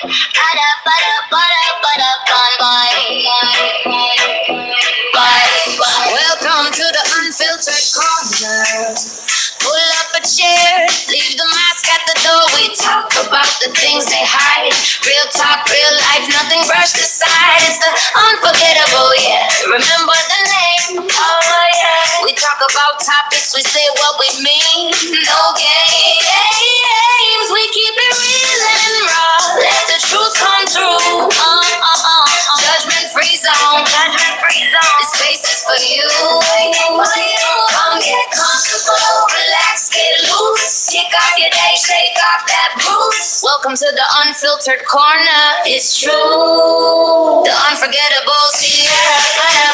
Welcome to the unfiltered corner. Pull up a chair, leave the mask at the door. We talk about the things they hide. Real talk, real life, nothing brushed aside. It's the unforgettable, yeah. Remember the name, oh yeah. We talk about topics, we say what we mean. No games, we keep it real and raw. Let the truth come through. Judgment free zone. This space is for you. Come get comfortable, relax, get loose. Kick off your day, shake off that blues. Welcome to the unfiltered corner. It's true. The unforgettables here. And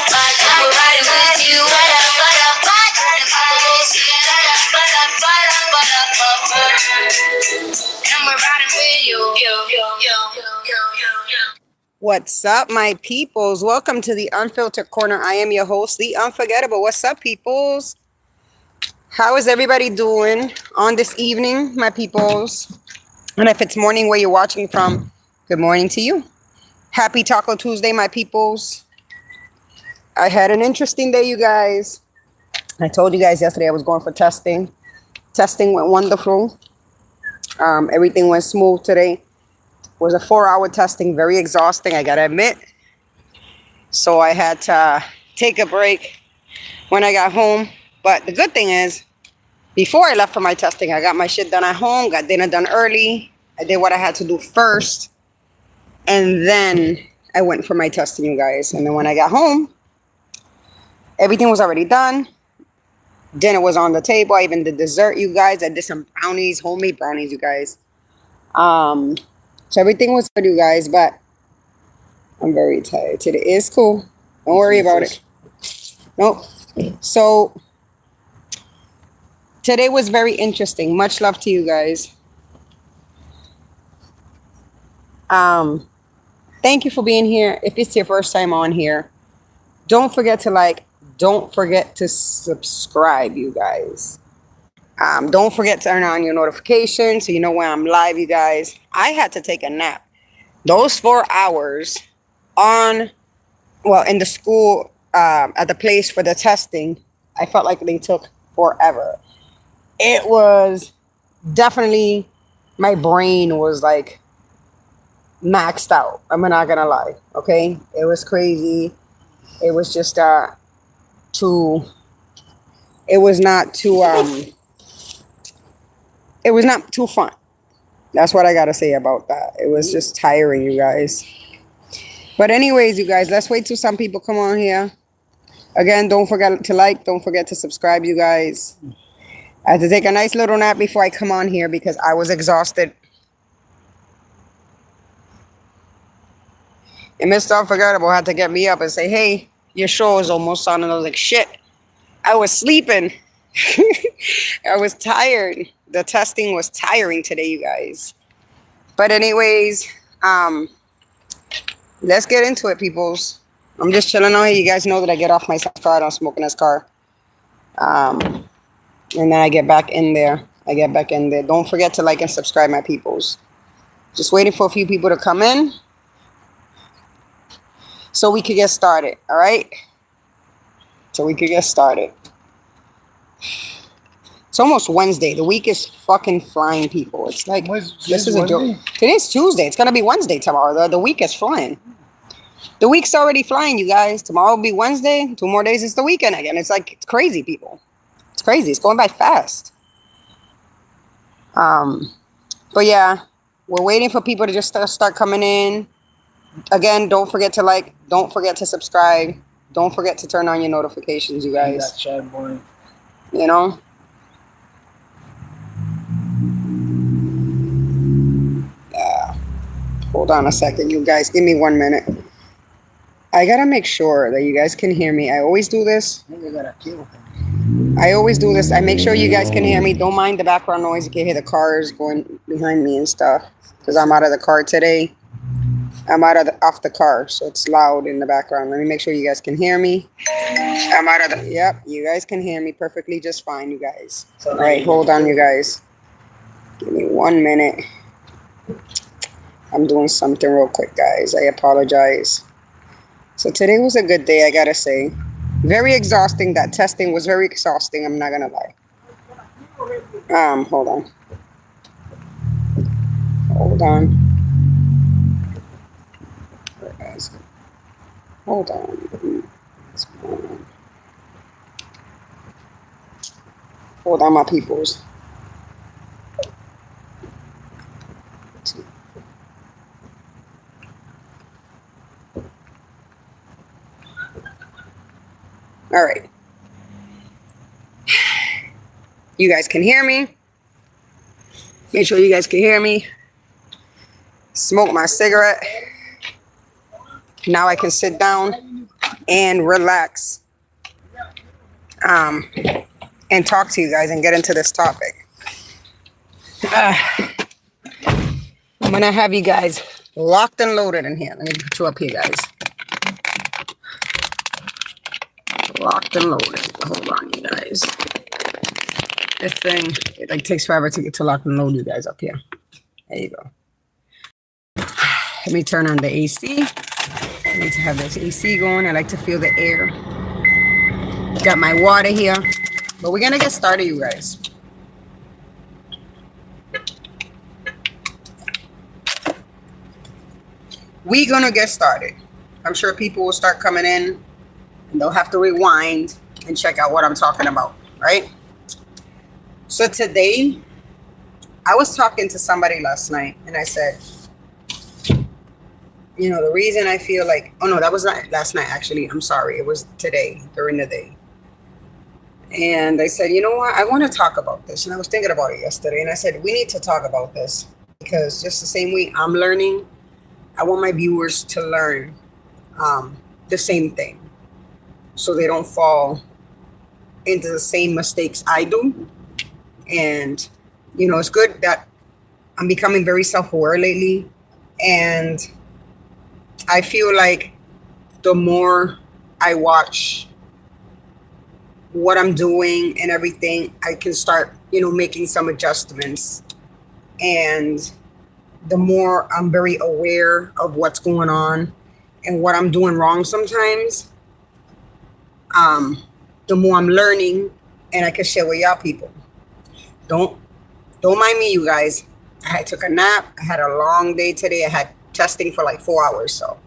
we're riding with you. And we're riding with you. What's up, my peoples? Welcome to the Unfiltered Corner. I am your host, the Unforgettable. What's up, peoples? How is everybody doing on this evening, my peoples? And if it's morning where you're watching from, good morning to you. Happy Taco Tuesday, my peoples. I had an interesting day, you guys. I told you guys yesterday I was going for testing. Testing went wonderful. Everything went smooth today. It was a 4-hour testing, very exhausting, I gotta admit. So I had to take a break when I got home. But the good thing is, before I left for my testing, I got my shit done at home, got dinner done early. I did what I had to do first. And then I went for my testing, you guys. And then when I got home, everything was already done. Dinner was on the table. I even did dessert, you guys. I did some brownies, homemade brownies, you guys. So everything was good, you guys, but I'm very tired today. It's cool. Don't worry about it. Nope. So today was very interesting. Much love to you guys. Thank you for being here. If it's your first time on here, don't forget to like, don't forget to subscribe, you guys. Don't forget to turn on your notifications so you know when I'm live, you guys. I had to take a nap. Those 4 hours in the school, at the place for the testing, I felt like they took forever. It was definitely, my brain was like maxed out. I'm not gonna lie, okay? It was crazy. It was just it was not too fun. That's what I gotta say about that. It was just tiring, you guys. But anyways, you guys, let's wait till some people come on here. Again, don't forget to like, don't forget to subscribe, you guys. I had to take a nice little nap before I come on here because I was exhausted. And Mr. Unforgettable had to get me up and say, hey, your show is almost on. And I was like, shit, I was sleeping. I was tired. The testing was tiring today, you guys. But anyways, let's get into it, peoples. I'm just chilling out here. You guys know that I get off my car. I don't smoke in this car. And then I get back in there. Don't forget to like and subscribe, my peoples. Just waiting for a few people to come in so we could get started, all right? It's almost Wednesday. The week is fucking flying, people. It's like, this is a joke. Today's Tuesday. It's going to be Wednesday tomorrow. The week is flying. The week's already flying, you guys. Tomorrow will be Wednesday. 2 more days, it's the weekend again. It's like, it's crazy, people. It's crazy. It's going by fast. But yeah, we're waiting for people to just start coming in. Again, don't forget to like. Don't forget to subscribe. Don't forget to turn on your notifications, you guys. That chat boy. You know? Hold on a second, you guys. Give me 1 minute. I gotta make sure that you guys can hear me. I always do this. I make sure you guys can hear me. Don't mind the background noise. You can hear the cars going behind me and stuff. Because I'm out of the car today. I'm off the car, so it's loud in the background. Let me make sure you guys can hear me. Yep, you guys can hear me perfectly just fine, you guys. All right, hold on, you guys. Give me 1 minute. I'm doing something real quick, guys. I apologize. So today was a good day, I gotta say. Very exhausting. That testing was very exhausting. I'm not gonna lie. Hold on. Hold on. Where is it? Hold on. What's going on? Hold on, my peoples. All right. You guys can hear me. Make sure you guys can hear me. Smoke my cigarette. Now I can sit down and relax. And talk to you guys and get into this topic. I'm gonna have you guys locked and loaded in here. Let me put you up here, guys. Locked and loaded. Hold on, you guys. This thing, it like takes forever to get to lock and load you guys up here. There you go. Let me turn on the AC. I need to have this AC going. I like to feel the air. Got my water here. But we're gonna get started, you guys. We're gonna get started. I'm sure people will start coming in and they'll have to rewind and check out what I'm talking about, right? So today, I was talking to somebody last night and I said, you know, the reason I feel like, oh no, that was not last night actually. I'm sorry. It was today, during the day. And I said, you know what? I want to talk about this. And I was thinking about it yesterday. And I said, we need to talk about this. Because just the same way I'm learning, I want my viewers to learn the same thing. So they don't fall into the same mistakes I do. And, you know, it's good that I'm becoming very self-aware lately. And I feel like the more I watch what I'm doing and everything, I can start, you know, making some adjustments. And the more I'm very aware of what's going on and what I'm doing wrong sometimes, the more I'm learning and I can share with y'all people. Don't mind me, you guys. I took a nap. I had a long day today. I had testing for like 4 hours, so.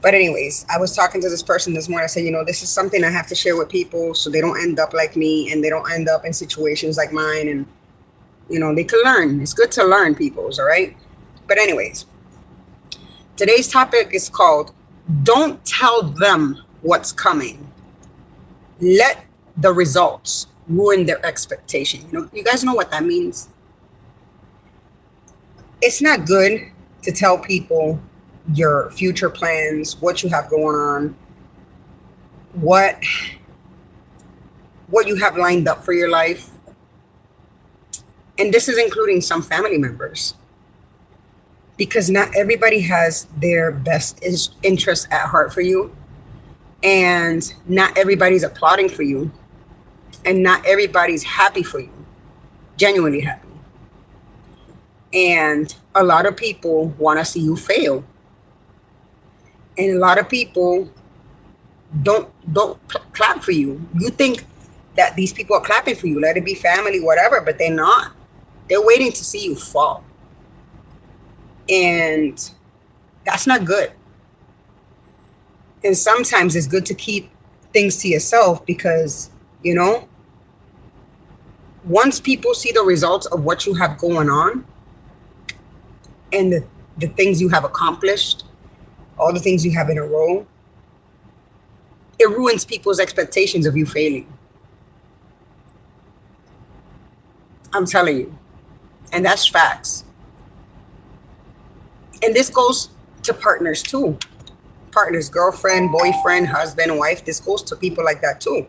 But anyways, I was talking to this person this morning. I said, you know, this is something I have to share with people so they don't end up like me and they don't end up in situations like mine. And, you know, they can learn. It's good to learn, peoples, all right? But anyways, today's topic is called, don't tell them what's coming. Let the results ruin their expectation. You know, you guys know what that means? It's not good to tell people your future plans, what you have going on, what you have lined up for your life. And this is including some family members. Because not everybody has their best interest at heart for you. And not everybody's applauding for you. And not everybody's happy for you. Genuinely happy. And a lot of people want to see you fail. And a lot of people don't clap for you. You think that these people are clapping for you. Let it be family, whatever, but they're not. They're waiting to see you fall. And that's not good. And sometimes it's good to keep things to yourself because, you know, once people see the results of what you have going on and the things you have accomplished, all the things you have in a row, it ruins people's expectations of you failing. I'm telling you. And that's facts. And this goes to partners too. Partners, girlfriend, boyfriend, husband, wife. This goes to people like that too.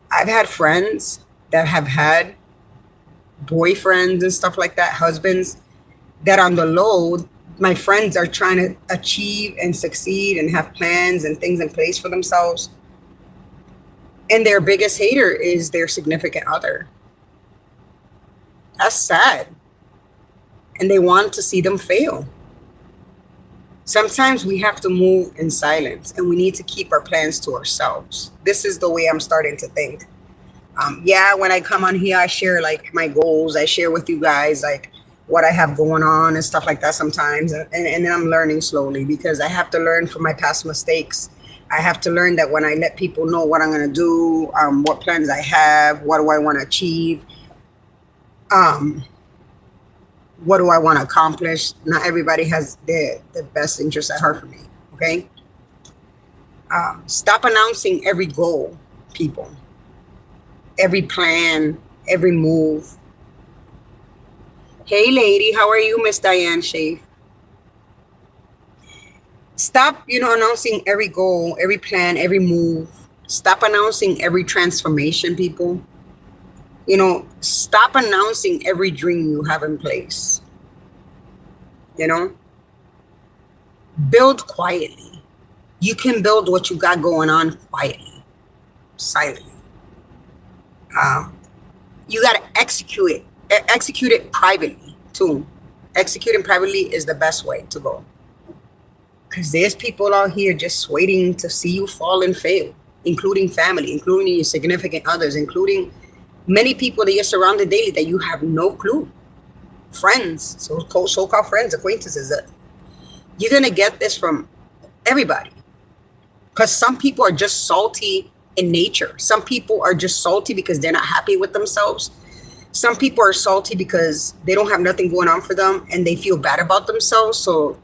I've had friends that have had boyfriends and stuff like that, husbands, that on the low, my friends are trying to achieve and succeed and have plans and things in place for themselves. And their biggest hater is their significant other. That's sad. And they want to see them fail. Sometimes we have to move in silence and we need to keep our plans to ourselves. This is the way I'm starting to think. Yeah, when I come on here, I share like my goals. I share with you guys like what I have going on and stuff like that sometimes. And then I'm learning slowly because I have to learn from my past mistakes. I have to learn that when I let people know what I'm going to do, what plans I have, what do I want to achieve, um, what do I want to accomplish. Not everybody has the best interest at heart for me. Okay. Stop announcing every goal, people, every plan, every move. Hey, lady, how are you, Miss Diane Schaaf? Stop, announcing every goal, every plan, every move. Stop announcing every transformation, people. Stop announcing every dream you have in place. Build quietly. You can build what you got going on quietly, silently. You got to execute it privately too. Executing privately is the best way to go. Because there's people out here just waiting to see you fall and fail, including family, including your significant others, including many people that you're surrounded daily that you have no clue. Friends, so-called friends, acquaintances. That you're going to get this from everybody. Because some people are just salty in nature. Some people are just salty because they're not happy with themselves. Some people are salty because they don't have nothing going on for them and they feel bad about themselves. So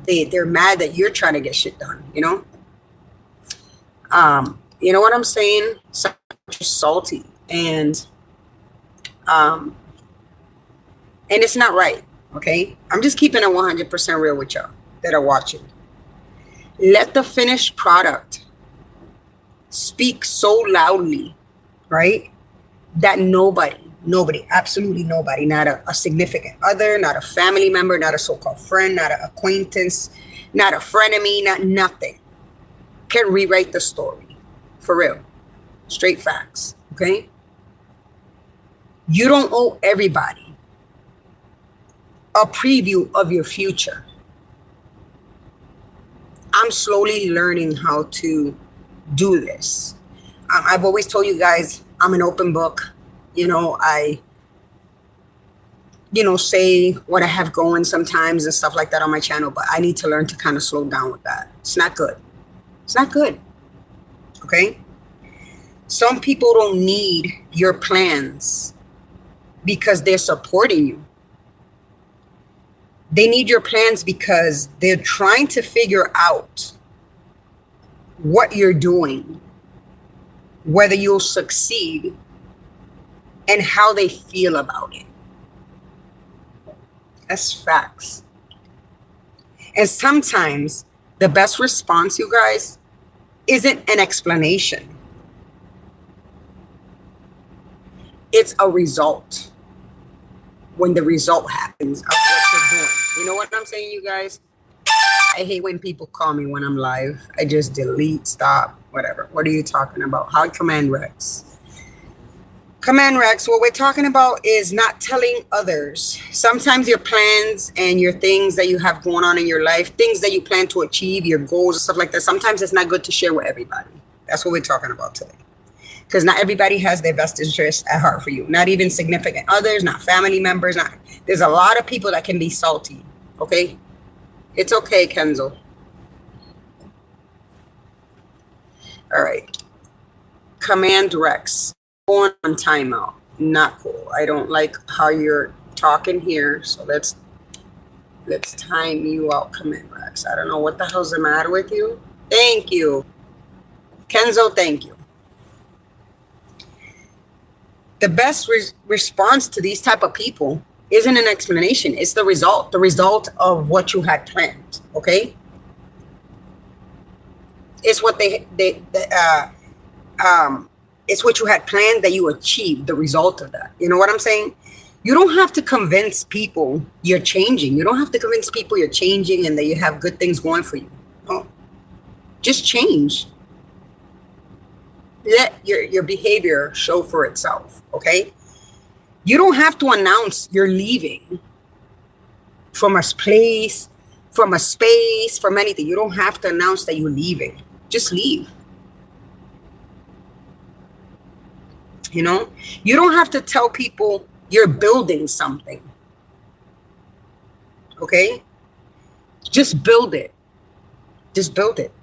they're mad that you're trying to get shit done, You know what I'm saying? Some are just salty and it's not right. Okay. I'm just keeping it 100% real with y'all that are watching. Let the finished product speak so loudly, right? That nobody, absolutely nobody, not a significant other, not a family member, not a so-called friend, not an acquaintance, not a frenemy, not nothing can rewrite the story. For real. Straight facts. Okay? You don't owe everybody a preview of your future. I'm slowly learning how to do this. I've always told you guys I'm an open book. I say what I have going sometimes and stuff like that on my channel, but I need to learn to kind of slow down with that. It's not good. It's not good. Okay? Some people don't need your plans because they're supporting you. They need your plans because they're trying to figure out what you're doing, whether you'll succeed, and how they feel about it. That's facts. And sometimes the best response, you guys, isn't an explanation. It's a result. When the result happens of what you're doing. You know what I'm saying, you guys? I hate when people call me when I'm live. I just delete, stop, whatever. What are you talking about? Hi, Command Rex. Command Rex, what we're talking about is not telling others. Sometimes your plans and your things that you have going on in your life, things that you plan to achieve, your goals and stuff like that, sometimes it's not good to share with everybody. That's what we're talking about today. Because not everybody has their best interest at heart for you. Not even significant others, not family members. There's a lot of people that can be salty. Okay? It's okay, Kenzo. All right. Command Rex. Going on timeout. Not cool. I don't like how you're talking here. So let's time you out, Command Rex. I don't know what the hell's the matter with you. Thank you. Kenzo, thank you. The best response to these type of people isn't an explanation. It's the result of what you had planned. Okay. It's what it's what you had planned that you achieved, the result of that. You know what I'm saying? You don't have to convince people you're changing. You don't have to convince people you're changing and that you have good things going for you. No. Just change. Let your behavior show for itself, okay? You don't have to announce you're leaving from a place from a space, from anything. You don't have to announce that you're leaving. Just leave. You know, you don't have to tell people you're building something. Okay? Just build it. Just build it.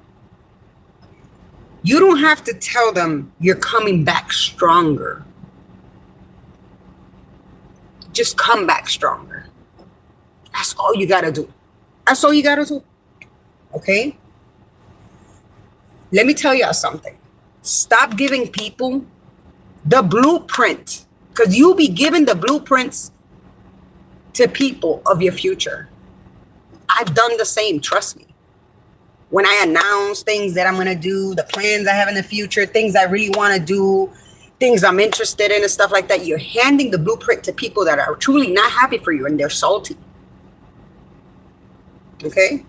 You don't have to tell them you're coming back stronger. Just come back stronger. That's all you got to do. That's all you got to do. Okay? Let me tell y'all something. Stop giving people the blueprint, because you'll be giving the blueprints to people of your future. I've done the same, trust me. When I announce things that I'm going to do, the plans I have in the future, things I really want to do, things I'm interested in and stuff like that, you're handing the blueprint to people that are truly not happy for you and they're salty. Okay?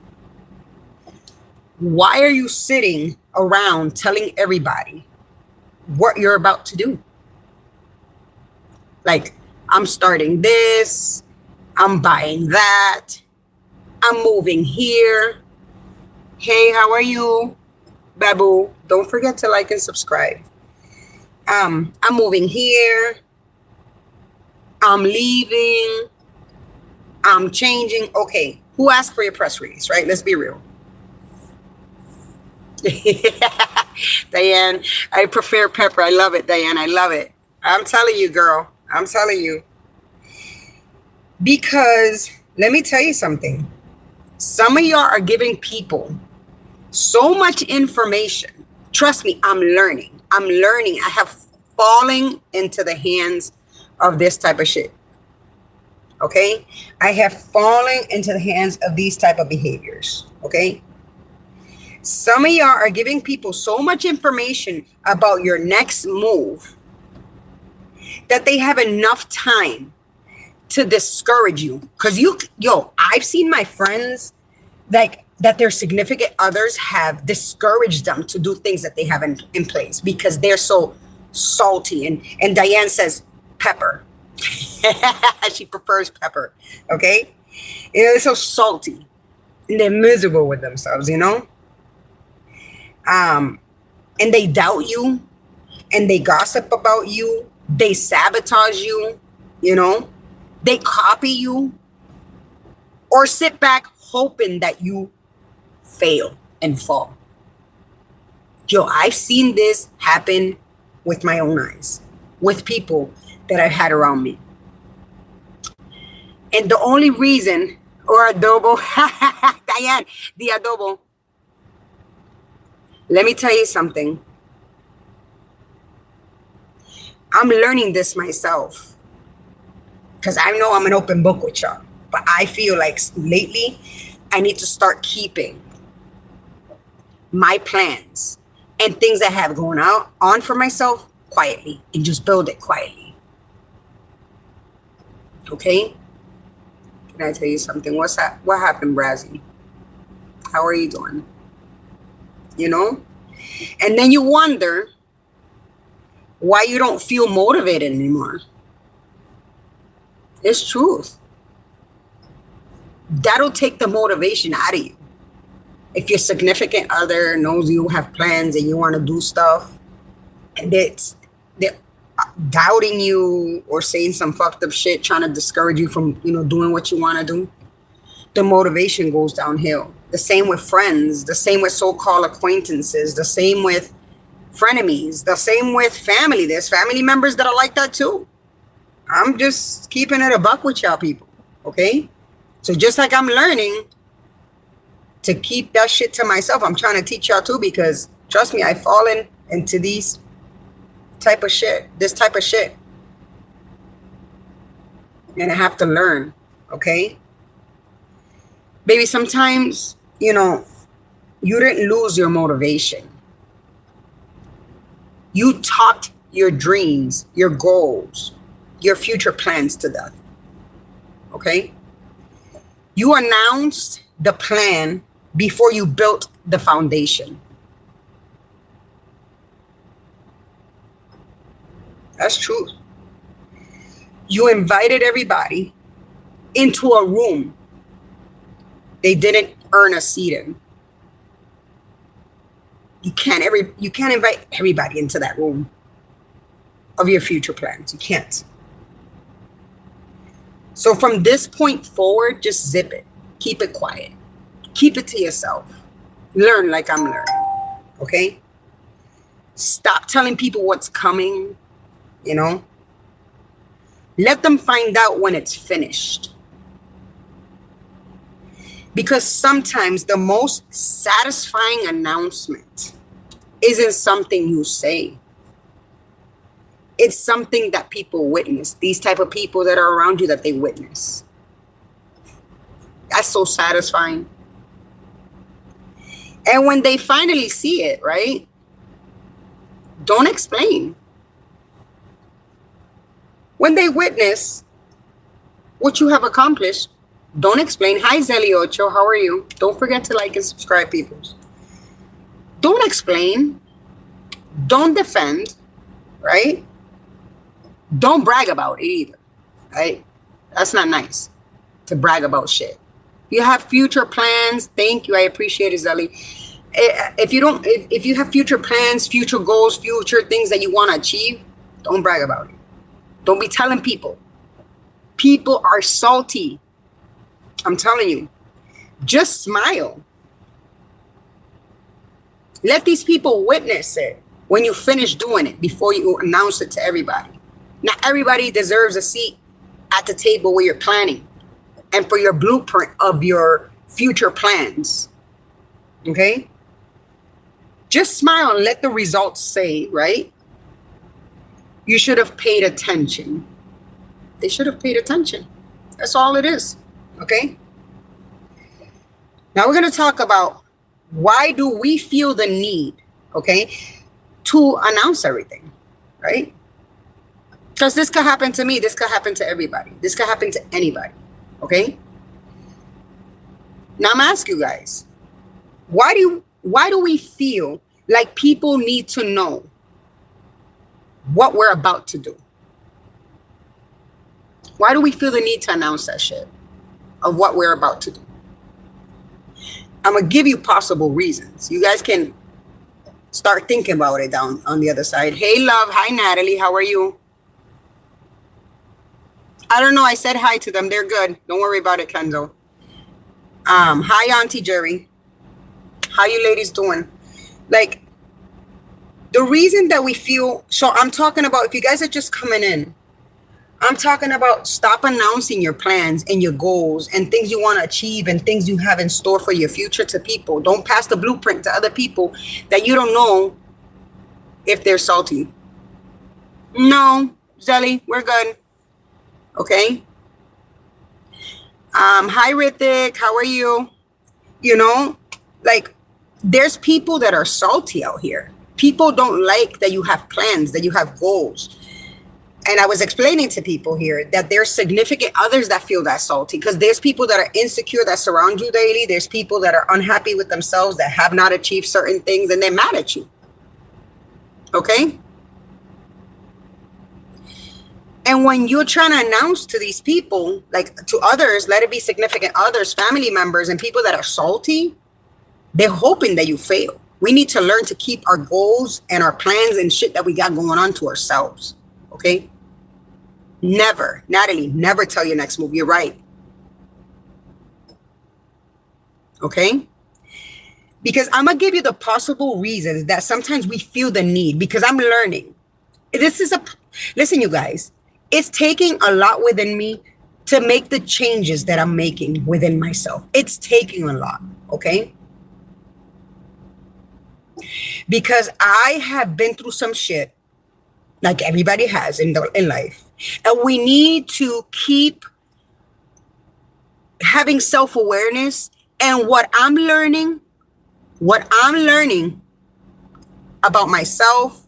Why are you sitting around telling everybody what you're about to do? Like, I'm starting this, I'm buying that, I'm moving here. Hey, how are you, Babu? Don't forget to like and subscribe. I'm moving here. I'm leaving. I'm changing. Okay, who asked for your press release, right? Let's be real. Diane, I prefer pepper. I love it, Diane. I love it. I'm telling you, girl. I'm telling you. Because let me tell you something. Some of y'all are giving people so much information. Trust me, I'm learning. I'm learning. I have fallen into the hands of this type of shit. Okay? I have fallen into the hands of these type of behaviors. Okay? Some of y'all are giving people so much information about your next move that they have enough time to discourage you. Because I've seen my friends like that their significant others have discouraged them to do things that they have in place because they're so salty. And Diane says pepper. She prefers pepper. Okay? You know, they're so salty. And they're miserable with themselves, you know? And they doubt you. And they gossip about you. They sabotage you. You know? They copy you. Or sit back hoping that you fail and fall. I've seen this happen with my own eyes, with people that I've had around me. And the only reason, or adobo, Diane, the adobo. Let me tell you something. I'm learning this myself because I know I'm an open book with y'all. But I feel like lately I need to start keeping my plans and things I have going on for myself quietly and just build it quietly. Okay? Can I tell you something? What happened, Brazzy? How are you doing? You know? And then you wonder why you don't feel motivated anymore. It's truth. That'll take the motivation out of you. If your significant other knows you have plans and you want to do stuff and they're doubting you or saying some fucked up shit, trying to discourage you from, doing what you want to do, the motivation goes downhill. The same with friends, the same with so-called acquaintances, the same with frenemies, the same with family. There's family members that are like that too. I'm just keeping it a buck with y'all people, okay? So just like I'm learning to keep that shit to myself, I'm trying to teach y'all too, because trust me, I've fallen into this type of shit. And I have to learn, okay? Baby, sometimes, you didn't lose your motivation. You talked your dreams, your goals, your future plans to death, okay? You announced the plan before you built the foundation. That's truth. You invited everybody into a room they didn't earn a seat in. You can't invite everybody into that room of your future plans. You can't. So from this point forward, just zip it. Keep it quiet. Keep it to yourself. Learn like I'm learning. Okay? Stop telling people what's coming, you know? Let them find out when it's finished. Because sometimes the most satisfying announcement isn't something you say. It's something that people witness. These type of people that are around you that they witness. That's so satisfying. And when they finally see it, right? Don't explain. When they witness what you have accomplished, don't explain. Hi, Zelly Ocho. How are you? Don't forget to like and subscribe, peoples. Don't explain. Don't defend, right? Don't brag about it either, right? That's not nice to brag about shit. You have future plans. Thank you. I appreciate it, Zelly. If you have future plans, future goals, future things that you want to achieve, don't brag about it. Don't be telling people. People are salty. I'm telling you. Just smile. Let these people witness it when you finish doing it before you announce it to everybody. Not everybody deserves a seat at the table where you're planning and for your blueprint of your future plans. Okay? Just smile and let the results say, right? You should have paid attention. They should have paid attention. That's all it is. Okay? Now we're going to talk about why do we feel the need, okay, to announce everything, right? Because this could happen to me. This could happen to everybody. This could happen to anybody, okay? Now I'm asking you guys, why do we feel like people need to know what we're about to do? Why do we feel the need to announce that shit of what we're about to do? I'm going to give you possible reasons. You guys can start thinking about it down on the other side. Hey, love. Hi, Natalie. How are you? I don't know. I said hi to them. They're good. Don't worry about it, Kenzo. Hi, Auntie Jerry. How you ladies doing? Like, the reason that we feel... So I'm talking about, if you guys are just coming in, I'm talking about stop announcing your plans and your goals and things you want to achieve and things you have in store for your future to people. Don't pass the blueprint to other people that you don't know if they're salty. No, Zelly, we're good. Okay. Hi, Rithik. How are you? You know, like, there's people that are salty out here. People don't like that you have plans, that you have goals. And I was explaining to people here that there's significant others that feel that salty because there's people that are insecure that surround you daily. There's people that are unhappy with themselves that have not achieved certain things and they're mad at you. Okay? And when you're trying to announce to these people, like to others, let it be significant others, family members, and people that are salty, they're hoping that you fail. We need to learn to keep our goals and our plans and shit that we got going on to ourselves. Okay? Never, Natalie, never tell your next move. You're right. Okay? Because I'm going to give you the possible reasons that sometimes we feel the need because I'm learning. Listen, you guys, it's taking a lot within me to make the changes that I'm making within myself. It's taking a lot. Okay? Because I have been through some shit like everybody has in life. And we need to keep having self-awareness. And what I'm learning about myself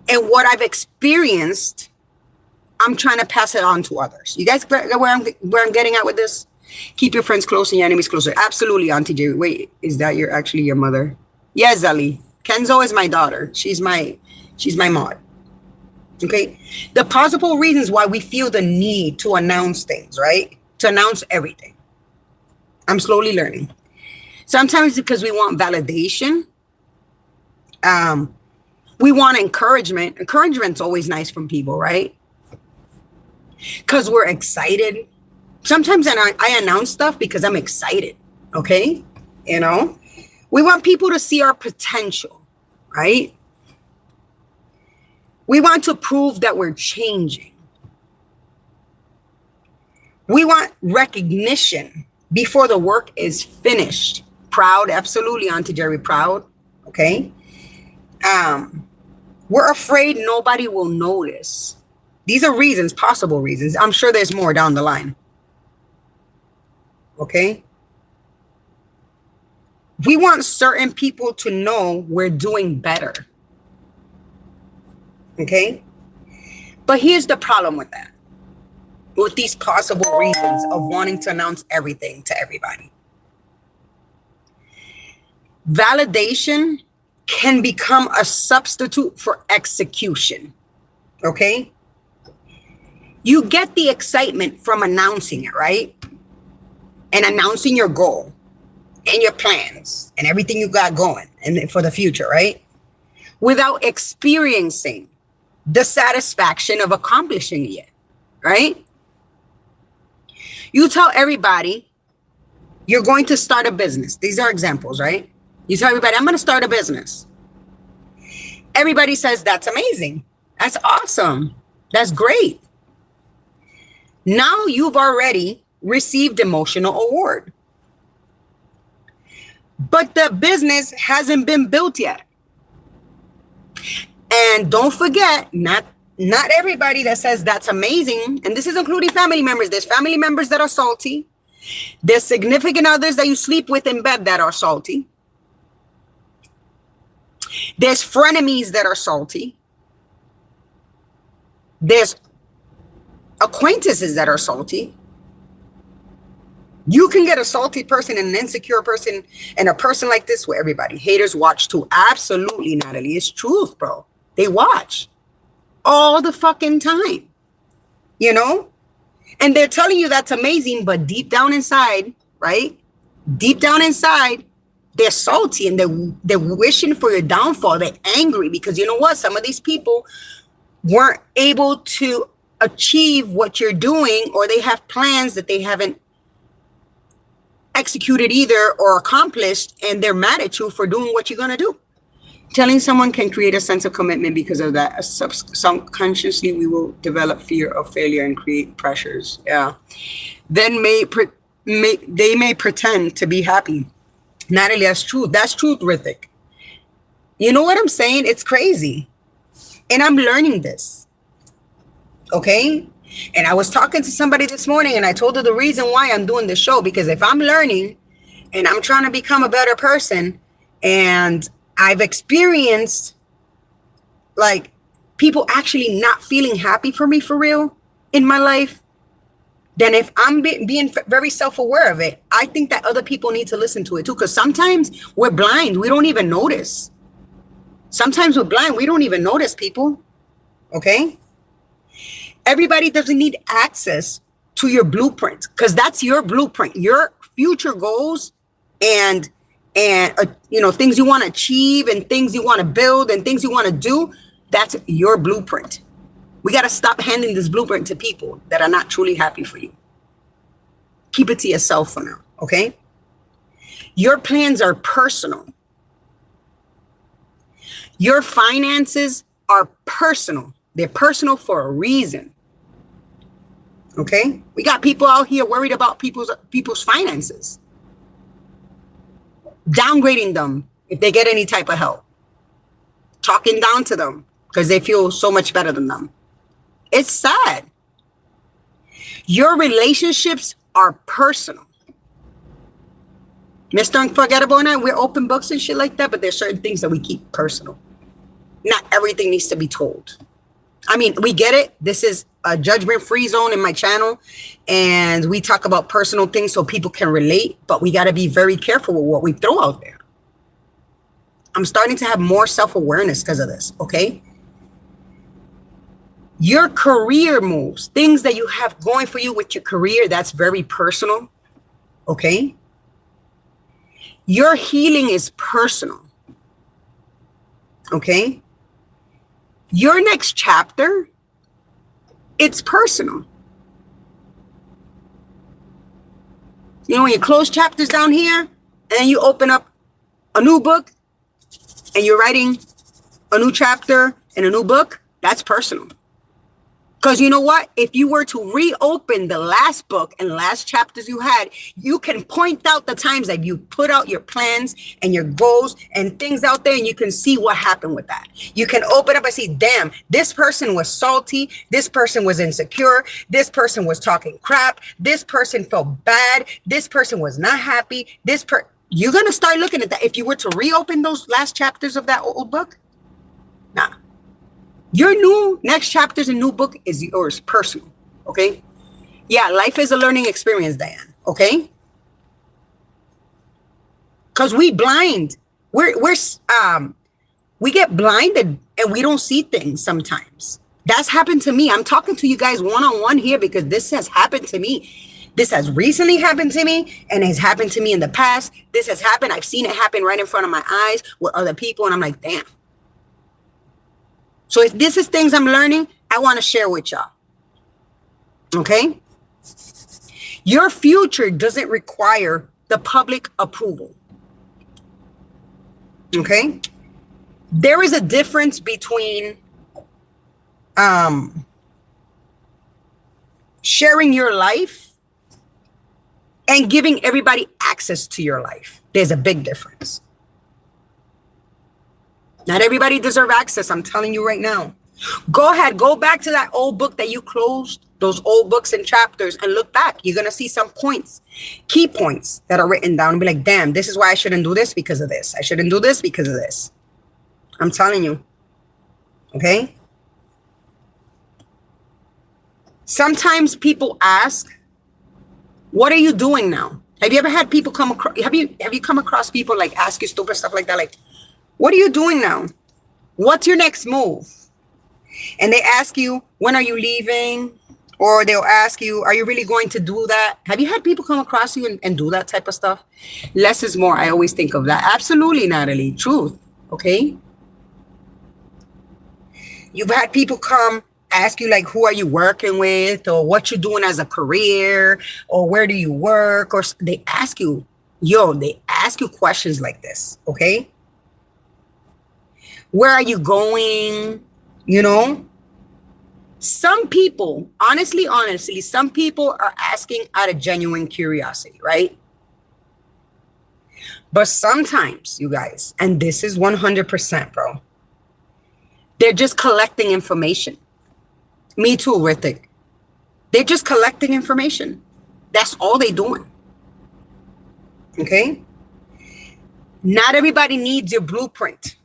and what I've experienced, I'm trying to pass it on to others. You guys get where I'm getting at with this? Keep your friends close and your enemies closer. Absolutely, Auntie Jerry. Wait, is that actually your mother? Yes, Zelly. Kenzo is my daughter. She's my mod. Okay. The possible reasons why we feel the need to announce things, right? to announce everything. I'm slowly learning. Sometimes because we want validation. We want encouragement. Encouragement's always nice from people, right? Because we're excited. Sometimes I announce stuff because I'm excited, okay? You know? We want people to see our potential, right? We want to prove that we're changing. We want recognition before the work is finished. Proud, absolutely, Auntie Jerry, proud, okay? We're afraid nobody will notice. These are reasons, possible reasons. I'm sure there's more down the line. Okay? We want certain people to know we're doing better. Okay? But here's the problem with that. With these possible reasons of wanting to announce everything to everybody. Validation can become a substitute for execution. Okay? You get the excitement from announcing it, right? And announcing your goal and your plans and everything you got going and for the future, right? Without experiencing the satisfaction of accomplishing it, right? You tell everybody you're going to start a business. These are examples, right? You tell everybody, I'm going to start a business. Everybody says, that's amazing. That's awesome. That's great. Now you've already received emotional award. But the business hasn't been built yet. And don't forget, not everybody that says that's amazing, and this is including family members. There's family members that are salty. There's significant others that you sleep with in bed that are salty. There's frenemies that are salty. There's acquaintances that are salty. You can get a salty person and an insecure person and a person like this with everybody. Haters watch too. Absolutely, Natalie. It's truth, bro. They watch all the fucking time, you know? And they're telling you that's amazing, but deep down inside, right? Deep down inside, they're salty and they're wishing for your downfall. They're angry because you know what? Some of these people weren't able to achieve what you're doing, or they have plans that they haven't executed either or accomplished, and they're mad at you for doing what you're going to do. Telling someone can create a sense of commitment. Because of that, subconsciously we will develop fear of failure and create pressures. Yeah. Then they may pretend to be happy. Natalie, that's true. That's truth, Rithik. You know what I'm saying? It's crazy. And I'm learning this. Okay? And I was talking to somebody this morning and I told her the reason why I'm doing this show, because if I'm learning and I'm trying to become a better person, and I've experienced like people actually not feeling happy for me for real in my life, then if I'm being very self-aware of it, I think that other people need to listen to it too. Because sometimes we're blind. We don't even notice. Sometimes we're blind. We don't even notice people. Okay? Everybody doesn't need access to your blueprint, because that's your blueprint. Your future goals and things you want to achieve and things you want to build and things you want to do, that's your blueprint. We got to stop handing this blueprint to people that are not truly happy for you. Keep it to yourself for now, okay? Your plans are personal. Your finances are personal. They're personal for a reason. Okay? We got people out here worried about people's finances. Downgrading them if they get any type of help. Talking down to them because they feel so much better than them. It's sad. Your relationships are personal. Mr. Unforgettable and I, we're open books and shit like that, but there's certain things that we keep personal. Not everything needs to be told. I mean, we get it. This is a judgment-free zone in my channel, and we talk about personal things so people can relate, but we got to be very careful with what we throw out there. I'm starting to have more self-awareness because of this, okay? Your career moves, things that you have going for you with your career, that's very personal. Okay? Your healing is personal. Okay? Your next chapter, it's personal. You know, when you close chapters down here, and then you open up a new book, and you're writing a new chapter in a new book, that's personal. Because you know what? If you were to reopen the last book and last chapters you had, you can point out the times that you put out your plans and your goals and things out there, and you can see what happened with that. You can open up and see, damn, this person was salty. This person was insecure. This person was talking crap. This person felt bad. This person was not happy. You're going to start looking at that. If you were to reopen those last chapters of that old book, nah. Your new next chapters and new book is yours, personal. Okay? Yeah, life is a learning experience, Diane. Okay? Because we blind. We get blinded and we don't see things sometimes. That's happened to me. I'm talking to you guys one-on-one here because this has happened to me. This has recently happened to me and has happened to me in the past. This has happened. I've seen it happen right in front of my eyes with other people. And I'm like, damn. So if this is things I'm learning, I want to share with y'all. Okay? Your future doesn't require the public approval. Okay? There is a difference between sharing your life and giving everybody access to your life. There's a big difference. Not everybody deserves access. I'm telling you right now. Go ahead. Go back to that old book that you closed, those old books and chapters, and look back. You're going to see some points, key points that are written down and be like, damn, this is why I shouldn't do this because of this. I shouldn't do this because of this. I'm telling you. Okay? Sometimes people ask, what are you doing now? Have you ever had people come across, have you come across people like ask you stupid stuff like that? Like, what are you doing now? What's your next move? And they ask you, when are you leaving? Or they'll ask you, are you really going to do that? Have you had people come across you and do that type of stuff? Less is more. I always think of that. Absolutely, Natalie. Truth. Okay? You've had people come ask you, like, who are you working with? Or what you're doing as a career? Or where do you work? Or they ask you, they ask you questions like this. Okay? Where are you going? You know, some people, honestly, some people are asking out of genuine curiosity, right? But sometimes, you guys, and this is 100%, bro, they're just collecting information. Me too, Ritik. They're just collecting information. That's all they're doing. Okay? Not everybody needs your blueprint.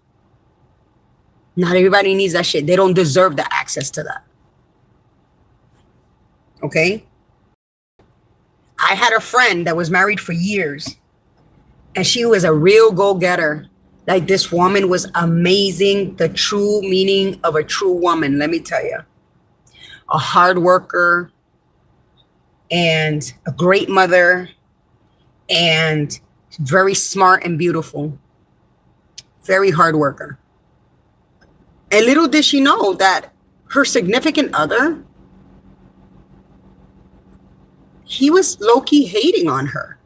Not everybody needs that shit. They don't deserve the access to that. Okay? I had a friend that was married for years, and she was a real go-getter. Like, this woman was amazing. The true meaning of a true woman, let me tell you. A hard worker and a great mother and very smart and beautiful. Very hard worker. And little did she know that her significant other, he was low-key hating on her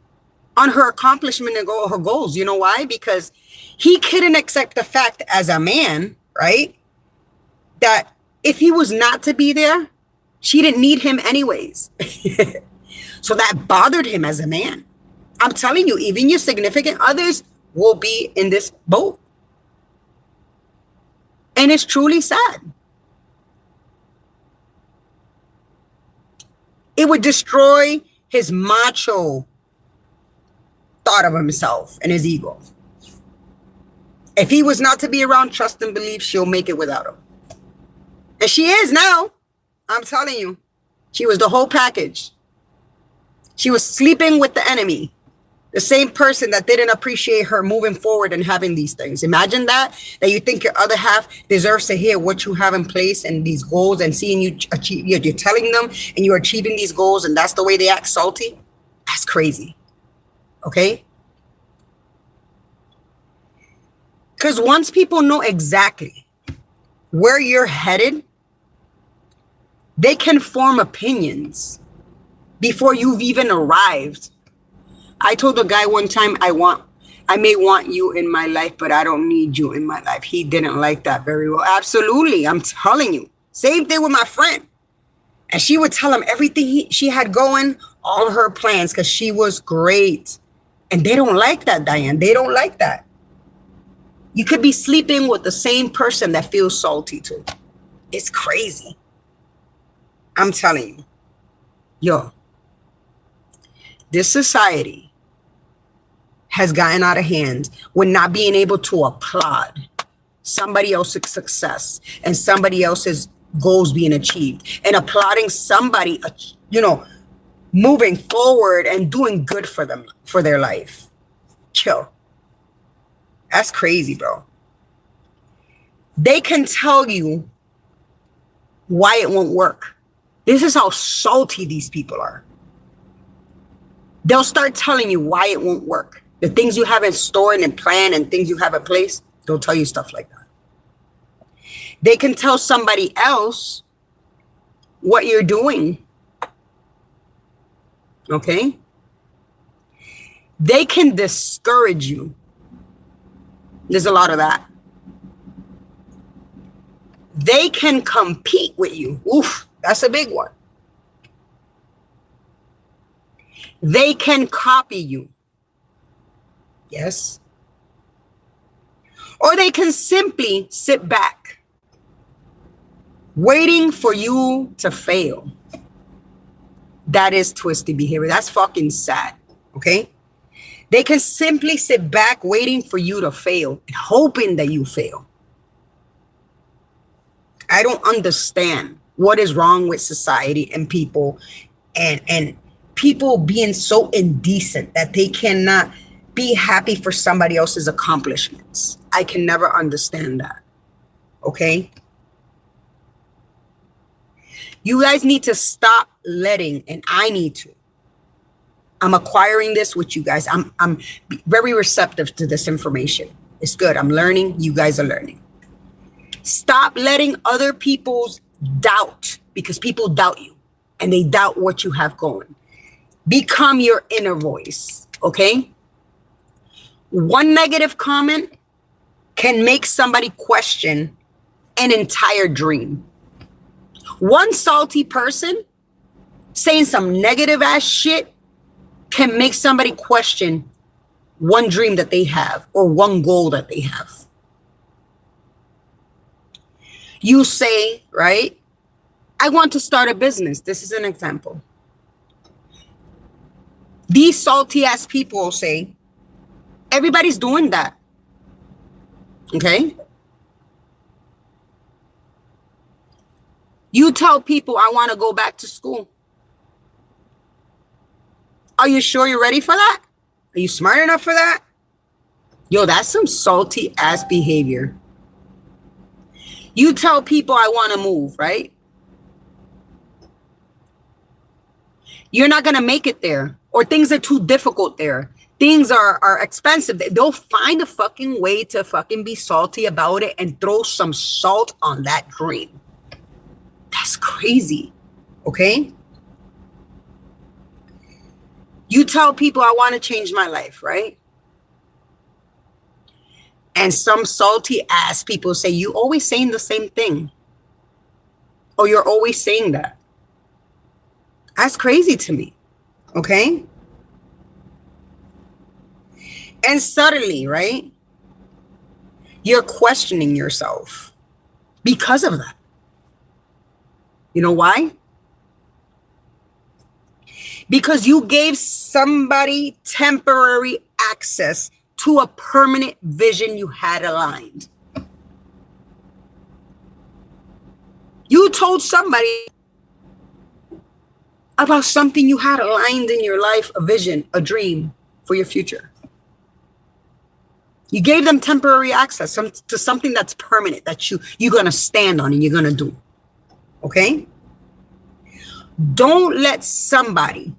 accomplishment and her goals. You know why? Because he couldn't accept the fact as a man, right, that if he was not to be there, she didn't need him anyways. So that bothered him as a man. I'm telling you, even your significant others will be in this boat. And it's truly sad. It would destroy his macho thought of himself and his ego. If he was not to be around, trust and believe she'll make it without him. And she is now. I'm telling you. She was the whole package. She was sleeping with the enemy. The same person that didn't appreciate her moving forward and having these things. Imagine that you think your other half deserves to hear what you have in place and these goals, and seeing you achieve, you're telling them and you're achieving these goals, and that's the way they act salty. That's crazy. Okay? Because once people know exactly where you're headed, they can form opinions before you've even arrived. I told a guy one time, I may want you in my life, but I don't need you in my life. He didn't like that very well. Absolutely. I'm telling you. Same thing with my friend. And she would tell him everything she had going, all her plans, because she was great. And they don't like that, Diane. They don't like that. You could be sleeping with the same person that feels salty too. It's crazy. I'm telling you. Yo, this society has gotten out of hand with not being able to applaud somebody else's success and somebody else's goals being achieved, and applauding somebody, moving forward and doing good for them, for their life. Chill. That's crazy, bro. They can tell you why it won't work. This is how salty these people are. They'll start telling you why it won't work. The things you have in store and in plan and things you have in place, they'll tell you stuff like that. They can tell somebody else what you're doing. Okay? They can discourage you. There's a lot of that. They can compete with you. Oof, that's a big one. They can copy you. Yes. Or they can simply sit back, waiting for you to fail. That is twisted behavior. That's fucking sad. Okay? They can simply sit back, waiting for you to fail, hoping that you fail. I don't understand what is wrong with society and people, and people being so indecent that they cannot be happy for somebody else's accomplishments. I can never understand that. Okay? You guys need to stop letting, and I need to. I'm acquiring this with you guys. I'm very receptive to this information. It's good. I'm learning. You guys are learning. Stop letting other people's doubt, because people doubt you and they doubt what you have going, become your inner voice. Okay? One negative comment can make somebody question an entire dream. One salty person saying some negative ass shit can make somebody question one dream that they have or one goal that they have. You say, right, I want to start a business. This is an example. These salty ass people say, everybody's doing that. Okay? You tell people, I want to go back to school. Are you sure you're ready for that? Are you smart enough for that? Yo, that's some salty ass behavior. You tell people, I want to move, right? You're not going to make it there, or things are too difficult there. Things are expensive. They'll find a fucking way to fucking be salty about it and throw some salt on that dream. That's crazy. Okay? You tell people, I want to change my life, right? And some salty ass people say, you always saying the same thing. Or you're always saying that. That's crazy to me. Okay? And suddenly, right, you're questioning yourself because of that. You know why? Because you gave somebody temporary access to a permanent vision you had aligned. You told somebody about something you had aligned in your life, a vision, a dream for your future. You gave them temporary access to something that's permanent, that you're going to stand on and you're going to do. Okay? Don't let somebody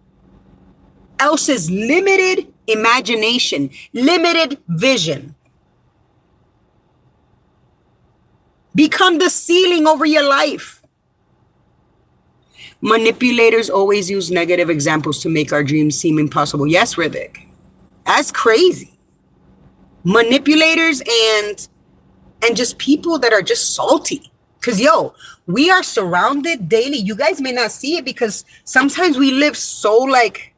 else's limited imagination, limited vision become the ceiling over your life. Manipulators always use negative examples to make our dreams seem impossible. Yes, Riddick. That's crazy. Manipulators and just people that are just salty. Because, yo, we are surrounded daily. You guys may not see it because sometimes we live so, like,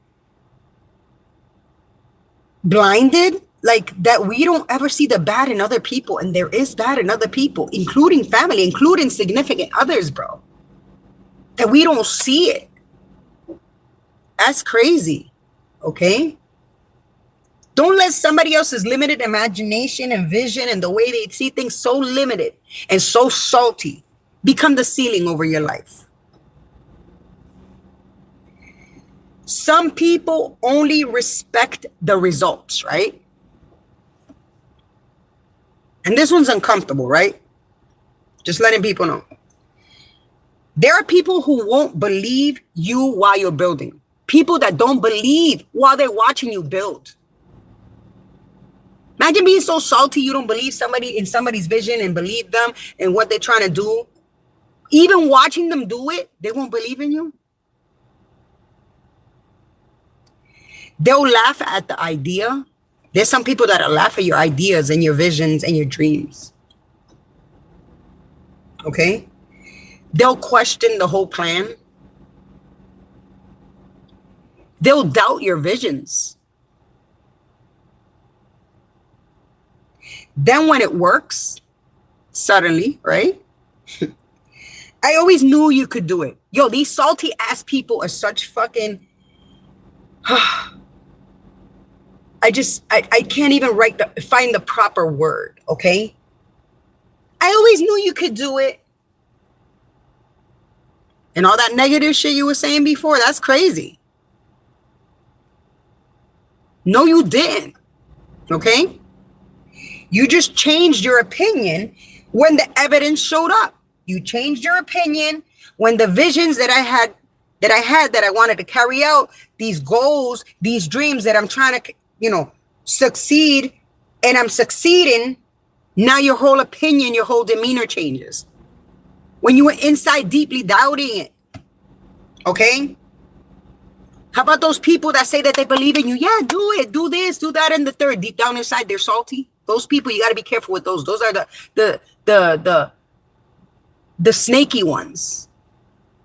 blinded, like, that we don't ever see the bad in other people. And there is bad in other people, including family, including significant others, bro. That we don't see it. That's crazy. Okay? Don't let somebody else's limited imagination and vision and the way they see things so limited and so salty become the ceiling over your life. Some people only respect the results, right? And this one's uncomfortable, right? Just letting people know. There are people who won't believe you while you're building. People that don't believe while they're watching you build. Imagine being so salty you don't believe somebody in somebody's vision and believe them and what they're trying to do. Even watching them do it, they won't believe in you. They'll laugh at the idea. There's some people that'll laugh at your ideas and your visions and your dreams. Okay? They'll question the whole plan. They'll doubt your visions. Then when it works, suddenly, right? I always knew you could do it. Yo, these salty ass people are such fucking... I can't even find the proper word, okay? I always knew you could do it. And all that negative shit you were saying before, that's crazy. No, you didn't, okay? You just changed your opinion when the evidence showed up. You changed your opinion when the visions that I had that I wanted to carry out, these goals, these dreams that I'm trying to, succeed, and I'm succeeding. Now your whole opinion, your whole demeanor changes. When you were inside deeply doubting it. Okay? How about those people that say that they believe in you? Yeah, do it, do this, do that, and the third. Deep down inside, they're salty. Those people, you got to be careful with those. Those are the snaky ones.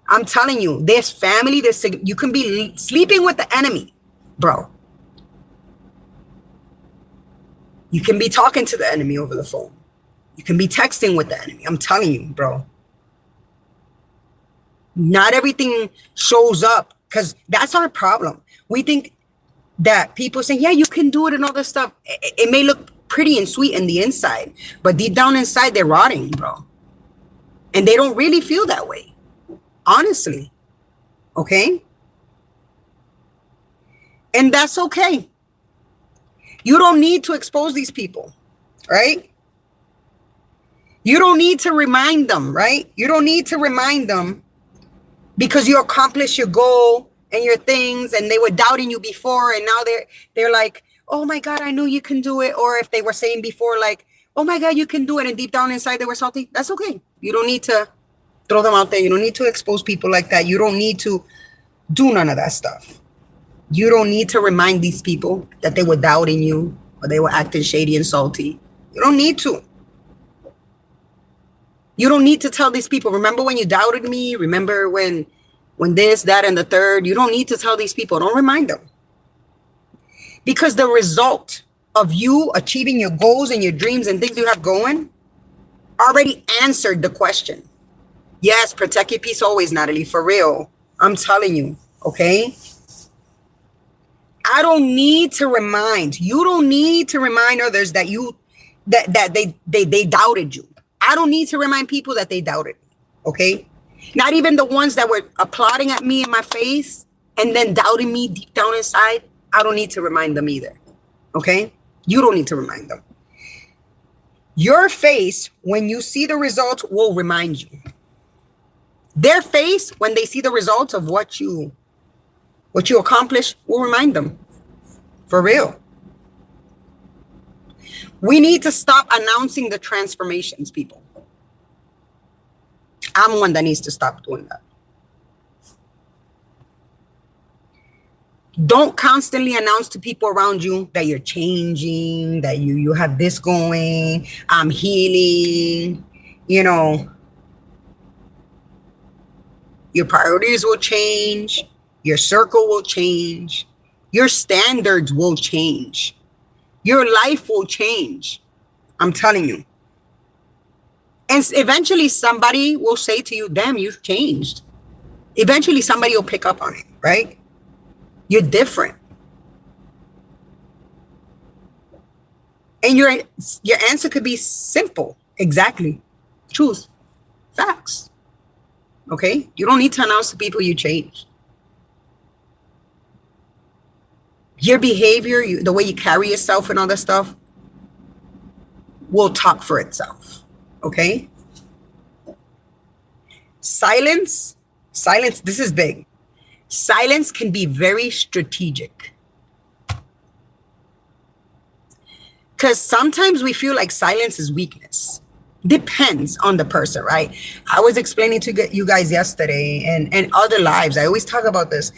I'm telling you, there's family. You can be sleeping with the enemy, bro. You can be talking to the enemy over the phone. You can be texting with the enemy. I'm telling you, bro. Not everything shows up, because that's our problem. We think that people say, yeah, you can do it and all this stuff. It may look pretty and sweet in the inside, but deep down inside, they're rotting, bro. And they don't really feel that way. Honestly. Okay? And that's okay. You don't need to expose these people, right? You don't need to remind them, right? You don't need to remind them because you accomplished your goal and your things, and they were doubting you before, and now they're like, oh my God, I knew you can do it. Or if they were saying before, like, oh my God, you can do it, and deep down inside they were salty, that's okay. You don't need to throw them out there. You don't need to expose people like that. You don't need to do none of that stuff. You don't need to remind these people that they were doubting you or they were acting shady and salty. You don't need to. You don't need to tell these people, remember when you doubted me? Remember when this, that, and the third? You don't need to tell these people. Don't remind them. Because the result of you achieving your goals and your dreams and things you have going already answered the question. Yes, protect your peace always, Natalie, for real. I'm telling you, okay? I don't need to remind. You don't need to remind others that they doubted you. I don't need to remind people that they doubted me, okay? Not even the ones that were applauding at me in my face and then doubting me deep down inside. I don't need to remind them either. Okay? You don't need to remind them. Your face, when you see the results, will remind you. Their face, when they see the results of what you accomplish, will remind them. For real. We need to stop announcing the transformations, people. I'm one that needs to stop doing that. Don't constantly announce to people around you that you're changing, that you have this going, I'm healing, you know. Your priorities will change. Your circle will change. Your standards will change. Your life will change. I'm telling you. And eventually somebody will say to you, damn, you've changed. Eventually somebody will pick up on it, right? You're different. And your answer could be simple. Exactly. Truth. Facts. Okay? You don't need to announce to people you changed. Your behavior, the way you carry yourself and all that stuff will talk for itself. Okay? Silence, this is big. Silence can be very strategic. Because sometimes we feel like silence is weakness. Depends on the person, right? I was explaining to you guys yesterday and other lives. I always talk about this.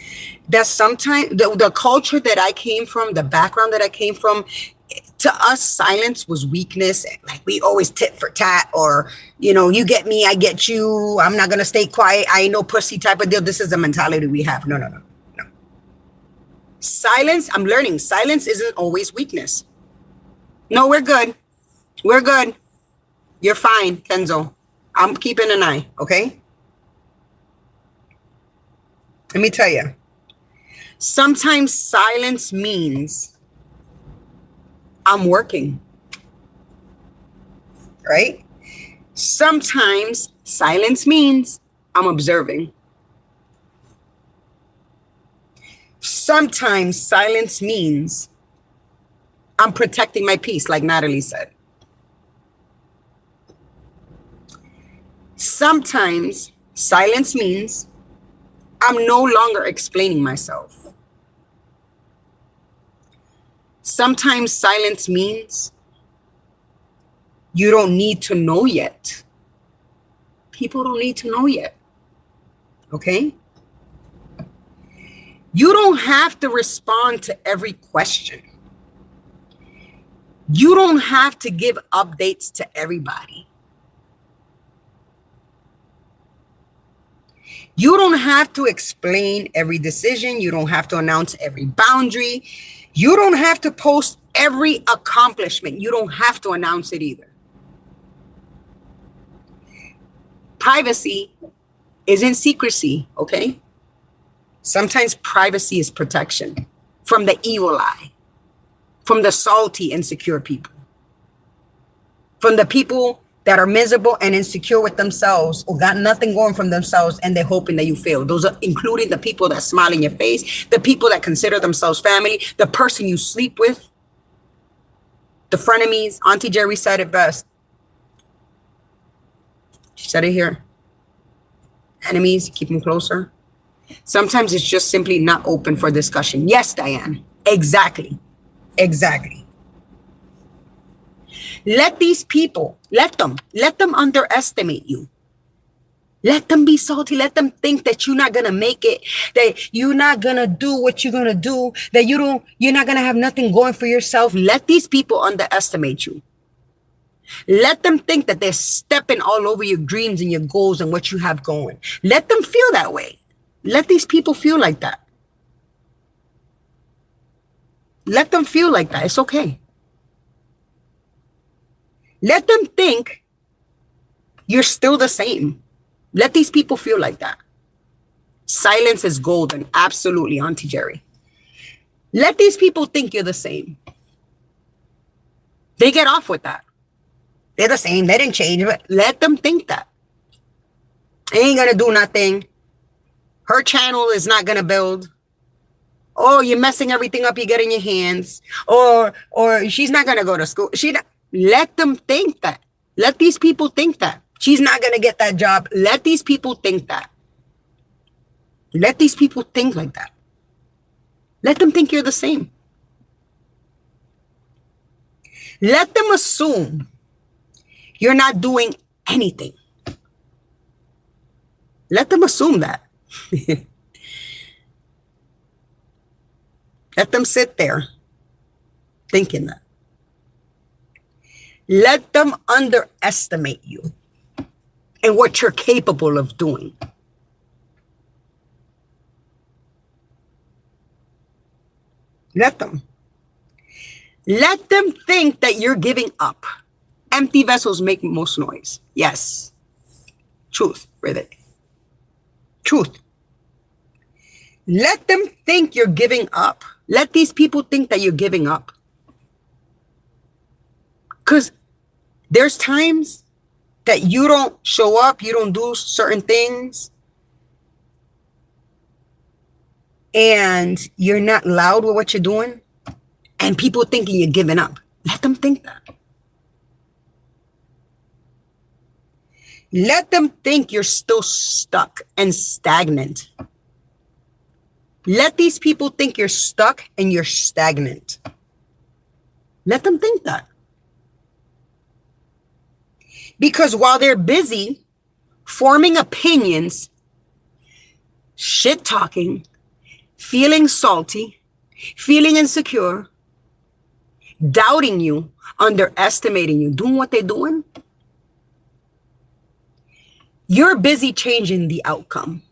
That sometimes the culture that I came from, the background that I came from, to us, silence was weakness. Like we always tit for tat, or, you know, you get me, I get you. I'm not going to stay quiet. I ain't no pussy type of deal. This is the mentality we have. No. Silence, I'm learning. Silence isn't always weakness. No, we're good. We're good. You're fine, Kenzo. I'm keeping an eye, okay? Let me tell you. Sometimes silence means I'm working, right? Sometimes silence means I'm observing. Sometimes silence means I'm protecting my peace, like Natalie said. Sometimes silence means I'm no longer explaining myself. Sometimes silence means you don't need to know yet. People don't need to know yet. Okay? You don't have to respond to every question. You don't have to give updates to everybody. You don't have to explain every decision. You don't have to announce every boundary. You don't have to post every accomplishment. You don't have to announce it either. Privacy isn't secrecy, okay? Sometimes privacy is protection from the evil eye, from the salty, insecure people, from the people that are miserable and insecure with themselves or got nothing going from themselves, and they're hoping that you fail. Those are including the people that smile in your face, the people that consider themselves family, the person you sleep with, the frenemies. Auntie Jerry said it best. She said it here. Enemies, keep them closer. Sometimes it's just simply not open for discussion. Yes, Diane. Exactly. Let these people, let them underestimate you. Let them be salty. Let them think that you're not going to make it, that you're not going to do what you're going to do, that you're not going to have nothing going for yourself. Let these people underestimate you. Let them think that they're stepping all over your dreams and your goals and what you have going. Let them feel that way. Let these people feel like that. Let them feel like that. It's okay. Let them think you're still the same. Let these people feel like that. Silence is golden. Absolutely, Auntie Jerry. Let these people think you're the same. They get off with that. They're the same. They didn't change. But let them think that. They ain't going to do nothing. Her channel is not going to build. Oh, you're messing everything up you get in your hands. Or she's not gonna go to school. Let them think that. Let these people think that. She's not gonna get that job. Let these people think that. Let these people think like that. Let them think you're the same. Let them assume you're not doing anything. Let them assume that. Let them sit there thinking that. Let them underestimate you and what you're capable of doing. Let them. Let them think that you're giving up. Empty vessels make most noise. Yes. Truth, really. Truth. Let them think you're giving up. Let these people think that you're giving up. Because there's times that you don't show up, you don't do certain things, and you're not loud with what you're doing, and people thinking you're giving up. Let them think that. Let them think you're still stuck and stagnant. Let these people think you're stuck and you're stagnant. Let them think that. Because while they're busy forming opinions, shit talking, feeling salty, feeling insecure, doubting you, underestimating you, doing what they're doing, you're busy changing the outcome.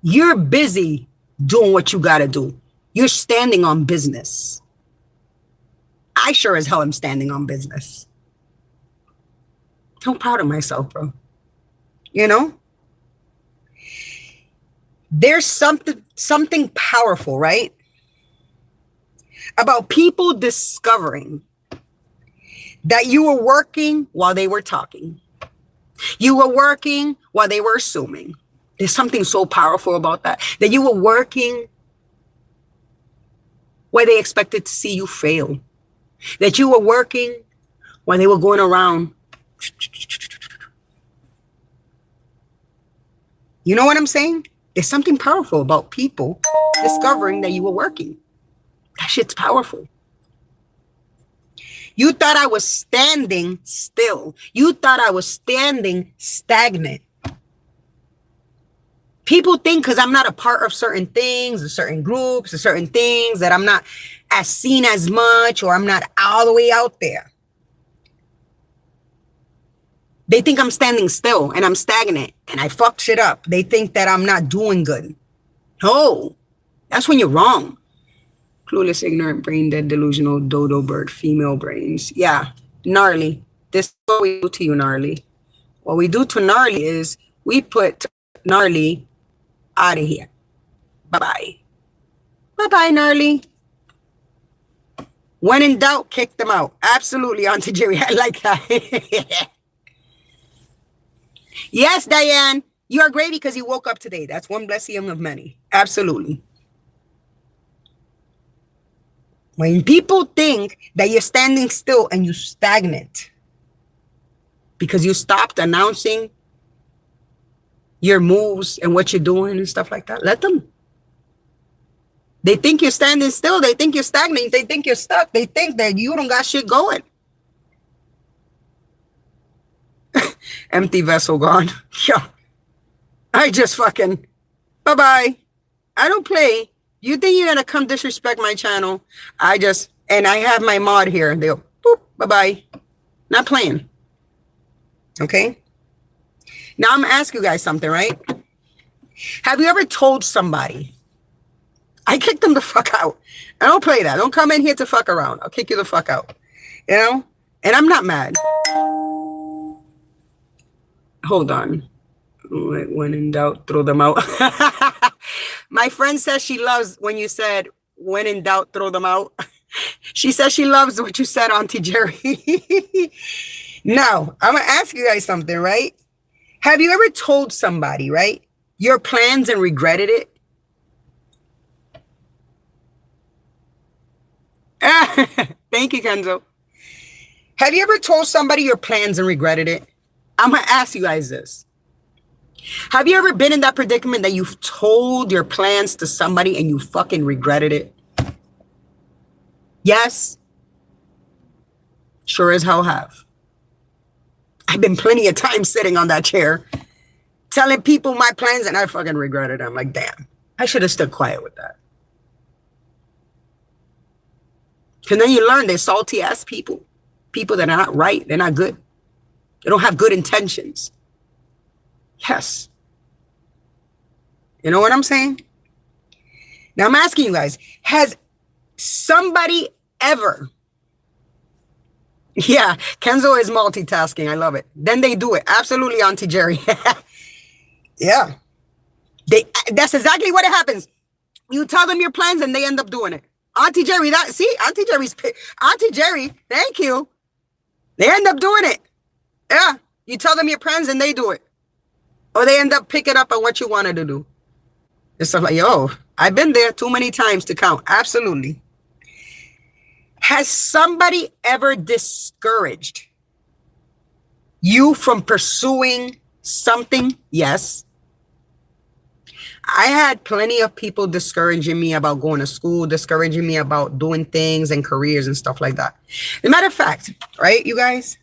You're busy doing what you got to do. You're standing on business. I sure as hell am standing on business. I'm proud of myself, bro. You know? There's something powerful, right? About people discovering that you were working while they were talking. You were working while they were assuming. There's something so powerful about that. That you were working where they expected to see you fail. That you were working while they were going around. You know what I'm saying? There's something powerful about people discovering that you were working. That shit's powerful. You thought I was standing still. You thought I was standing stagnant. People think because I'm not a part of certain things, or certain groups, or certain things, that I'm not as seen as much, or I'm not all the way out there. They think I'm standing still and I'm stagnant and I fucked shit up. They think that I'm not doing good. No, that's when you're wrong. Clueless, ignorant, brain dead, delusional, dodo bird, female brains. Yeah, gnarly. This is what we do to you, gnarly. What we do to gnarly is we put gnarly out of here. Bye-bye. Bye-bye, gnarly. When in doubt, kick them out. Absolutely, Auntie Jerry. I like that. Yes, Diane, you are great because you woke up today. That's one blessing of many. Absolutely. When people think that you're standing still and you stagnant because you stopped announcing your moves and what you're doing and stuff like that, let them. They think you're standing still. They think you're stagnant. They think you're stuck. They think that you don't got shit going. Empty vessel gone. Yo, I just fucking, bye-bye. I don't play. You think you're going to come disrespect my channel? And I have my mod here. They'll, boop, bye-bye. Not playing. Okay? Now I'm going to ask you guys something, right? Have you ever told somebody, I kicked them the fuck out. I don't play that. Don't come in here to fuck around. I'll kick you the fuck out. You know? And I'm not mad. Hold on. When in doubt, throw them out. My friend says she loves when you said, when in doubt, throw them out. She says she loves what you said, Auntie Jerry. Now, I'm going to ask you guys something, right? Have you ever told somebody, right, your plans and regretted it? Thank you, Kenzo. Have you ever told somebody your plans and regretted it? I'm going to ask you guys this. Have you ever been in that predicament that you've told your plans to somebody and you fucking regretted it? Yes. Sure as hell have. I've been plenty of times sitting on that chair telling people my plans and I fucking regretted it. I'm like, damn, I should have stood quiet with that. Because then you learn they're salty ass people. People that are not right. They're not good. They don't have good intentions. Yes. You know what I'm saying? Now I'm asking you guys, has somebody ever... Yeah, Kenzo is multitasking. I love it. Then they do it. Absolutely, Auntie Jerry. Yeah. That's exactly what it happens. You tell them your plans and they end up doing it. Auntie Jerry, Auntie Jerry, thank you. They end up doing it. Yeah. You tell them your plans and they do it. Or they end up picking up on what you wanted to do. It's stuff like, yo, I've been there too many times to count. Absolutely. Has somebody ever discouraged you from pursuing something? Yes. I had plenty of people discouraging me about going to school, discouraging me about doing things and careers and stuff like that. As a matter of fact, right, you guys?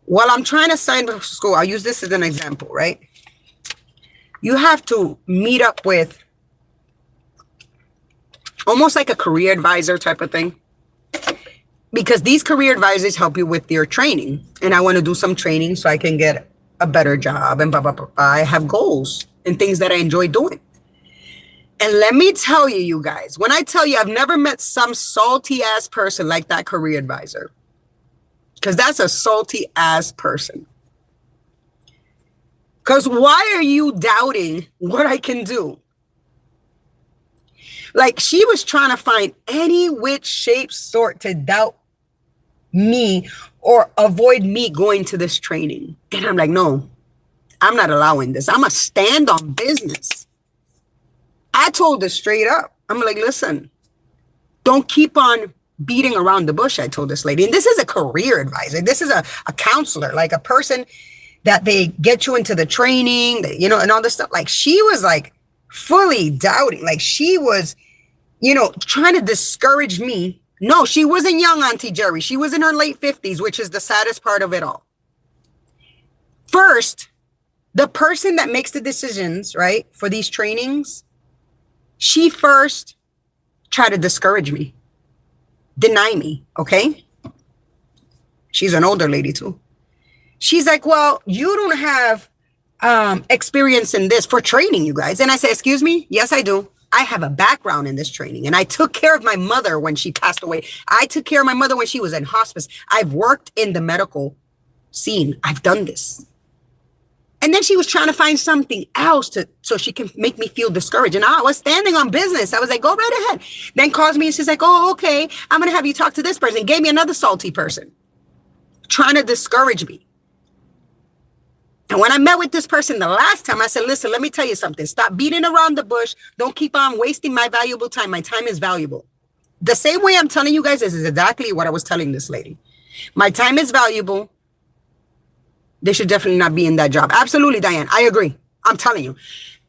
While I'm trying to sign up for school, I'll use this as an example, right? You have to meet up with almost like a career advisor type of thing. Because these career advisors help you with your training. And I want to do some training so I can get a better job and blah, blah, blah, blah. I have goals and things that I enjoy doing. And let me tell you, you guys, when I tell you I've never met some salty ass person like that career advisor, because that's a salty ass person. Because why are you doubting what I can do? Like, she was trying to find any which shape, sort to doubt me or avoid me going to this training. And I'm like, no, I'm not allowing this. I'm a stand on business. I told her straight up. I'm like, listen, don't keep on beating around the bush. I told this lady, and this is a career advisor. This is a counselor, like a person that they get you into the training, you know, and all this stuff. Like, she was like fully doubting, like she was, you know, trying to discourage me. No, she wasn't young, Auntie Jerry. She was in her late 50s, which is the saddest part of it all. First, the person that makes the decisions, right, for these trainings, she first tried to discourage me, deny me, okay? She's an older lady too. She's like, well, you don't have experience in this for training, you guys. And I said, excuse me? Yes, I do. I have a background in this training, and I took care of my mother when she passed away. I took care of my mother when she was in hospice. I've worked in the medical scene. I've done this. And then she was trying to find something else so she can make me feel discouraged. And I was standing on business. I was like, go right ahead. Then calls me and she's like, oh, okay, I'm going to have you talk to this person. Gave me another salty person trying to discourage me. And when I met with this person the last time, I said, listen, let me tell you something. Stop beating around the bush. Don't keep on wasting my valuable time. My time is valuable. The same way I'm telling you guys, this is exactly what I was telling this lady. My time is valuable. They should definitely not be in that job. Absolutely, Diane. I agree. I'm telling you.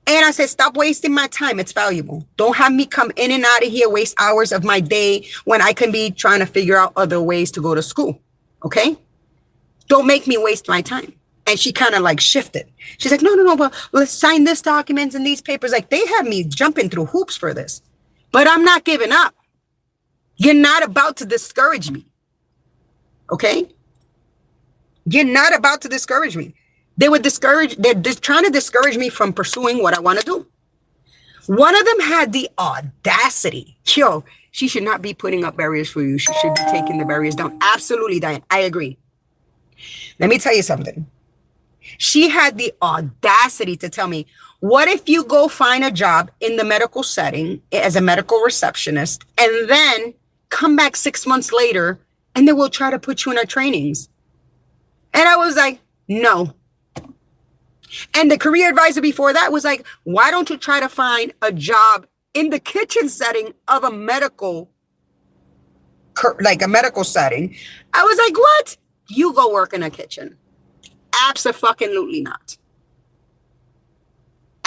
And I said, stop wasting my time. It's valuable. Don't have me come in and out of here, waste hours of my day when I can be trying to figure out other ways to go to school. Okay? Don't make me waste my time. And she kind of like shifted. She's like, no, but let's sign this documents and these papers. Like, they have me jumping through hoops for this. But I'm not giving up. You're not about to discourage me. Okay? You're not about to discourage me. They're just trying to discourage me from pursuing what I want to do. One of them had the audacity. Yo, she should not be putting up barriers for you. She should be taking the barriers down. Absolutely, Diane. I agree. Let me tell you something. She had the audacity to tell me, what if you go find a job in the medical setting as a medical receptionist and then come back 6 months later and then we'll try to put you in our trainings? And I was like, no. And the career advisor before that was like, why don't you try to find a job in the kitchen setting of a medical, like a medical setting. I was like, what? You go work in a kitchen. Abso-fucking-lutely not.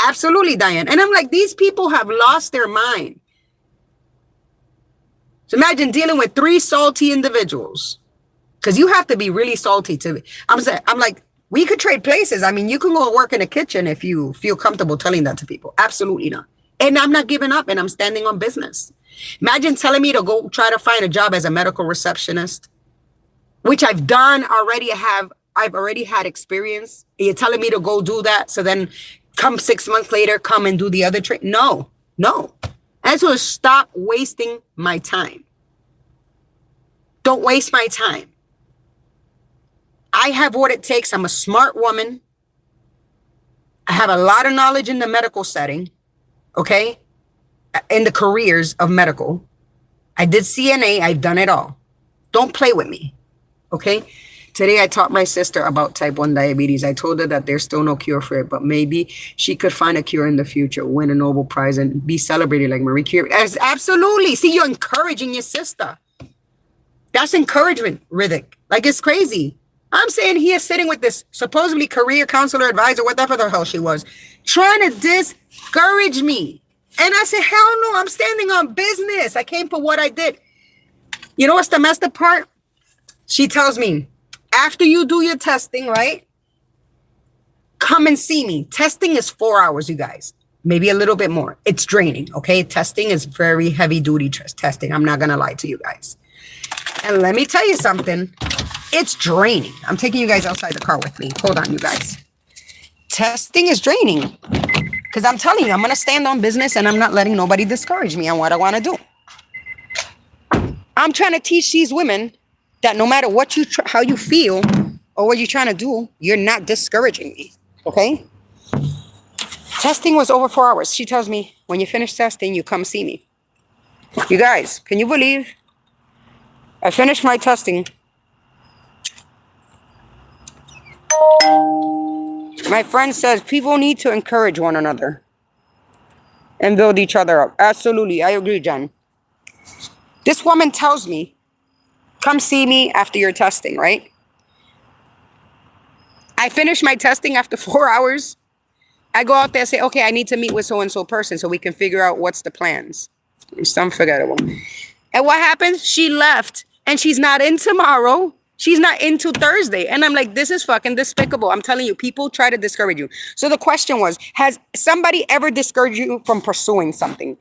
Absolutely, Diane. And I'm like, these people have lost their mind. So imagine dealing with 3 salty individuals. Because you have to be really salty to. I'm like, we could trade places. I mean, you can go work in a kitchen if you feel comfortable telling that to people. Absolutely not. And I'm not giving up, and I'm standing on business. Imagine telling me to go try to find a job as a medical receptionist, which I've done already. I've already had experience. You're telling me to go do that. So then come 6 months later, come and do the other trade. No. I just stop wasting my time. Don't waste my time. I have what it takes. I'm a smart woman. I have a lot of knowledge in the medical setting, okay? In the careers of medical. I did CNA. I've done it all. Don't play with me, okay? Today, I taught my sister about type 1 diabetes. I told her that there's still no cure for it, but maybe she could find a cure in the future, win a Nobel Prize, and be celebrated like Marie Curie. Absolutely. See, you're encouraging your sister. That's encouragement, Riddick. Like, it's crazy. I'm saying he is sitting with this supposedly career counselor advisor, whatever the hell she was, trying to discourage me. And I said, hell no, I'm standing on business. I came for what I did. You know what's the messed up part? She tells me, after you do your testing, right? Come and see me. Testing is 4 hours, you guys. Maybe a little bit more. It's draining, okay? Testing is very heavy duty testing. I'm not going to lie to you guys. And let me tell you something. It's draining. I'm taking you guys outside the car with me. Hold on, you guys. Testing is draining. Because I'm telling you, I'm going to stand on business and I'm not letting nobody discourage me on what I want to do. I'm trying to teach these women that no matter what how you feel or what you're trying to do, you're not discouraging me. Okay? Testing was over 4 hours. She tells me, when you finish testing, you come see me. You guys, can you believe I finished my testing? My friend says people need to encourage one another and build each other up. Absolutely. I agree, Jen. This woman tells me, come see me after your testing, right? I finish my testing after 4 hours. I go out there and say, okay, I need to meet with so-and-so person so we can figure out what's the plans. It's unforgettable. And what happens? She left and she's not in tomorrow. She's not into Thursday. And I'm like, this is fucking despicable. I'm telling you, people try to discourage you. So the question was, has somebody ever discouraged you from pursuing something?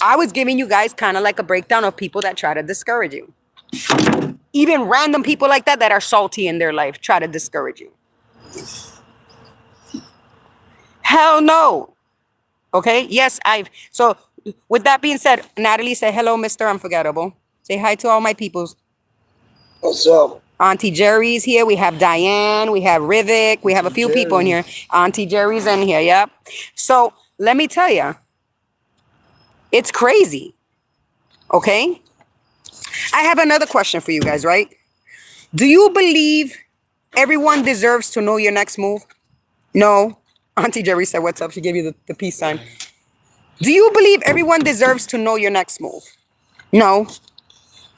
I was giving you guys kind of like a breakdown of people that try to discourage you. Even random people like that are salty in their life try to discourage you. Hell no. Okay. Yes, so with that being said, Natalie said, hello, Mr. Unforgettable. Say hi to all my peoples. What's up? Auntie Jerry's here. We have Diane. We have Rivik. We have a few people in here. Auntie Jerry's in here. Yep. So let me tell you, it's crazy. Okay. I have another question for you guys, right? Do you believe everyone deserves to know your next move? No. Auntie Jerry said, what's up? She gave you the peace sign. Do you believe everyone deserves to know your next move? No.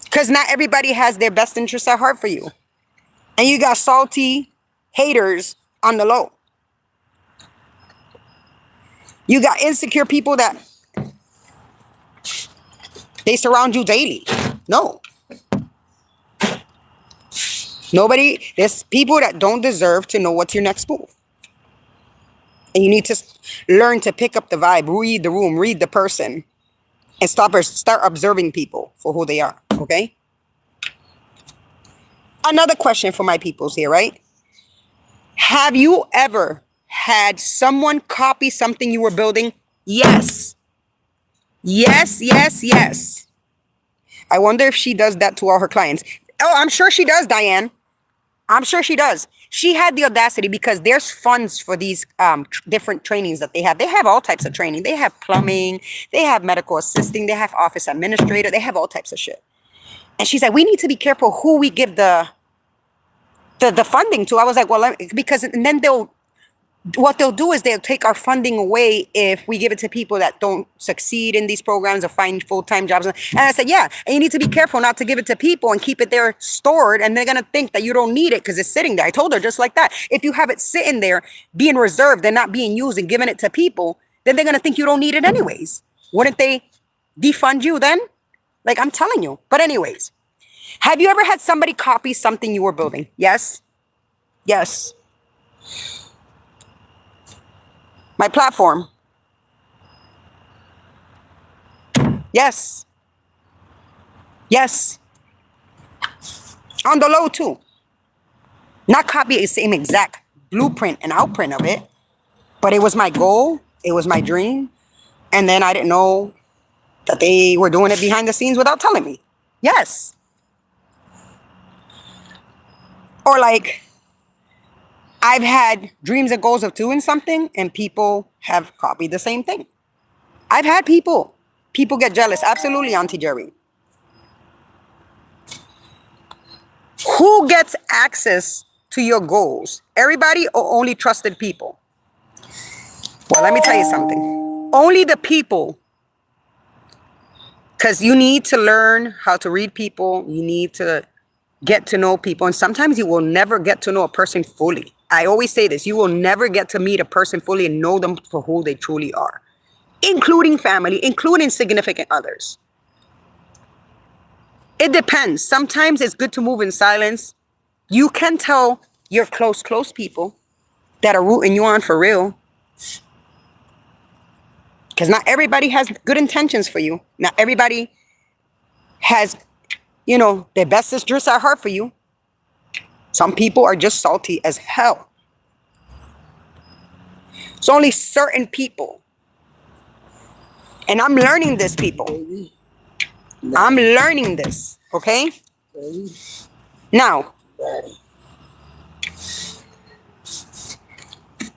Because not everybody has their best interests at heart for you. And you got salty haters on the low. You got insecure people that they surround you daily. No. There's people that don't deserve to know what's your next move. And you need to learn to pick up the vibe, read the room, read the person, and start observing people for who they are, okay? Another question for my peoples here, right? Have you ever had someone copy something you were building? Yes. Yes, yes, yes. I wonder if she does that to all her clients. Oh, I'm sure she does, Diane. I'm sure she does. She had the audacity because there's funds for these different trainings that they have. They have all types of training. They have plumbing. They have medical assisting. They have office administrator. They have all types of shit. And she said, we need to be careful who we give the funding to. I was like, well, because and then they'll what they'll do is they'll take our funding away if we give it to people that don't succeed in these programs or find full-time jobs. And I said, yeah, and you need to be careful not to give it to people and keep it there stored, and they're going to think that you don't need it because it's sitting there. I told her just like that. If you have it sitting there being reserved and not being used and giving it to people, then they're going to think you don't need it anyways. Wouldn't they defund you then? Like, I'm telling you. But anyways, have you ever had somebody copy something you were building? Yes? Yes. My platform. Yes. Yes. On the low too. Not copy the same exact blueprint and outprint of it, but it was my goal. It was my dream. And then I didn't know that they were doing it behind the scenes without telling me. Yes. Or like, I've had dreams and goals of doing something and people have copied the same thing. I've had people get jealous. Absolutely, Auntie Jerry. Who gets access to your goals? Everybody or only trusted people? Well, let me tell you something. Only the people. Because you need to learn how to read people. You need to get to know people. And sometimes you will never get to know a person fully. I always say this. You will never get to meet a person fully and know them for who they truly are. Including family, including significant others. It depends. Sometimes it's good to move in silence. You can tell your close people that are rooting you on for real. Because not everybody has good intentions for you. Not everybody has, their bestest interests at heart for you. Some people are just salty as hell. It's only certain people. And I'm learning this, people. I'm learning this, okay? Now,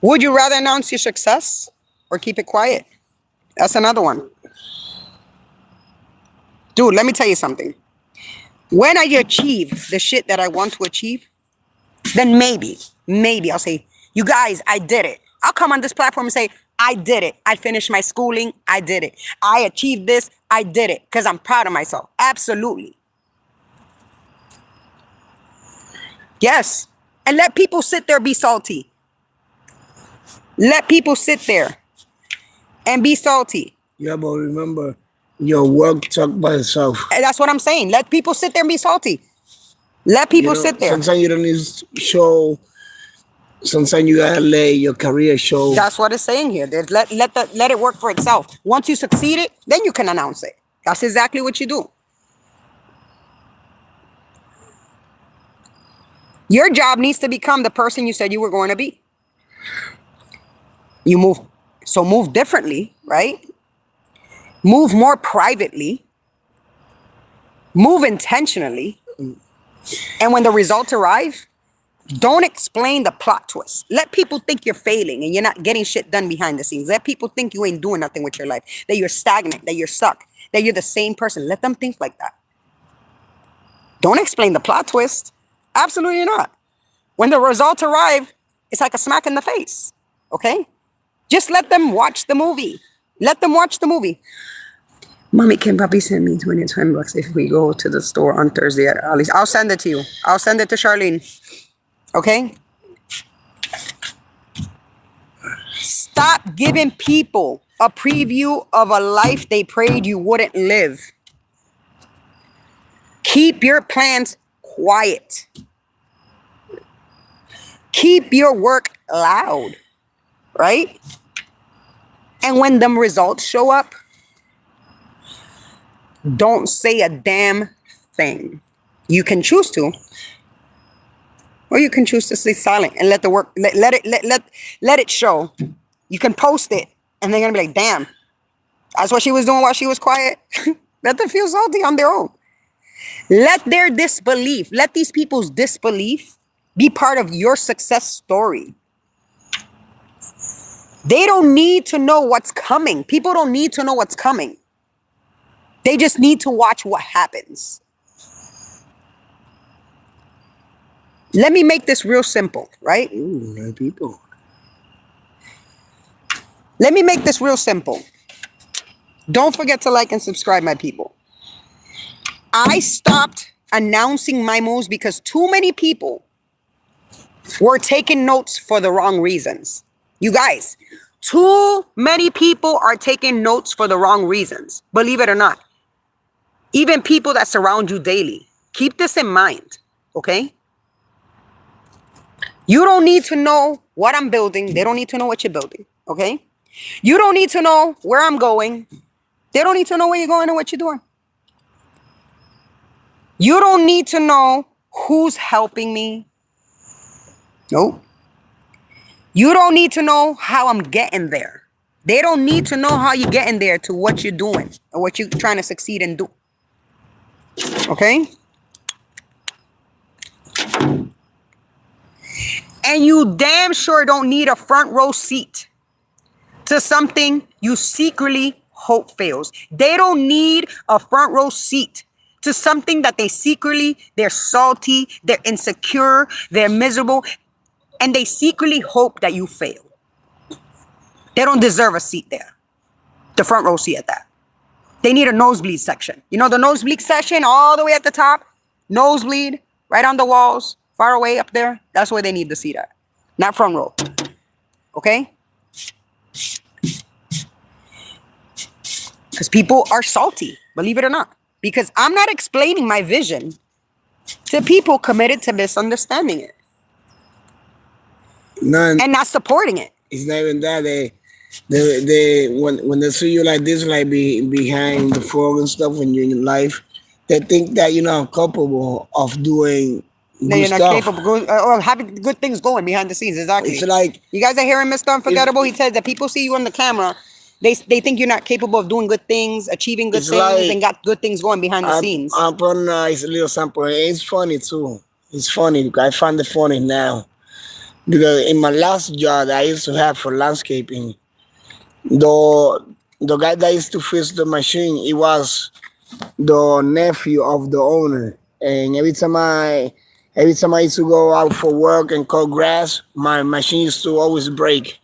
would you rather announce your success or keep it quiet? That's another one. Dude, let me tell you something. When I achieve the shit that I want to achieve, then maybe I'll say, you guys, I did it. I'll come on this platform and say, I did it. I finished my schooling. I did it. I achieved this. I did it because I'm proud of myself. Absolutely. Yes. And let people sit there, be salty. Let people sit there and be salty. Yeah, but remember, your work talk by itself. And that's what I'm saying. Let people sit there and be salty. Let people sit there. Sometimes you don't need to show. Sometimes you gotta let your career show. That's what it's saying here. Let it work for itself. Once you succeed it, then you can announce it. That's exactly what you do. Your job needs to become the person you said you were going to be. You move differently, right? Move more privately. Move intentionally. And when the results arrive, don't explain the plot twist. Let people think you're failing and you're not getting shit done behind the scenes. Let people think you ain't doing nothing with your life, that you're stagnant, that you're stuck, that you're the same person. Let them think like that. Don't explain the plot twist. Absolutely not. When the results arrive, it's like a smack in the face. Okay? Just let them watch the movie. Let them watch the movie. Mommy, can Papi send me $20 if we go to the store on Thursday at Ali's? I'll send it to you. I'll send it to Charlene. Okay? Stop giving people a preview of a life they prayed you wouldn't live. Keep your plans quiet. Keep your work loud, right? And when them results show up, don't say a damn thing. You can choose to. Or you can choose to stay silent and let the work let it show. You can post it and they're gonna be like, damn, that's what she was doing while she was quiet. Let them feel salty on their own. Let their disbelief, let these people's disbelief be part of your success story. They don't need to know what's coming. People don't need to know what's coming. They just need to watch what happens. Let me make this real simple, right? Ooh, people. Let me make this real simple. Don't forget to like and subscribe, my people. I stopped announcing my moves because too many people were taking notes for the wrong reasons. You guys, too many people are taking notes for the wrong reasons. Believe it or not. Even people that surround you daily. Keep this in mind, okay? You don't need to know what I'm building. They don't need to know what you're building, okay? You don't need to know where I'm going. They don't need to know where you're going and what you're doing. You don't need to know who's helping me. Nope. You don't need to know how I'm getting there. They don't need to know how you're getting there to what you're doing or what you're trying to succeed and do. Okay? And you damn sure don't need a front row seat to something you secretly hope fails. They don't need a front row seat to something that they're salty, they're insecure, they're miserable, and they secretly hope that you fail. They don't deserve a seat there. The front row seat at that. They need a nosebleed section. You know the nosebleed section all the way at the top? Nosebleed, right on the walls, far away up there. That's where they need the seat at. Not front row. Okay? Because people are salty, believe it or not. Because I'm not explaining my vision to people committed to misunderstanding it. None. And not supporting it. It's not even that. When they see you like this, like behind the fog and stuff when you're in life, they think that you're not capable of doing No, good you're not stuff. capable of having good things going behind the scenes. Exactly. It's like, you guys are hearing Mr. Unforgettable. He says that people see you on the camera. They think you're not capable of doing good things, achieving good It's things, like- and got good things going behind the scenes. I'm putting a nice little sample. It's funny too. It's funny. I find it funny now. Because in my last job that I used to have for landscaping, the guy that used to fix the machine, it was the nephew of the owner. And every time I used to go out for work and cut grass, my machine used to always break.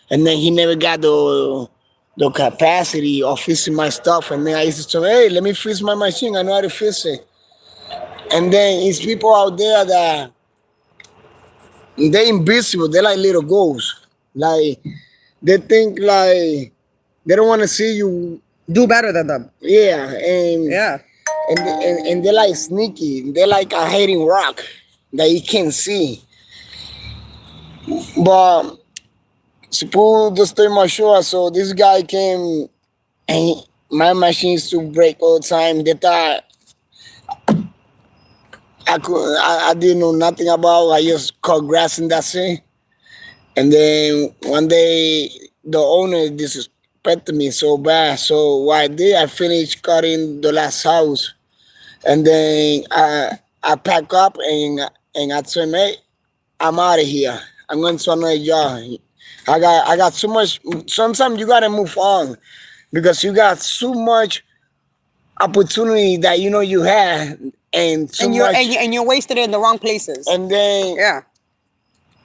And then he never got the capacity of fixing my stuff. And then I used to say, hey, let me fix my machine. I know how to fix it. And then it's people out there that they're invisible. They're like little ghosts. Like, they think like they don't want to see you. Do better than them. Yeah. And Yeah. and they're like sneaky. They're like a hiding rock that you can't see. But suppose to stay my show, so this guy came and my machine used to break all the time. They thought I didn't know nothing about. I just cut grass and that's it. And then one day the owner disrespected me so bad. So what I did, I finished cutting the last house, and then I pack up and I told him, hey, I'm out of here. I'm going to another job. I got so much. Sometimes you gotta move on because you got so much opportunity that you know you had, and so And you're wasted in the wrong places. and then Yeah.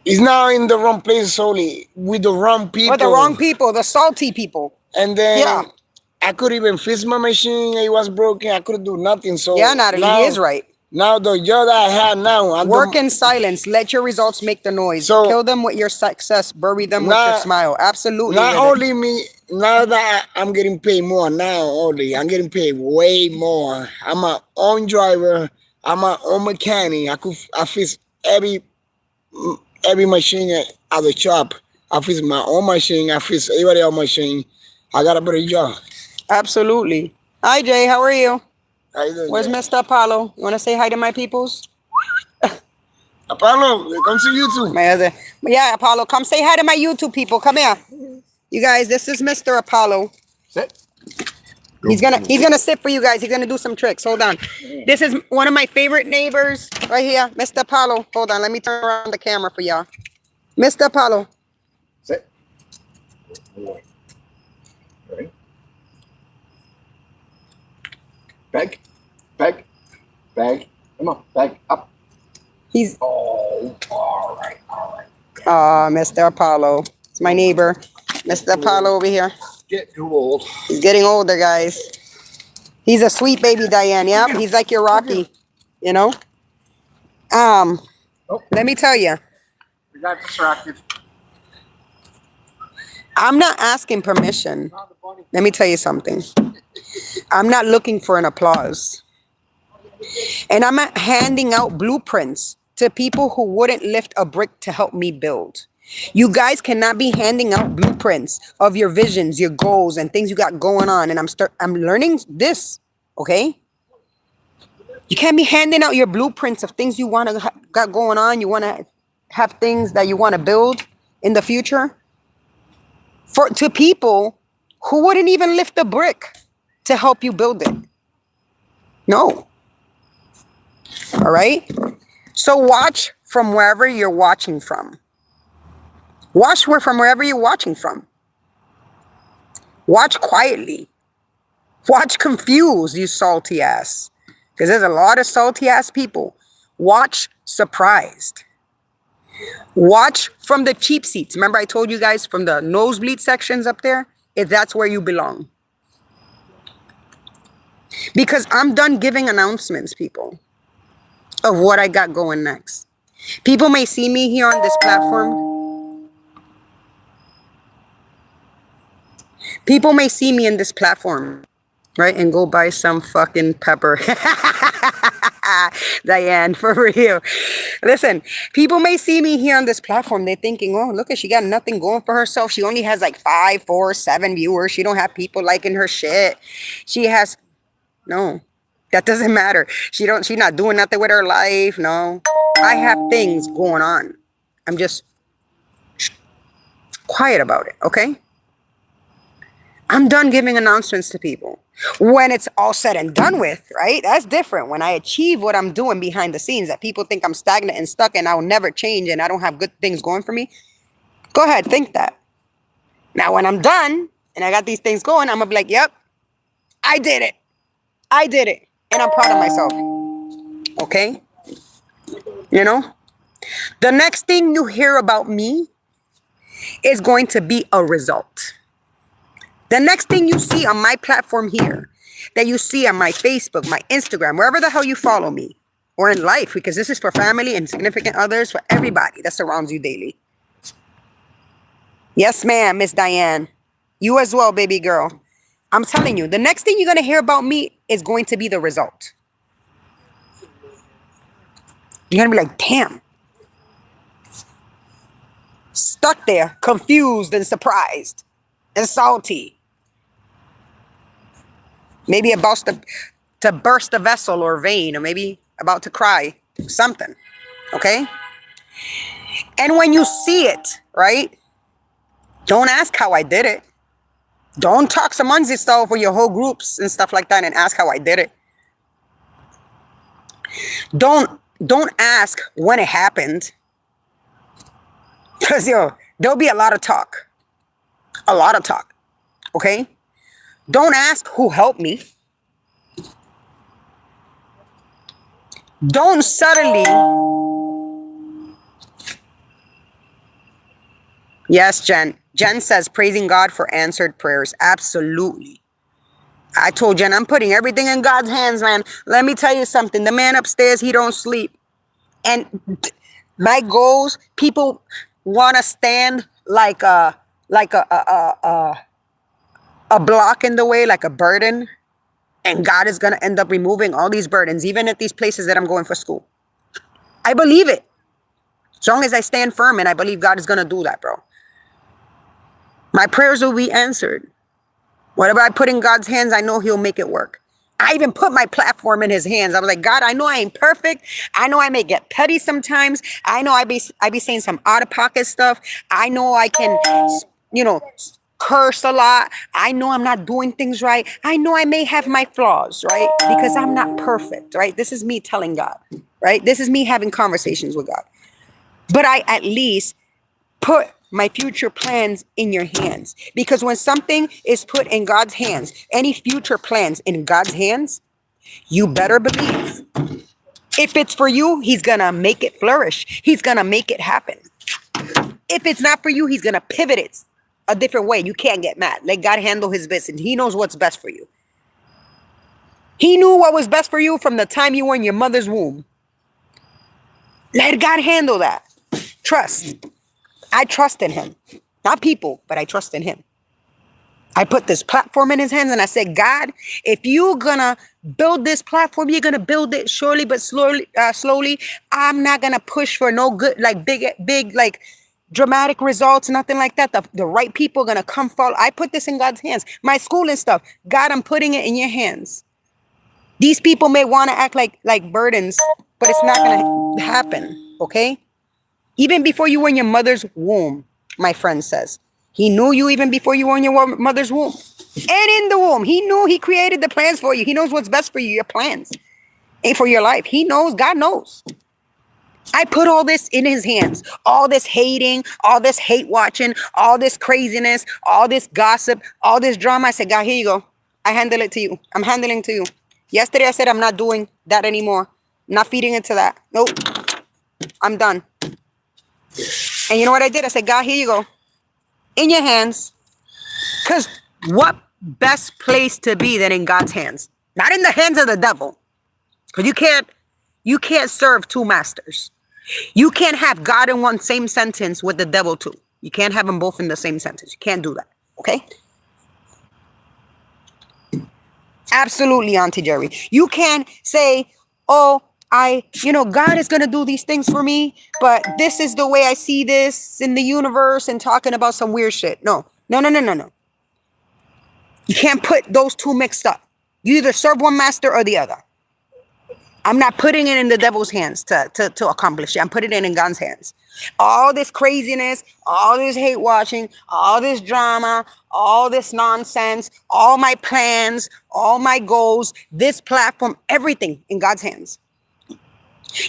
it's now in the wrong place only with the wrong people. But the wrong people, the salty people. And then Yeah. I couldn't even fix my machine. It was broken. I couldn't do nothing. So Yeah, Natalie, now, he is right. Now the job that I have now, I'm Work in silence. Let your results make the noise. So- Kill them with your success. Bury them with your Not- smile. Absolutely. not Riddick. only me. Now that I'm getting paid more now, only I'm getting paid way more. I'm my own driver. I'm my own mechanic. I fix every machine at the shop. I fix my own machine. I fix everybody else's machine. I got a better job. Absolutely. Hi, Jay. How are you? How you doing, Where's Jay? Mr. Apollo? You want to say hi to my peoples? Apollo, come to YouTube. My other, yeah, Apollo, come say hi to my YouTube people. Come here, you guys. This is Mr. Apollo. Sit. He's gonna sit for you guys. He's gonna do some tricks. Hold on. This is one of my favorite neighbors right here, Mr. Apollo. Hold on. Let me turn around the camera for y'all. Mr. Apollo. Sit. Ready? Back, back, back. Come on, back up. He's Oh, all right, all right. Mr. Apollo. It's my neighbor. Mr. Apollo over here. Get too old. He's getting older, guys. He's a sweet baby, Diane. Yep, he's like your Rocky, you know? Let me tell you, We got distracted. I'm not asking permission. Let me tell you something. I'm not looking for an applause. And I'm not handing out blueprints to people who wouldn't lift a brick to help me build. You guys cannot be handing out blueprints of your visions, your goals, and things you got going on. And I'm learning this, okay? You can't be handing out your blueprints of things you want to got going on. You want to have things that you want to build in the future to people who wouldn't even lift a brick to help you build it. No. All right? So watch from wherever you're watching from. Watch from wherever you're watching from. Watch quietly. Watch confused, you salty ass. Because there's a lot of salty ass people. Watch surprised. Watch from the cheap seats. Remember I told you guys from the nosebleed sections up there? If that's where you belong. Because I'm done giving announcements, people, of what I got going next. People may see me here on this platform. People may see me in this platform, right? And go buy some fucking pepper. Diane, for real. Listen, people may see me here on this platform. They're thinking, oh, look, she got nothing going for herself. She only has like 5, 4, 7 viewers. She don't have people liking her shit. She has... No, that doesn't matter. She's not doing nothing with her life. No, I have things going on. I'm just quiet about it, okay? I'm done giving announcements to people. When it's all said and done with, right? That's different. When I achieve what I'm doing behind the scenes, that people think I'm stagnant and stuck and I'll never change and I don't have good things going for me. Go ahead, think that. Now, when I'm done and I got these things going, I'm going to be like, yep, I did it. I did it. And I'm proud of myself. Okay? You know? The next thing you hear about me is going to be a result. The next thing you see on my platform here, that you see on my Facebook, my Instagram, wherever the hell you follow me, or in life, because this is for family and significant others, for everybody that surrounds you daily. Yes, ma'am, Miss Diane. You as well, baby girl. I'm telling you, the next thing you're going to hear about me is going to be the result. You're going to be like, damn. Stuck there, confused and surprised and salty. Maybe about to burst a vessel or vein, or maybe about to cry, something. Okay? And when you see it, right? Don't ask how I did it. Don't talk amongst yourself or your whole groups and stuff like that and ask how I did it. Don't ask when it happened. Because, there'll be a lot of talk. A lot of talk. Okay? Don't ask who helped me. Don't subtly... Yes, Jen. Jen says, praising God for answered prayers. Absolutely. I told Jen, I'm putting everything in God's hands, man. Let me tell you something. The man upstairs, he don't sleep. And my goals, people want to stand like a block in the way, like a burden. And God is going to end up removing all these burdens, even at these places that I'm going for school. I believe it. As long as I stand firm, and I believe God is going to do that, bro. My prayers will be answered. Whatever I put in God's hands, I know he'll make it work. I even put my platform in his hands. I was like, God, I know I ain't perfect. I know I may get petty sometimes. I know I be saying some out-of-pocket stuff. I know I can, curse a lot. I know I'm not doing things right. I know I may have my flaws, right? Because I'm not perfect, right? This is me telling God, right? This is me having conversations with God. But I at least put my future plans in your hands. Because when something is put in God's hands, any future plans in God's hands, you better believe. If it's for you, he's going to make it flourish. He's going to make it happen. If it's not for you, he's going to pivot it a different way. You can't get mad. Let God handle his business. He knows what's best for you. He knew what was best for you from the time you were in your mother's womb. Let God handle that. Trust. I trust in him. Not people, but I trust in him. I put this platform in his hands and I said, God, if you're gonna build this platform, you're gonna build it surely but slowly. I'm not gonna push for no good, like big, like dramatic results, nothing like that. The right people are gonna come follow. I put this in God's hands. My school and stuff. God, I'm putting it in your hands. These people may want to act like burdens, but it's not gonna happen, okay? Even before you were in your mother's womb, my friend says. He knew you even before you were in your mother's womb. And in the womb, he knew he created the plans for you. He knows what's best for you, your plans, and for your life. He knows, God knows. I put all this in his hands. All this hating, all this hate watching, all this craziness, all this gossip, all this drama. I said, God, here you go. I handle it to you. I'm handling it to you. Yesterday, I said, I'm not doing that anymore. I'm not feeding into that. Nope. I'm done. And you know what I did? I said, God, here you go. In your hands. Because what best place to be than in God's hands? Not in the hands of the devil. Because you can't serve two masters. You can't have God in one same sentence with the devil too. You can't have them both in the same sentence. You can't do that. Okay? Absolutely, Auntie Jerry. You can't say, oh, God is going to do these things for me, but this is the way I see this in the universe and talking about some weird shit. No. You can't put those two mixed up. You either serve one master or the other. I'm not putting it in the devil's hands to accomplish it. I'm putting it in God's hands. All this craziness, all this hate watching, all this drama, all this nonsense, all my plans, all my goals, this platform, everything in God's hands.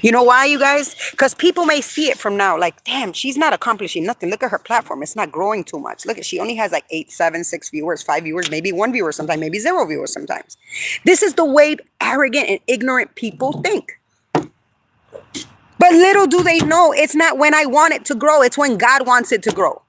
You know why, you guys? Because people may see it from now like, damn, she's not accomplishing nothing. Look at her platform. It's not growing too much. Look, she only has like 8, 7, 6 viewers, 5 viewers, maybe 1 viewer sometimes, maybe 0 viewers sometimes. This is the way arrogant and ignorant people think. But little do they know, it's not when I want it to grow. It's when God wants it to grow.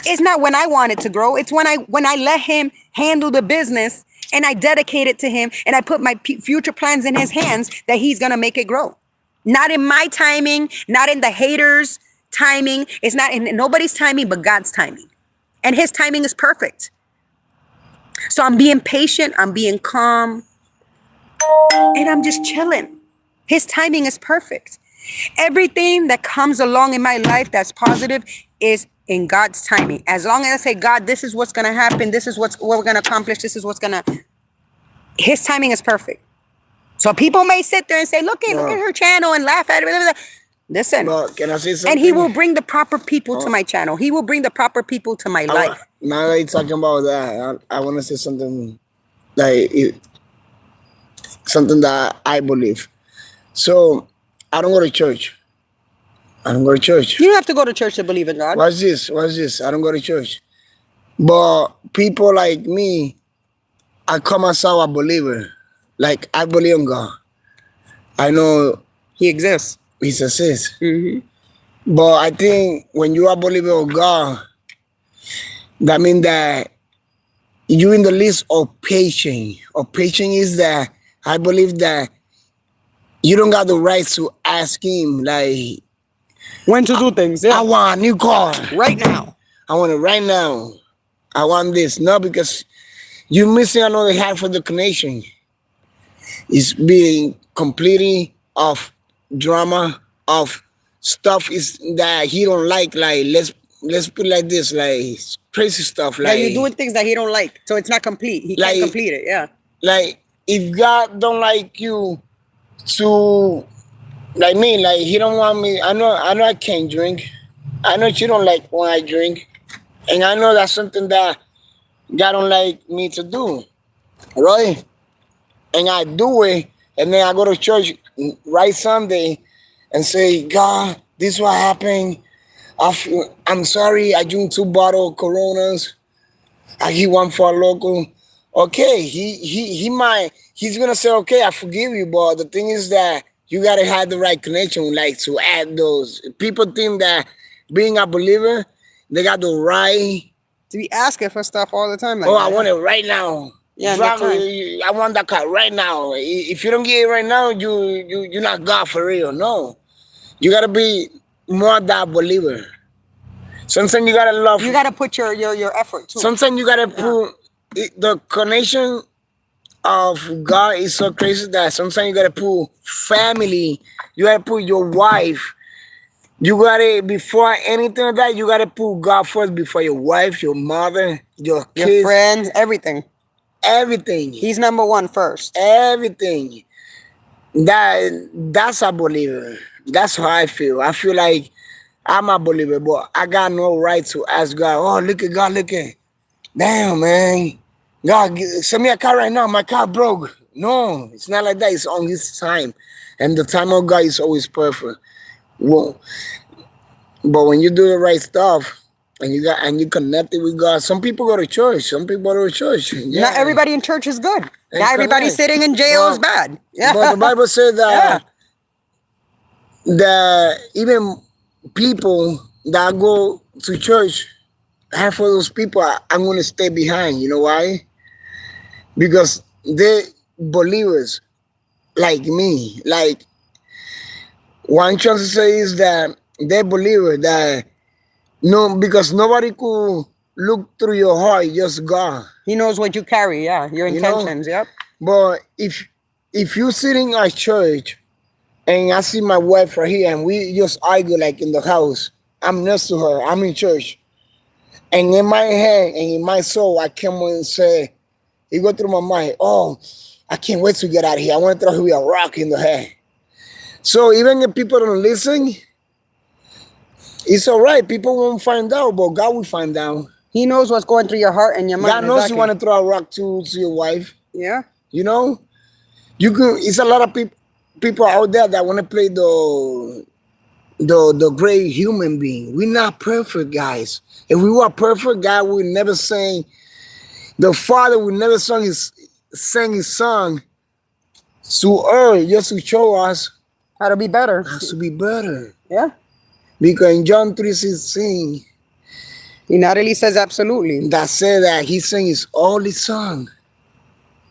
It's not when I want it to grow. It's when I let him handle the business and I dedicate it to him and I put my future plans in his hands that he's going to make it grow. Not in my timing, not in the haters' timing. It's not in nobody's timing but God's timing. And his timing is perfect. So I'm being patient. I'm being calm. And I'm just chilling. His timing is perfect. Everything that comes along in my life that's positive is in God's timing. As long as I say, God, this is what's going to happen. This is what we're going to accomplish. This is what's going to... His timing is perfect. So people may sit there and say, look at her channel and laugh at it. Listen. Can I say something? And he will bring the proper people to my channel. He will bring the proper people to my life. Now that you're talking about that, I want to say something something that I believe. So, I don't go to church. You don't have to go to church to believe in God. Watch this. I don't go to church. But people like me, I call myself a believer. Like, I believe in God. I know he exists. He exists. Mm-hmm. But I think when you are a believer of God, that means that you're in the list of patient. Patient is that I believe that you don't got the right to ask him, like, when to do things. Yeah. I want a new car. Right now. I want it right now. I want this. No, because you're missing another half of the connection. It's being completely of drama, of stuff is that he don't like let's put it like this, like crazy stuff. Like you're doing things that he don't like, so it's not complete. He can't complete it, yeah. Like if God don't like you to like me, like he don't want me. I know I can't drink. I know you don't like when I drink. And I know that's something that God don't like me to do. Right? And I do it, and then I go to church right Sunday and say, God, this is what happened. I'm sorry, I drink 2 bottles of Coronas. I give 1 for a local. Okay, he's gonna say, okay, I forgive you, but the thing is that you gotta have the right connection, like to add those. People think that being a believer, they got the right. To be asking for stuff all the time. Like Oh, that. I want it right now. Yeah, Drop no time. I want that car right now. If you don't get it right now, you're not God for real. No, you gotta be more that believer. Sometimes you gotta love. You got to put your effort too. Sometimes you gotta put the connection of God is so crazy that sometimes you gotta put family. You gotta put your wife. You gotta before anything like that. You gotta put God first before your wife, your mother, your Your kids, friends, everything. everything. He's number one first. Everything. That's a believer. That's how I feel. I feel like I'm a believer, but I got no right to ask God. Oh, look at God, look at. Damn, man. God, send me a car right now. My car broke. No, it's not like that. It's on His time, and the time of God is always perfect. Well, but when you do the right stuff and you connect it with God, some people go to church. Some people go to church. Yeah. Not everybody in church is good. That's Not everybody correct. sitting in jail is But- bad. Yeah. But the Bible says that that even people that go to church, half of those people I'm going to stay behind. You know why? Because they believers like me. Like what I'm trying to say is that they believer that no, because nobody could look through your heart, just God. He knows what you carry. Yeah. Your You know? intentions. Yep. But if you sitting at church and I see my wife right here and we just argue like in the house, I'm next to her, I'm in church. And in my head and in my soul, I come and say, it go through my mind, oh, I can't wait to get out of here. I want to throw you a rock in the head. So even if people don't listen, it's all right. People won't find out, but God will find out. He knows what's going through your heart and your mind. God knows exactly. you want to throw a rock to your wife. Yeah. You know, you can. It's a lot of people out there that want to play the great human being. We're not perfect, guys. If we were perfect, God would never sing. The Father would never sing his song to earth just to show us How to be better. how to be better. Yeah. Because in John 3:16, He not only says absolutely. that said that He sent His only Son,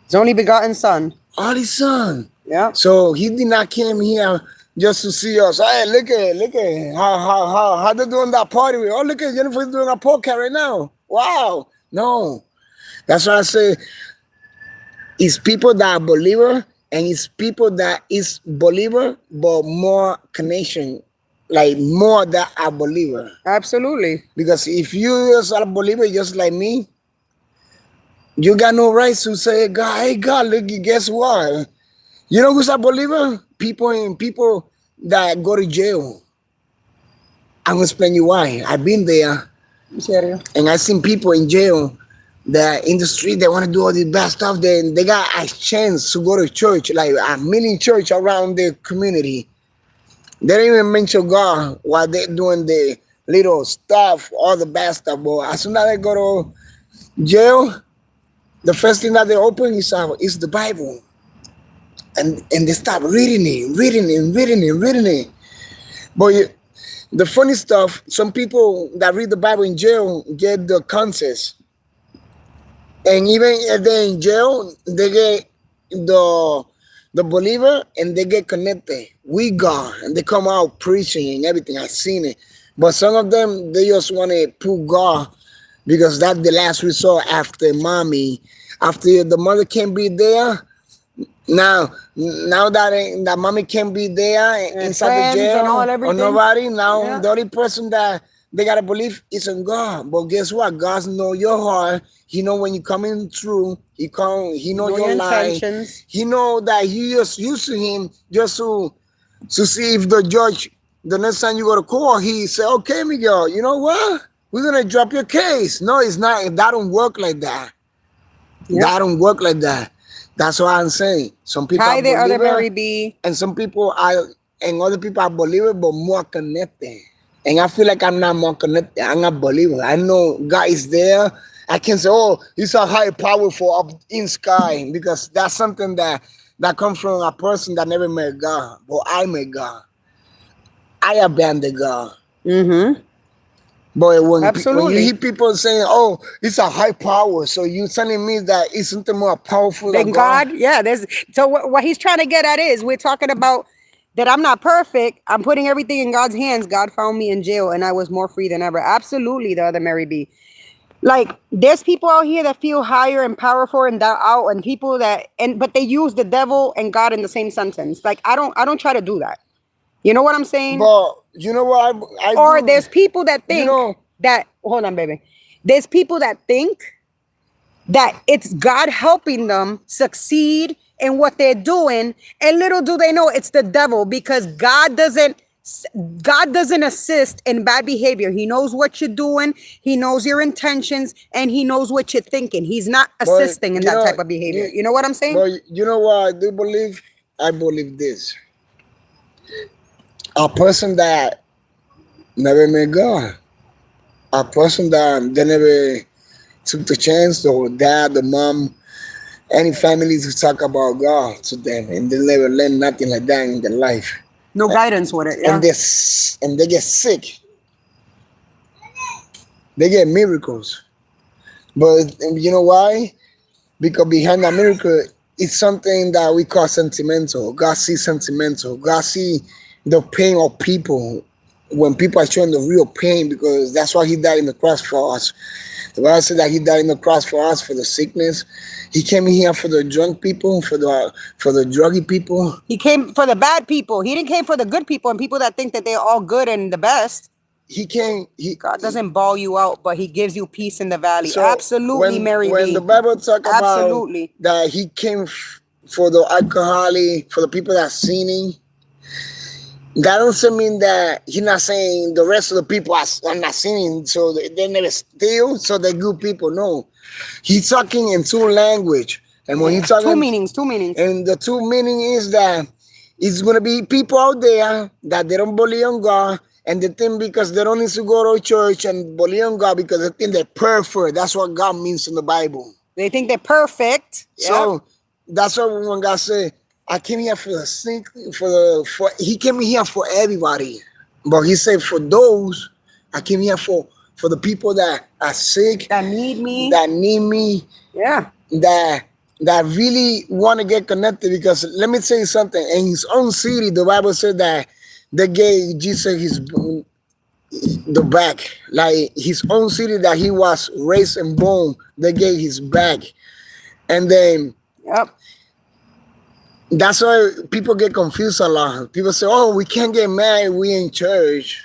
His only begotten son. only Son. Yeah. So He did not come here just to see us. Hey, look at how they doing that party. Oh, look at Jennifer's doing a podcast right now. Wow. No. That's why I say it's people that are believer and it's people that is believer but more connection. Like more that are believer. Absolutely. Because if you just are a believer just like me, you got no right to say, God, hey God, look, guess what? You know who's a believer? People that go to jail. I'm gonna explain you why. I've been there En serio. and I've seen people in jail that in the street they want to do all this bad stuff. Then they got a chance to go to church, like a mini church around the community. They don't even mention God while they're doing the little stuff, all the bad stuff. But as soon as they go to jail, the first thing that they open is the Bible. And they start reading it. But the funny stuff, some people that read the Bible in jail get the concepts. And even if they're in jail, they get the believer and they get connected with God and they come out preaching and everything. I've seen it. But some of them, they just want to put God because that's the last resort after mommy. After the mother can't be there, now that mommy can't be there inside friends the jail and all, or everything. nobody, now Yeah. the only person that they gotta believe is in God. But guess what? God know your heart. He know when you coming through. He know your lie. intentions. He know that you just used to him just to see if the judge the next time you go to court, he say, okay, Miguel, you know what? We're gonna drop your case. No, it's not. That don't work like that. Yep. That don't work like that. That's what I'm saying. Some people Hi are there, other believer, Mary B. and some people are, and other people are believer, but more connected. And I feel like I'm not more connected. I'm a believer. I know God is there. I can say, oh, he's a high powerful up in sky, because that's something that comes from a person that never met God. But I met God. I abandoned God. Mm-hmm. But when you Absolutely. hear people saying, "Oh, it's a high power," so you telling me that it's something more powerful Then than God, God? yeah, there's so what he's trying to get at is we're talking about that I'm not perfect. I'm putting everything in God's hands. God found me in jail and I was more free than ever. Absolutely, the other Mary B. Like there's people out here that feel higher and powerful and that out and people that but they use the devil and God in the same sentence. Like I don't try to do that. You know what I'm saying? But you know what I Or do? there's people that You think know, that hold on, baby. There's people that think that it's God helping them succeed in what they're doing, and little do they know it's the devil because God doesn't assist in bad behavior. He knows what you're doing, he knows your intentions, and he knows what you're thinking. He's not but assisting in you that know, type of behavior. you, You know what I'm saying? but you know what I do believe? I believe this: a person that never met God, a person that they never took the chance, the dad, the mom, any family to talk about God to them, and they never learn nothing like that in their life, No guidance with it. and Yeah. they get sick, they get miracles. But you know why? Because behind that miracle, it's something that we call sentimental. God sees sentimental. God sees the pain of people when people are showing the real pain, because that's why He died in the cross for us. The Bible said that He died in the cross for us, for the sickness. He came here for the drunk people, for the druggy people. He came for the bad people. He didn't came for the good people and people that think that they're all good and the best. He came. God doesn't ball you out, but he gives you peace in the valley. So Absolutely, when Mary the B. Bible talk about Absolutely. that He came for the alcoholic, for the people that sinning, that doesn't mean that He's not saying the rest of the people are not sinning, so they never steal, so they're good people. No, He's talking in two language, and when He's Two talking, meanings. and the two meaning is that it's gonna be people out there that they don't believe in God, and they think because they don't need to go to church and believe in God because they think they're perfect. That's what God means in the Bible. They think they're perfect. So that's why when God said, "I came here for the sick, for He came here for everybody," but He said, "For those, I came here for the people that are sick, That need me. that need me, Yeah. that really want to get connected." Because let me tell you something: in His own city, the Bible said that they gave Jesus the back, like His own city that He was raised and born. They gave His back, and then. Yep. That's why people get confused a lot. People say, "Oh, we can't get married. We in church."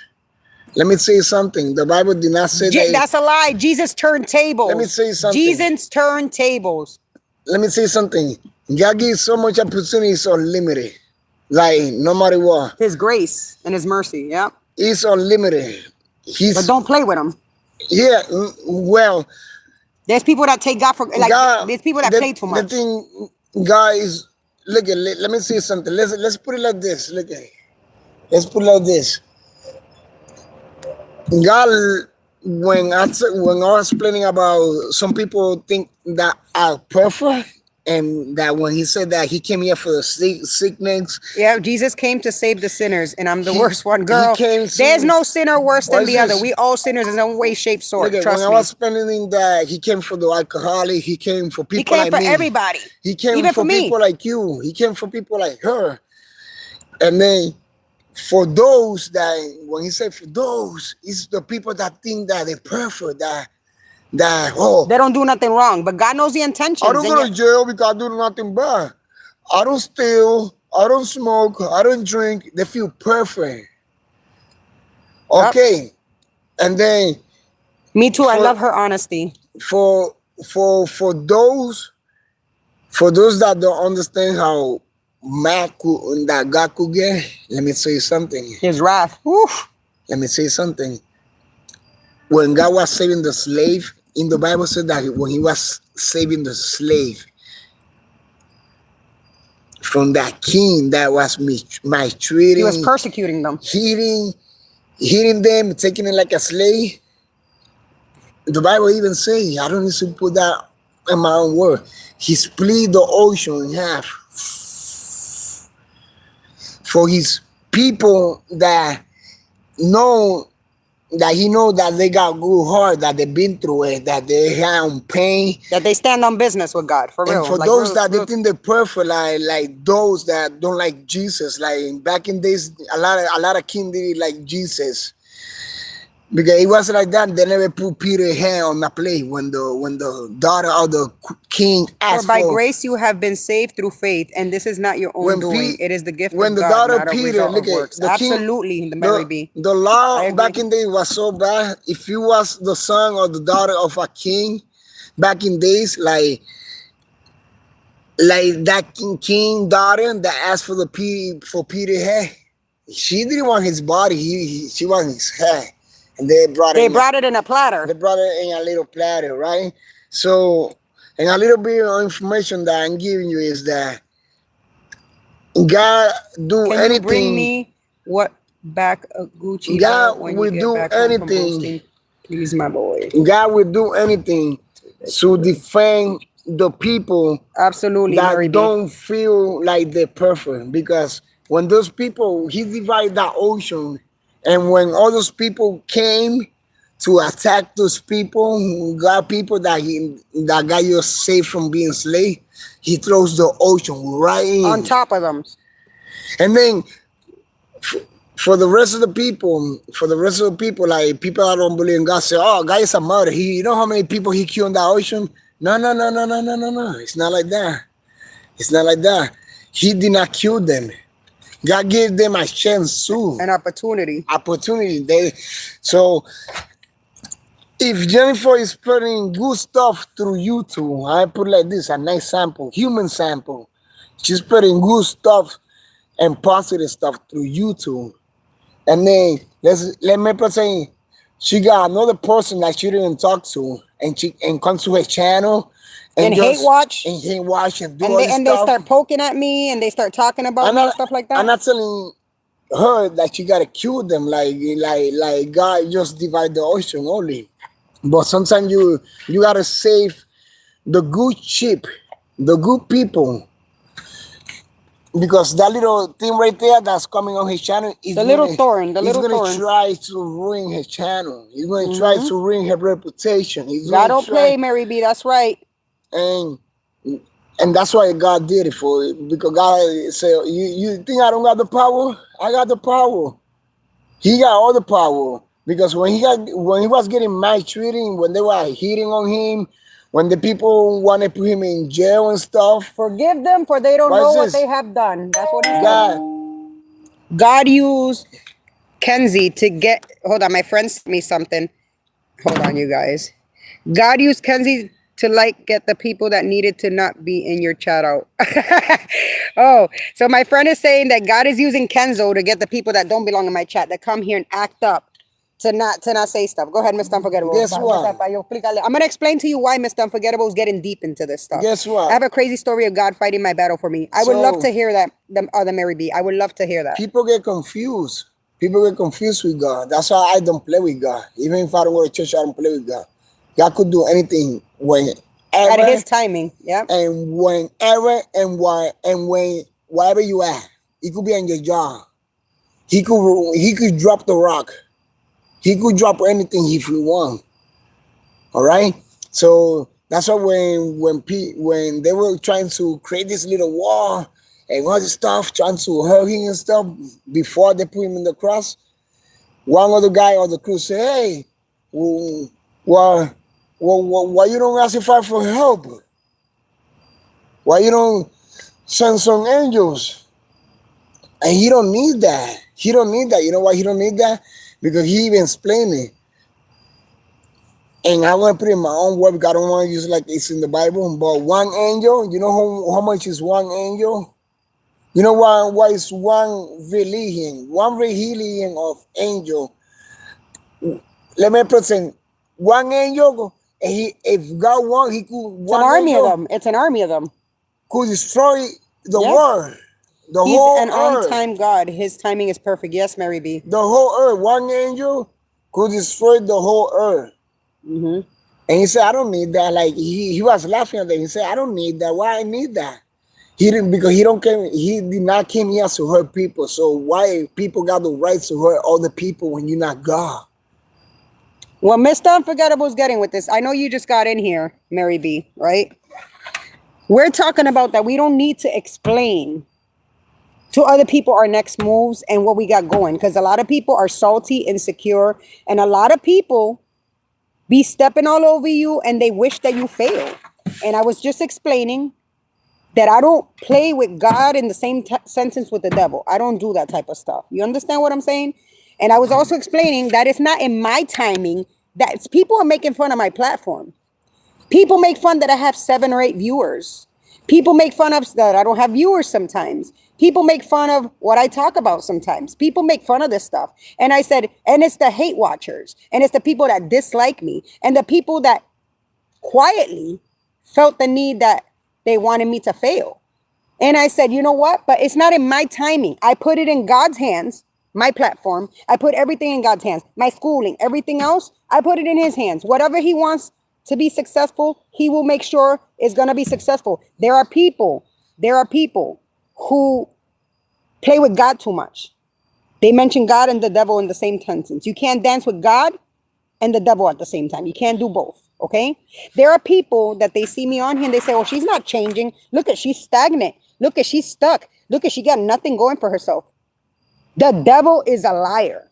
Let me say something. The Bible did not say that. That's a lie. Jesus turned tables. Let me say something. Jesus turned tables. Let me say something. God gives so much opportunity, it's unlimited. Like no matter what, His grace and his mercy. Yep. it's unlimited. But don't play with him. Yeah. Well, There's people that take God for like. God, There's people that play too much. The thing, God is. Look at. Let me say something. Let's put it like this. Look at. Let's put it like this. God, when I was explaining about some people think that are perfect, and that when He said that He came here for the sickness. Yeah, Jesus came to save the sinners, and I'm the worst one, girl. There's no sinner worse than the other. this? We all sinners in some way, shape, sort. Look, Trust when me. I was explaining that He came for the alcoholic, He came for people He came like for me. everybody. He came Even for for me. people like you. He came for people like her. And then for those that, when He said for those, it's the people that think that they're perfect, that They don't do nothing wrong, but God knows the intentions. I don't go to jail because I do nothing bad. I don't steal. I don't smoke. I don't drink. They feel perfect. Okay. And then Me too. I love her honesty. for those that don't understand how mad that God could get, let me say something. His wrath. Oof. Let me say something. When God was saving the slave, in the Bible said that when He was saving the slave from that king that was mistreating, He was persecuting them. hitting them, taking it like a slave. The Bible even says, I don't need to put that in my own word, He split the ocean in half for His people that know that he know that they got good heart, that they've been through it, that they have pain. That they stand on business with God, for real. And for like those real, that they real. think they're perfect, like those that don't like Jesus, like back in days, a lot of king did like Jesus. Because it was like that, they never put Peter's hand on the plate when the daughter of the king For asked by for. grace you have been saved through faith, and this is not your own When doing. It is the gift when of the God, daughter not a Peter, result look of at works. the king, Absolutely, the Mary B. the I law agree. back in days was so bad. If you was the son or the daughter of a king, back in days, like that king daughter that asked for for Peter hair, she didn't want his body. She wanted his hair, and they brought They it. brought it in a platter. They brought it in a little platter, right? So, and a little bit of information that I'm giving you is that God do Can you bring anything. me what back a Gucci God belt when you will get do back home from anything. hosting? Please, my boy. God will do anything to defend the people Absolutely, Mary that B. don't feel like they're perfect. Because when those people, he divided that ocean, and when all those people came to attack those people, got people that got you saved from being slave, he throws the ocean right in. On top of them. And then for the rest of the people, like people that don't believe in God say, "Oh, God is a murderer. You know how many people he killed in the ocean?" No, no, no, no, no, no, no, no. It's not like that. It's not like that. He did not kill them. God gave them a chance too. An opportunity. So if Jennifer is putting good stuff through YouTube, I put like this, a nice sample, human sample. She's putting good stuff and positive stuff through YouTube. And then let me put saying she got another person that she didn't talk to, and comes to her channel And hate watch. and hate watch and do And all they this and they stuff. start poking at me and they start talking about me and stuff like that. I'm not telling her that you gotta kill them like God just divide the ocean only. But sometimes you gotta save the good sheep, the good people. Because that little thing right there that's coming on his channel is The little thorn. The little gonna thorn. try to ruin his channel. He's gonna try to ruin her reputation. He's God gonna don't play, Mary B. That's right. and that's why God did it for it. Because God said, you think I don't got the power? I got the power. He got all the power. Because when he was getting maltreated, when they were hitting on him, when the people wanted to put him in jail and stuff. Forgive them, for they don't Why know is what this? they have done. That's what he said. God, God used Kenzie to get. Hold on, my friend sent me something. Hold on, you guys. God used Kenzie to get the people that needed to not be in your chat out. Oh, so my friend is saying that God is using Kenzo to get the people that don't belong in my chat that come here and act up to not say stuff. Go ahead, Mr. Unforgettable. Guess what? I'm gonna explain to you why Mr. Unforgettable is getting deep into this stuff. Guess what? I have a crazy story of God fighting my battle for me. I would love to hear that. The other Mary B. I would love to hear that. People get confused. People get confused with God. That's why I don't play with God. Even if I don't go to church, I don't play with God. God could do anything at his timing. Yeah. And whenever and wherever you at. He could be on your job. He could drop the rock. He could drop anything if he want. All right. So that's why when they were trying to create this little wall and all this stuff, trying to hurt him and stuff before they put him in the cross, one other guy on the crew said, "Hey, why you don't ask for help? Why you don't send some angels?" And he don't need that. He don't need that. You know why he don't need that? Because he even explained it. And I want to put it in my own word because I don't want to use it like it's in the Bible. But one angel, you know how much is one angel? You know why is one religion? One religion of angel. Let me present one angel. If God wants, he could. It's an army of them. It's an army of them. Could destroy the world. He's an on-time God. His timing is perfect. Yes, Mary B. The whole earth. One angel could destroy the whole earth. And he said, "I don't need that." Like he was laughing at them. He said, "I don't need that. Why I need that?" He didn't, because he did not come here to hurt people. So why people got the right to hurt other people when you're not God? What Mr. Unforgettable is getting with this, I know you just got in here, Mary B, right? We're talking about that we don't need to explain to other people our next moves and what we got going, because a lot of people are salty, insecure, and a lot of people be stepping all over you and they wish that you fail. And I was just explaining that I don't play with God in the same sentence with the devil. I don't do that type of stuff. You understand what I'm saying? And I was also explaining that it's not in my timing, that people are making fun of my platform. People make fun that I have 7 or 8 viewers. People make fun of that I don't have viewers sometimes. People make fun of what I talk about sometimes. People make fun of this stuff. And I said, and it's the hate watchers, and it's the people that dislike me, and the people that quietly felt the need that they wanted me to fail. And I said, you know what? But it's not in my timing. I put it in God's hands, my platform. I put everything in God's hands. My schooling, everything else, I put it in his hands. Whatever he wants to be successful, he will make sure it's going to be successful. There are people who play with God too much. They mention God and the devil in the same sentence. You can't dance with God and the devil at the same time. You can't do both. Okay. There are people that they see me on here and they say, oh, she's not changing. Look at, she's stagnant. Look at, she's stuck. Look at, she got nothing going for herself. The devil is a liar.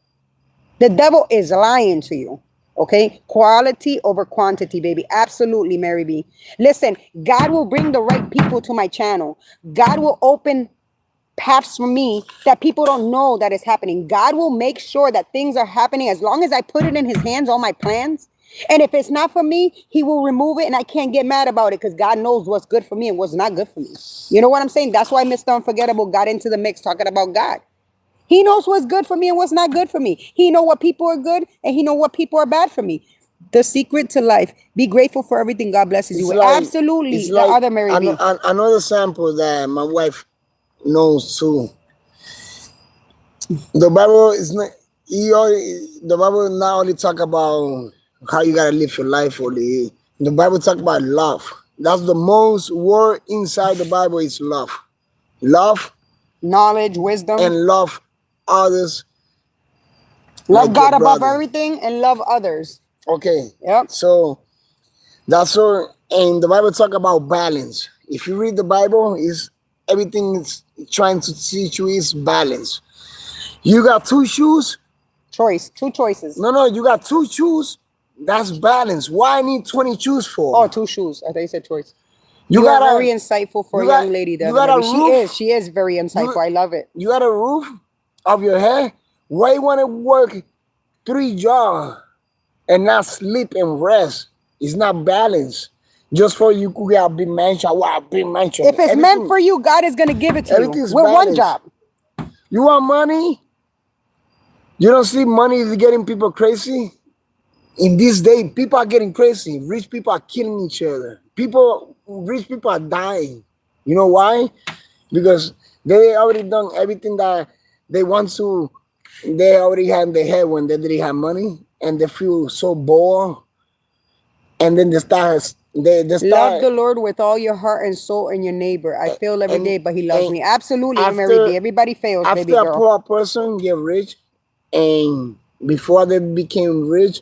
The devil is lying to you. Okay. Quality over quantity, baby. Absolutely, Mary B. Listen, God will bring the right people to my channel. God will open paths for me that people don't know that is happening. God will make sure that things are happening as long as I put it in his hands, all my plans. And if it's not for me, he will remove it, and I can't get mad about it because God knows what's good for me and what's not good for me. You know what I'm saying? That's why Mr. Unforgettable got into the mix talking about God. He knows what's good for me and what's not good for me. He knows what people are good and he knows what people are bad for me. The secret to life: be grateful for everything God blesses you with. Absolutely. It's The like other Mary B. another sample that my wife knows too. The Bible is not. The Bible not only talk about how you gotta live your life. Only the Bible talk about love. That's the most word inside the Bible is love, love, Knowledge, wisdom, and love others. love like God your above brother. everything and love others. Okay. Yep. So that's all. And the Bible talk about balance. If you read the Bible, is everything is trying to teach you is balance. You got 2 shoes. Two choices. No, you got 2 shoes. That's balance. Why I need 20 shoes for? Oh, 2 shoes. I thought you said choice. you You are got very insightful for a you got- young lady. you got a roof? She is very insightful. I love it. You got a roof of your head. Why you want to work 3 jobs and not sleep and rest? It's not balance. Just for you could get a big mansion. Wow, big mansion. If it's meant for you, God is going to give it to you with everything's one balanced. job. You want money? You don't see money is getting people crazy? In this day, people are getting crazy. Rich people are killing each other. Rich people are dying. You know why? Because they already done everything that they want to. They already had in their head when they didn't have money, and they feel so bored. And then they start. Love the Lord with all your heart and soul and your neighbor. I fail every day, but he loves me. Absolutely, Mary B. Everybody fails, baby After a girl. poor person get rich, and before they became rich,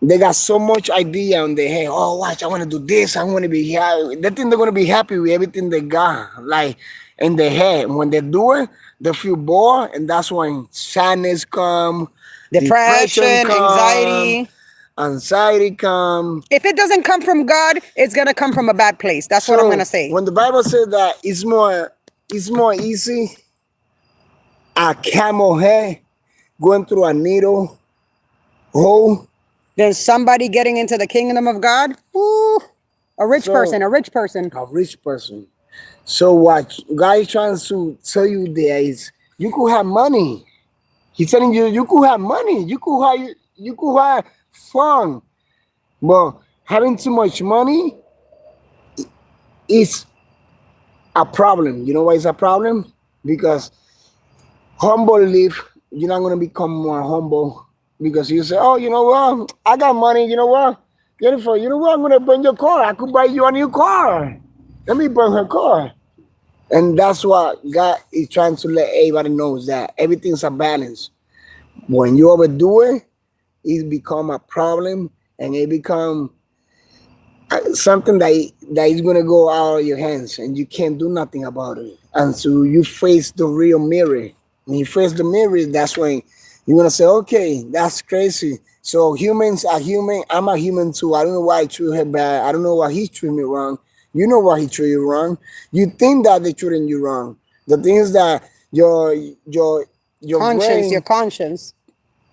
they got so much idea on their head. Oh, watch, I want to do this. I want to be happy. They think they're going to be happy with everything they got, like in their head. When they do it, they feel bored, and that's when sadness come, Depression, anxiety come. If it doesn't come from God, it's going to come from a bad place. That's what I'm going to say. When the Bible says that it's more easy a camel head going through a needle hole Then somebody getting into the kingdom of God. Ooh, a rich person. a rich person. So what God is trying to tell you there is you could have money. He's telling you could have money. You could have fun. But having too much money is a problem. You know why it's a problem? Because humble live, you're not gonna become more humble. Because you say, oh, you know what? I got money. You know what? Jennifer, you know what? I'm going to burn your car. I could buy you a new car. Let me burn her car. And that's what God is trying to let everybody know, that everything's a balance. When you overdo it, it become a problem, and it become something that is gonna go out of your hands, and you can't do nothing about it. And so you face the real mirror. When you face the mirror, that's when you're gonna say, "Okay, that's crazy." So humans are human. I'm a human too. I don't know why I treat her bad. I don't know why he treated me wrong. You know why he treated you wrong. You think that they treating you wrong. The thing is that your Conscience, your brain conscience.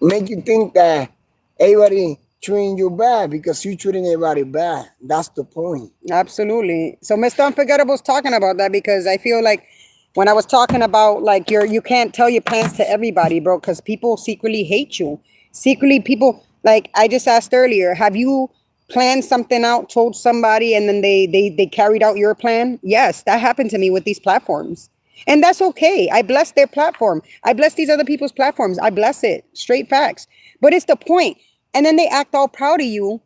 make you think that everybody treating you bad because you treating everybody bad. That's the point. Absolutely. So Mr. Unforgettable's talking about that because I feel like when I was talking about like you can't tell your plans to everybody, bro, because people secretly hate you. Secretly, people like I just asked earlier, have you planned something out, told somebody, and then they carried out your plan? Yes, that happened to me with these platforms. And that's okay. I bless their platform. I bless these other people's platforms. I bless it. Straight facts. But it's the point. And then they act all proud of you.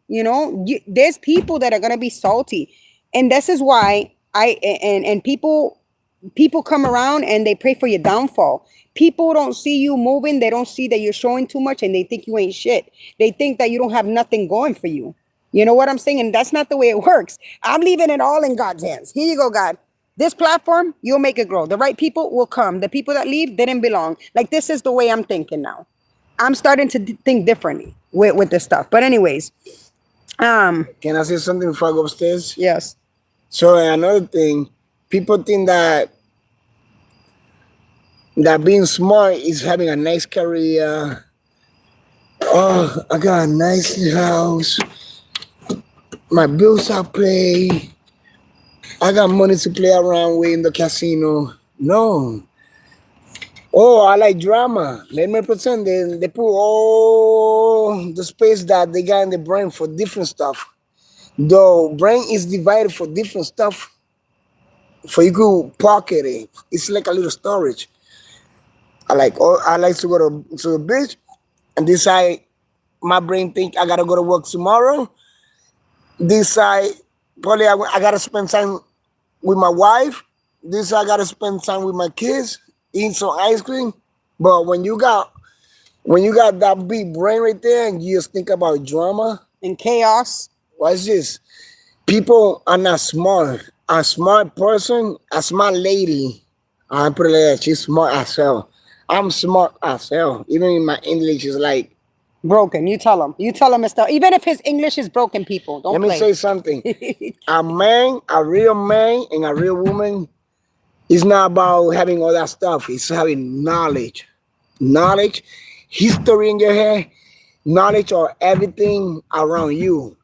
There's people that are gonna be salty, and this is why and people come around and they pray for your downfall. People don't see you moving. They don't see that you're showing too much, and they think you ain't shit. They think that you don't have nothing going for you. You know what I'm saying? And that's not the way it works. I'm leaving it all in God's hands. Here you go, God. This platform, you'll make it grow. The right people will come. The people that leave didn't belong. Like, this is the way I'm thinking now. I'm starting to think differently with this stuff. But anyways, Can I say something before I go upstairs? yes. So another thing, people think that being smart is having a nice career. Oh, I got a nice house. My bills are paid. I got money to play around with in the casino. No. Oh, I like drama. Let me pretend they put all the space that they got in the brain for different stuff. The brain is divided for different stuff. For you could pocket it. It's like a little storage. I like to go to the beach and decide my brain think I gotta go to work tomorrow. Decide probably I gotta spend time with my wife. This I gotta spend time with my kids, eating some ice cream. But when you got that big brain right there and you just think about drama, In chaos. watch this. People are not smart. A smart person, a smart lady, I put it like that, she's smart as hell. I'm smart as hell. Even in my English is like, Broken. You tell him. You tell him, Mr. Even if his English is broken, people don't let me play. say something. A man, a real man, and a real woman is not about having all that stuff. It's having knowledge. Knowledge, history in your head, knowledge of everything around you.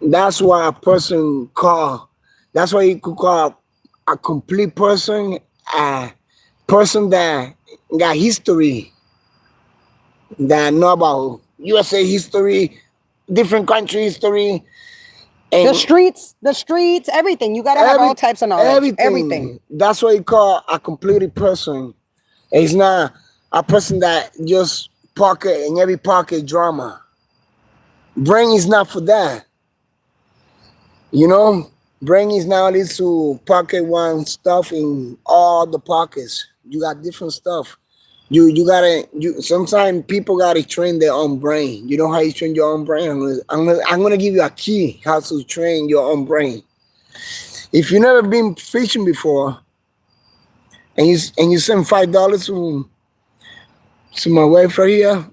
That's why a person call. That's why you could call a complete person a person that got history, that know about USA history, different country history, and The streets, everything. You gotta have all types of knowledge. Everything. That's what you call a complete person. It's not a person that just pocket in every pocket drama. Brain is not for that. You know, brain is nowadays to pocket one stuff in all the pockets. You got different stuff. You gotta sometimes people gotta train their own brain. You know how you train your own brain? I'm gonna give you a key how to train your own brain. If you never been fishing before and you send $5 to my wife right here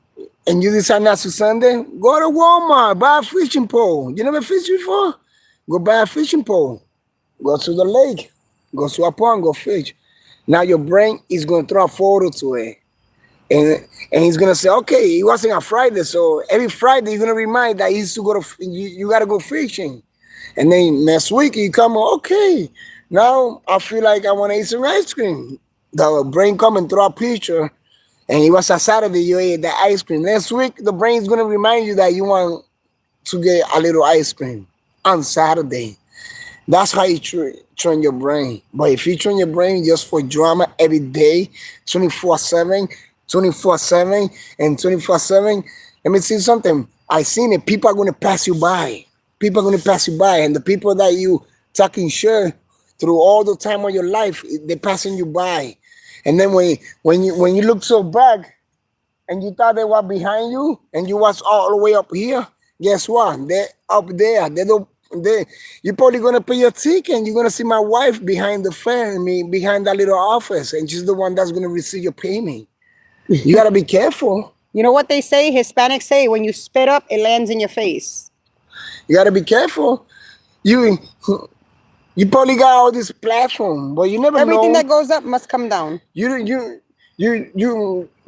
and you decide not to send it, go to Walmart, buy a fishing pole. You never fished before? Go buy a fishing pole. Go to the lake. Go to a pond, go fish. Now your brain is gonna throw a photo to it. And he's gonna say, okay, it wasn't a Friday, so every Friday you're gonna remind that he used to go to you gotta go fishing. And then next week you come, okay, now I feel like I wanna eat some ice cream. The brain come and throw a picture, and it was a Saturday you ate the ice cream. Next week the brain is gonna remind you that you want to get a little ice cream on Saturday. That's how you train your brain. But if you train your brain just for drama every day, 24/7, 24/7, and 24/7, let me see something. I seen it. People are going to pass you by. People are going to pass you by. And the people that you talking shit through all the time of your life, they're passing you by. And then when you look so back, and you thought they were behind you, and you was all the way up here. Guess what? They're up there. They don't. You're probably gonna pay your ticket, and you're gonna see my wife behind the fence, me behind that little office, and she's the one that's gonna receive your payment. You gotta be careful. You know what they say? Hispanics say, when you spit up, it lands in your face. You gotta be careful. You probably got all this platform, but you never Everything know. that goes up must come down. You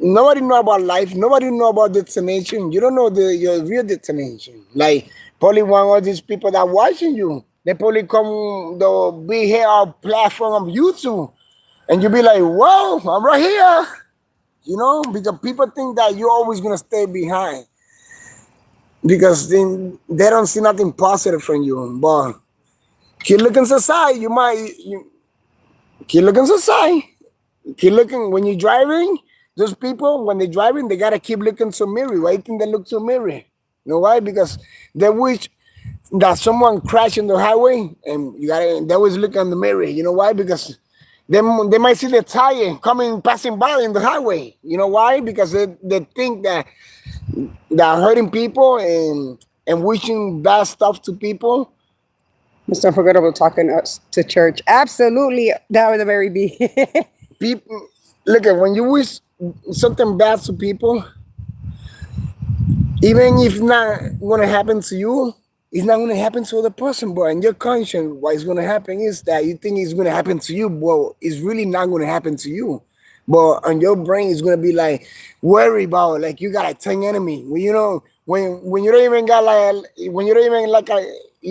nobody know about life. Nobody know about destination. You don't know your real destination. Like probably one of these people that watching you, they probably come they'll be here on platform of YouTube, and you be like, "Whoa, I'm right here." You know, because people think that you're always gonna stay behind because they don't see nothing positive from you. But keep looking aside. Keep looking aside. Keep looking when you're driving. Those people, when they're driving, they gotta keep looking to mirror. Why do you think they look to mirror? You know why? Because they wish that someone crashed in the highway, and they always look on the mirror. You know why? Because they might see the tire passing by in the highway. You know why? Because they think that hurting people and wishing bad stuff to people. Mr. Unforgettable talking us to church. Absolutely. That was a very big. People, look at when you wish something bad to people, even if it's not gonna happen to you, it's not gonna happen to other person. But in your conscience, what is gonna happen is that you think it's gonna happen to you, but it's really not gonna happen to you. But on your brain, it's gonna be like worry about like you got a 10 enemy. When you know when you don't even got you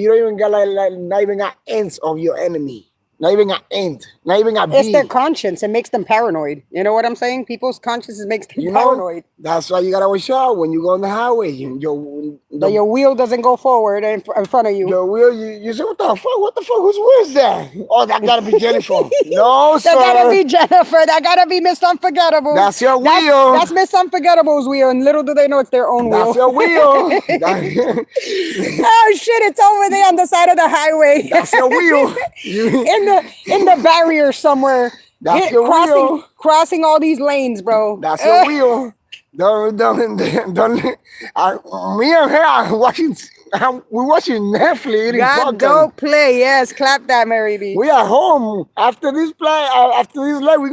don't even got like not even got ends of your enemy. Not even an end. Not even a It's B. their conscience. It makes them paranoid. You know what I'm saying? People's consciences makes them You know, paranoid. that's why you gotta watch out when you go on the highway. That your wheel doesn't go forward in front of you. Your wheel, you say, what the fuck? What the fuck? Whose wheel is that? Oh, that gotta be Jennifer. No, That sir. gotta be Jennifer. That gotta be Miss Unforgettable. That's your wheel. That's Miss Unforgettable's wheel, and little do they know it's their own wheel. That's your wheel. Oh shit! It's over there on the side of the highway. That's your wheel. in the barrier somewhere. That's your wheel. Crossing all these lanes, bro. That's your wheel. Don't. Me and her are watching. We're watching Netflix. Eating God popcorn. don't play. Yes, clap that, Mary B. We are home after this play. After this live, we're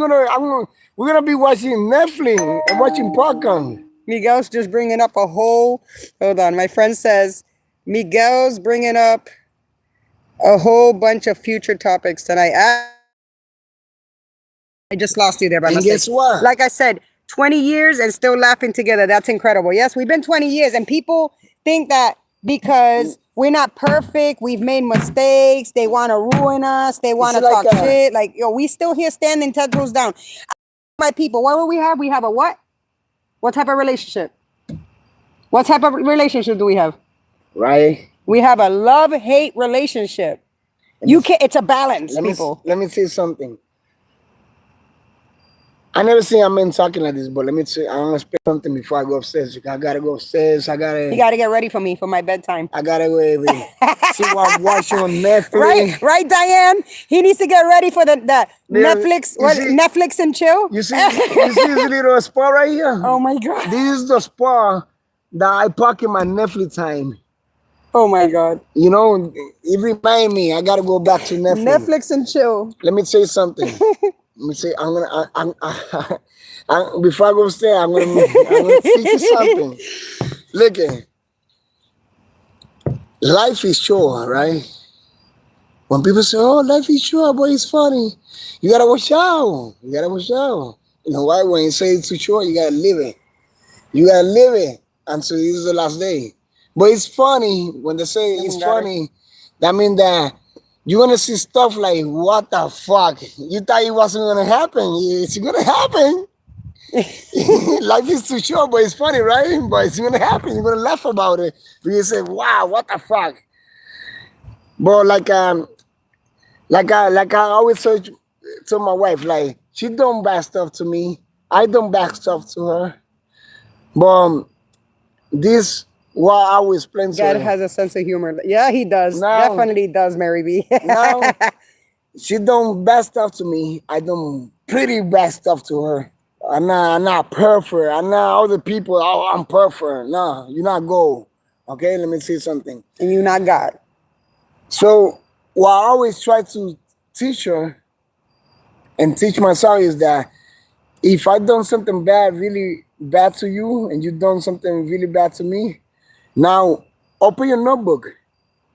gonna be watching Netflix and watching popcorn. Miguel's just bringing up a whole. Hold on, my friend says Miguel's bringing up a whole bunch of future topics tonight. I just lost you there by And mistake. guess what? Like I said, 20 years and still laughing together. That's incredible. Yes, we've been 20 years, and people think that because we're not perfect, we've made mistakes, they want to ruin us, they want to like talk shit. Like, yo, we still here standing 10 toes down. My people, what will we have? We have a what? What type of relationship? What type of relationship do we have? Right. We have a love-hate relationship. You can't. It's a balance, people. Let me say something. I never seen a man talking like this, but let me say, I'm gonna speak something before I go upstairs. I gotta go upstairs. You gotta get ready for me for my bedtime. I gotta go see what I'm watching on Netflix. Right, Diane. He needs to get ready for the Netflix. you see- Netflix and chill. You see this little spot right here? Oh my god. This is the spot that I park in my Netflix time. Oh my god. You know, it reminds me I gotta go back to Netflix. Netflix and chill. Let me say something. Let me say before I go upstairs, I'm gonna teach you something. Look at life is short, right? When people say, "Oh, life is short, boy, it's funny," you gotta watch out. You gotta watch out. You know why? When you say it's too short, you gotta live it. You gotta live it until this is the last day. But it's funny when they say it's funny. That means that you're gonna see stuff like, what the fuck? You thought it wasn't gonna happen. It's gonna happen. Life is too short, but it's funny, right? But it's gonna happen. You're gonna laugh about it. But you say, wow, what the fuck? But like I always say to my wife, like, she don't bad stuff to me. I don't bad stuff to her. But this what I always explain to God her. has a sense of humor. Yeah, he does. No. Definitely does, Mary B. Now, she done bad stuff to me. I done pretty bad stuff to her. I'm not perfect. I'm not other people. Oh, I'm perfect. No, you're not gold. Okay, let me say something. And you not God. So what I always try to teach her and teach myself is that if I done something bad, really bad to you, and you done something really bad to me, now open your notebook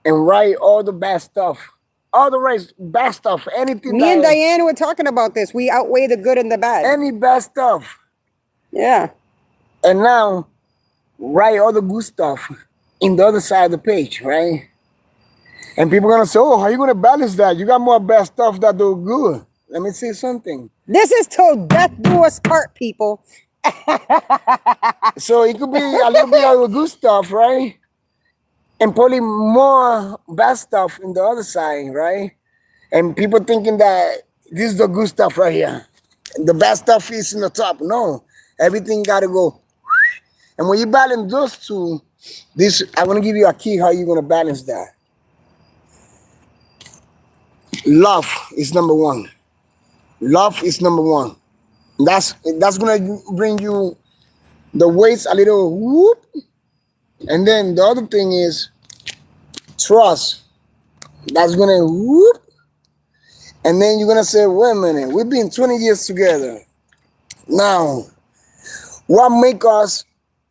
and write all the bad stuff, all the bad stuff, anything Me and that, Diane were talking about this. We outweigh the good and the bad. any bad stuff, Yeah. and now write all the good stuff in the other side of the page, right? And people are gonna say, "Oh, how you gonna balance that? You got more bad stuff that do good." Let me say something. This is till death do us part, people. So it could be a little bit of the good stuff, right? And probably more bad stuff in the other side, right? And people thinking that this is the good stuff right here. The bad stuff is in the top. No, everything gotta go. And when you balance those two, I'm gonna give you a key how you're gonna balance that. Love is number one. Love is number one. That's gonna bring you the weights a little whoop. And then the other thing is trust. That's gonna whoop. And then you're gonna say, wait a minute, we've been 20 years together. Now, what make us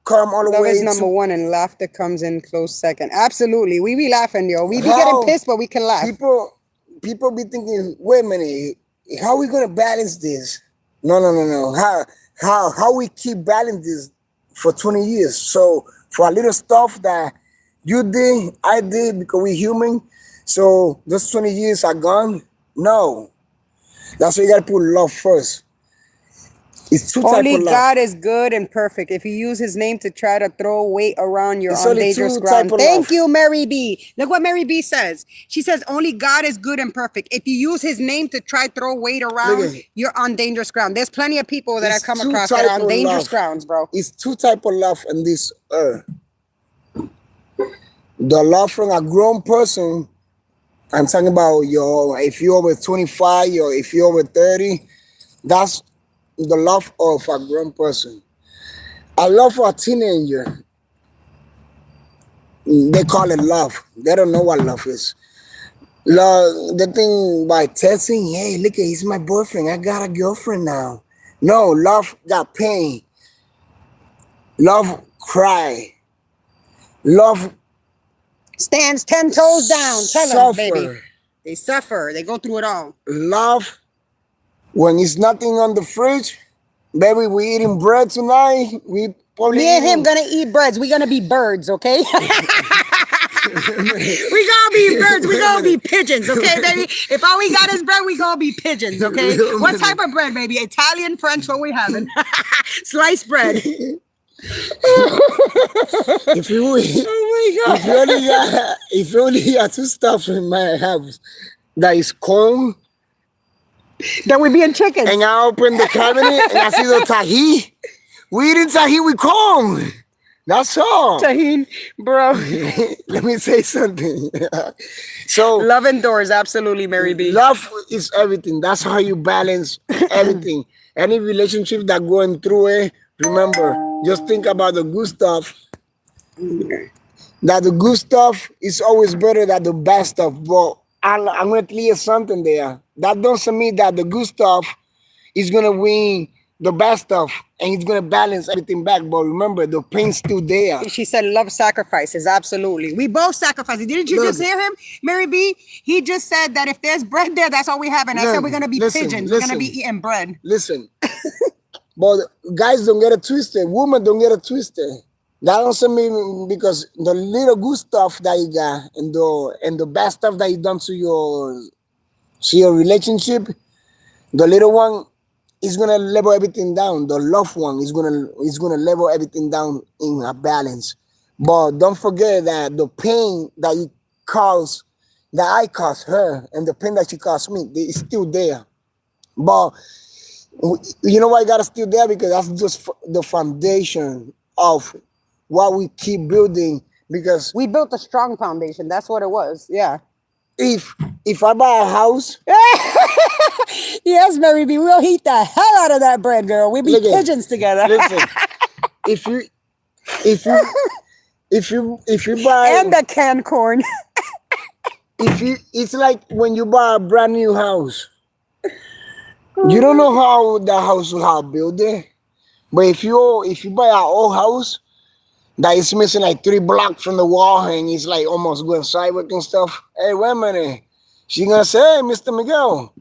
come all the Love way is number to one, and laughter comes in close second. Absolutely. We be laughing, yo. We be How? getting pissed, but we can laugh. People be thinking, wait a minute, how we gonna balance this? No. How we keep balancing this for 20 years? So for a little stuff that you did, I did, because we're human, so those 20 years are gone? No. That's why you gotta put love first. It's two types Only of love. God is good and perfect. If you use his name to try to throw weight around, you're It's on only dangerous two ground. type of Thank love. you, Mary B. Look what Mary B says. She says, only God is good and perfect. If you use his name to try to throw weight around, Look at- you're on dangerous ground. There's plenty of people that It's I come two across that type are on of dangerous love. grounds, bro. It's two types of love in this earth. The love from a grown person, I'm talking about if you're over 25 or if you're over 30, that's the love of a grown person. A love for a teenager, they call it love. They don't know what love is. Love, the thing by texting, hey, look, he's my boyfriend. I got a girlfriend now. No, love got pain. Love cry. Love Stands 10 toes down. Tell them, suffer. baby. They suffer. They go through it all. Love when it's nothing on the fridge. Baby, we eating bread tonight. We probably Me and him eating- gonna eat breads. We gonna be birds, okay? We gonna be birds. We gonna be pigeons, okay, baby? If all we got is bread, we gonna be pigeons, okay? What type of bread, baby? Italian, French, what we having? Sliced bread. If you Oh my God. if you only got two stuff in my house that is corn, Then we being chickens. and I open the cabinet and I see the tahi, we eating tahi with corn. That's all. Tahine, bro. Let me say something. So Love indoors, absolutely, Mary B. love is everything. That's how you balance everything. Any relationship that going through it, remember, just think about the good stuff. That the good stuff is always better than the bad stuff. But I'm going to tell you something there. That doesn't mean that the good stuff is going to win the bad stuff and it's going to balance everything back. But remember, the pain's still there. She said love sacrifices, absolutely. We both sacrifice. Didn't you just Look. hear him, Mary B? He just said that if there's bread there, that's all we have. And I said Look, we're gonna be listen, pigeons. We're gonna listen. be eating bread. Listen, but guys don't get it twisted. Women don't get it twisted. That doesn't mean because the little good stuff that you got and the bad stuff that you done to your relationship, the little one is gonna level everything down. The loved one is gonna level everything down in a balance. But don't forget that the pain that you cause, that I caused her, and the pain that she caused me, is still there. But you know why I gotta still there? Because that's just the foundation of what we keep building. Because We built a strong foundation. That's what it was. Yeah. if I buy a house Yes, Mary B. We'll heat the hell out of that bread, girl. We be Look at- pigeons together. Listen, if you buy And the canned corn. it's like when you buy a brand new house. You don't know how the house will have built it. But if you buy an old house that is missing like 3 blocks from the wall and it's like almost going sideways and stuff, hey, wait a minute. She gonna say, hey, Mr. Miguel,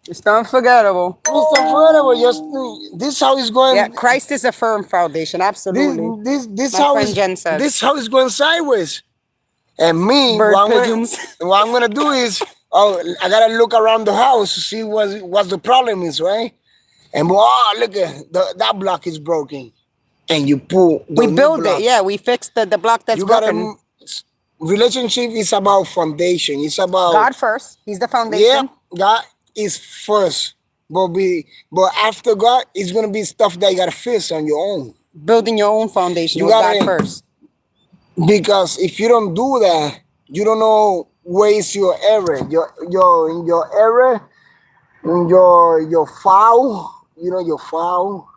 It's unforgettable. Mr. Forever, this how is going. Yeah, Christ is a firm foundation. Absolutely. This My how friend is Jen says. this how is going sideways. And me, Bird what pigeons. I'm gonna do is, I gotta look around the house to see what the problem is, right? And look at that block is broken, and you pull. We new build block. it. Yeah, we fixed the block that's You broken. gotta. Relationship is about foundation. It's about God first. He's the Yeah, foundation. God is first, but after God, it's gonna be stuff that you gotta fix on your own. Building your own foundation You with gotta- God first. Because if you don't do that, you don't know where is your error. Your error, your foul. You know your foul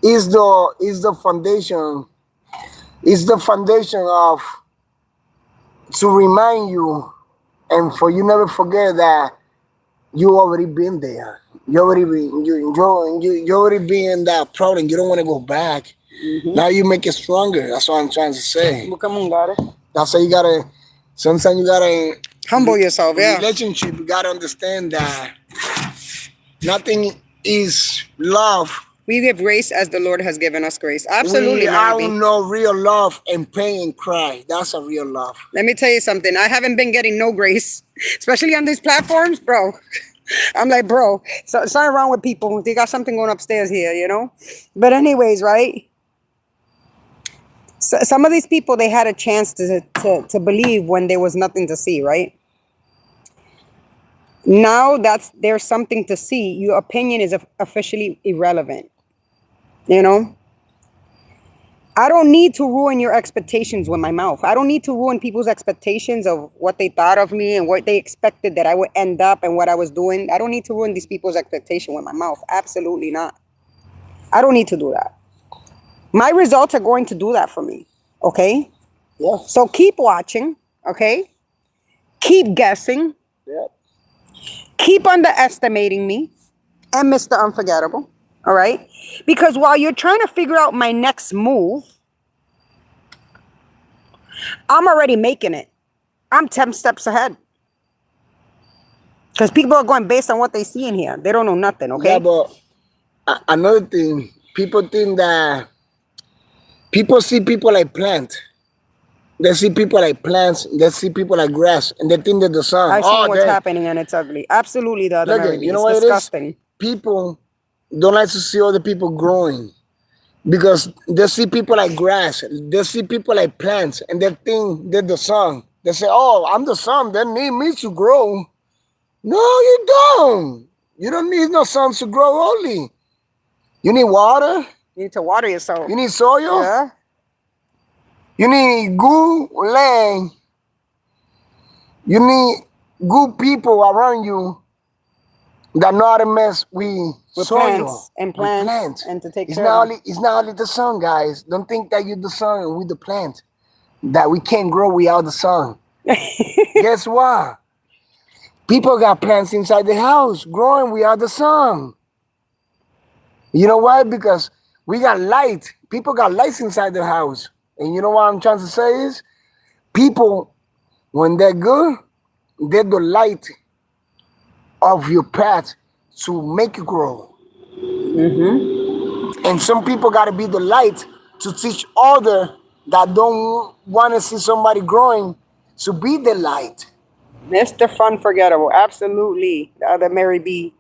is the foundation. Is the foundation of to remind you, and for you never forget that you already been there. You already been in that problem. You don't want to go back. Now you make it stronger. That's what I'm trying to say. Come on, got it. That's why you gotta. Sometimes you gotta Humble yourself, yeah. relationship. You gotta understand that nothing is love. We give grace as the Lord has given us grace. Absolutely, I Marby. don't know real love and pain and cry. That's a real love. Let me tell you something. I haven't been getting no grace, especially on these platforms, bro. I'm like, bro, so something wrong with people. They got something going upstairs here, you know? But anyways, right? So, some of these people, they had a chance to believe when there was nothing to see, right? Now there's something to see. Your opinion is officially irrelevant. You know? I don't need to ruin your expectations with my mouth. I don't need to ruin people's expectations of what they thought of me and what they expected that I would end up and what I was doing. I don't need to ruin these people's expectation with my mouth. Absolutely not. I don't need to do that. My results are going to do that for me. Okay? Yeah. So keep watching. Okay? Keep guessing. Yeah. Keep underestimating me and Mr. Unforgettable. All right? Because while you're trying to figure out my next move, I'm already making it. I'm 10 steps ahead. Because people are going based on what they see in here. They don't know nothing, okay? Yeah, but another thing, people think that people see people like plants. They see people like plants. They see people like grass, and they think they're the sun. I've seen what's they- happening and it's ugly. Absolutely the other Look Mary at, B. you know It's what disgusting. it is? People don't like to see other people growing because they see people like grass. They see people like plants, and they think they're the sun. They say, "Oh, I'm the sun. They need me to grow." No, you don't. You don't need no sun to grow only. You need water. You need to water yourself. You need soil. Yeah. You need good land. You need good people around you that know how to mess with soil. Plants and with plants and to take it's care not of them. only it's not only the sun, guys. Don't think that you're the sun and we the plant. That we can't grow without the sun. Guess what? People got plants inside the house growing without the sun. You know why? Because we got light. People got lights inside the house. And you know what I'm trying to say is, people, when they're good, they're the light of your path to make you grow. And some people got to be the light to teach other that don't want to see somebody growing to be the light. Mr. Funforgettable. Absolutely. The other Mary B.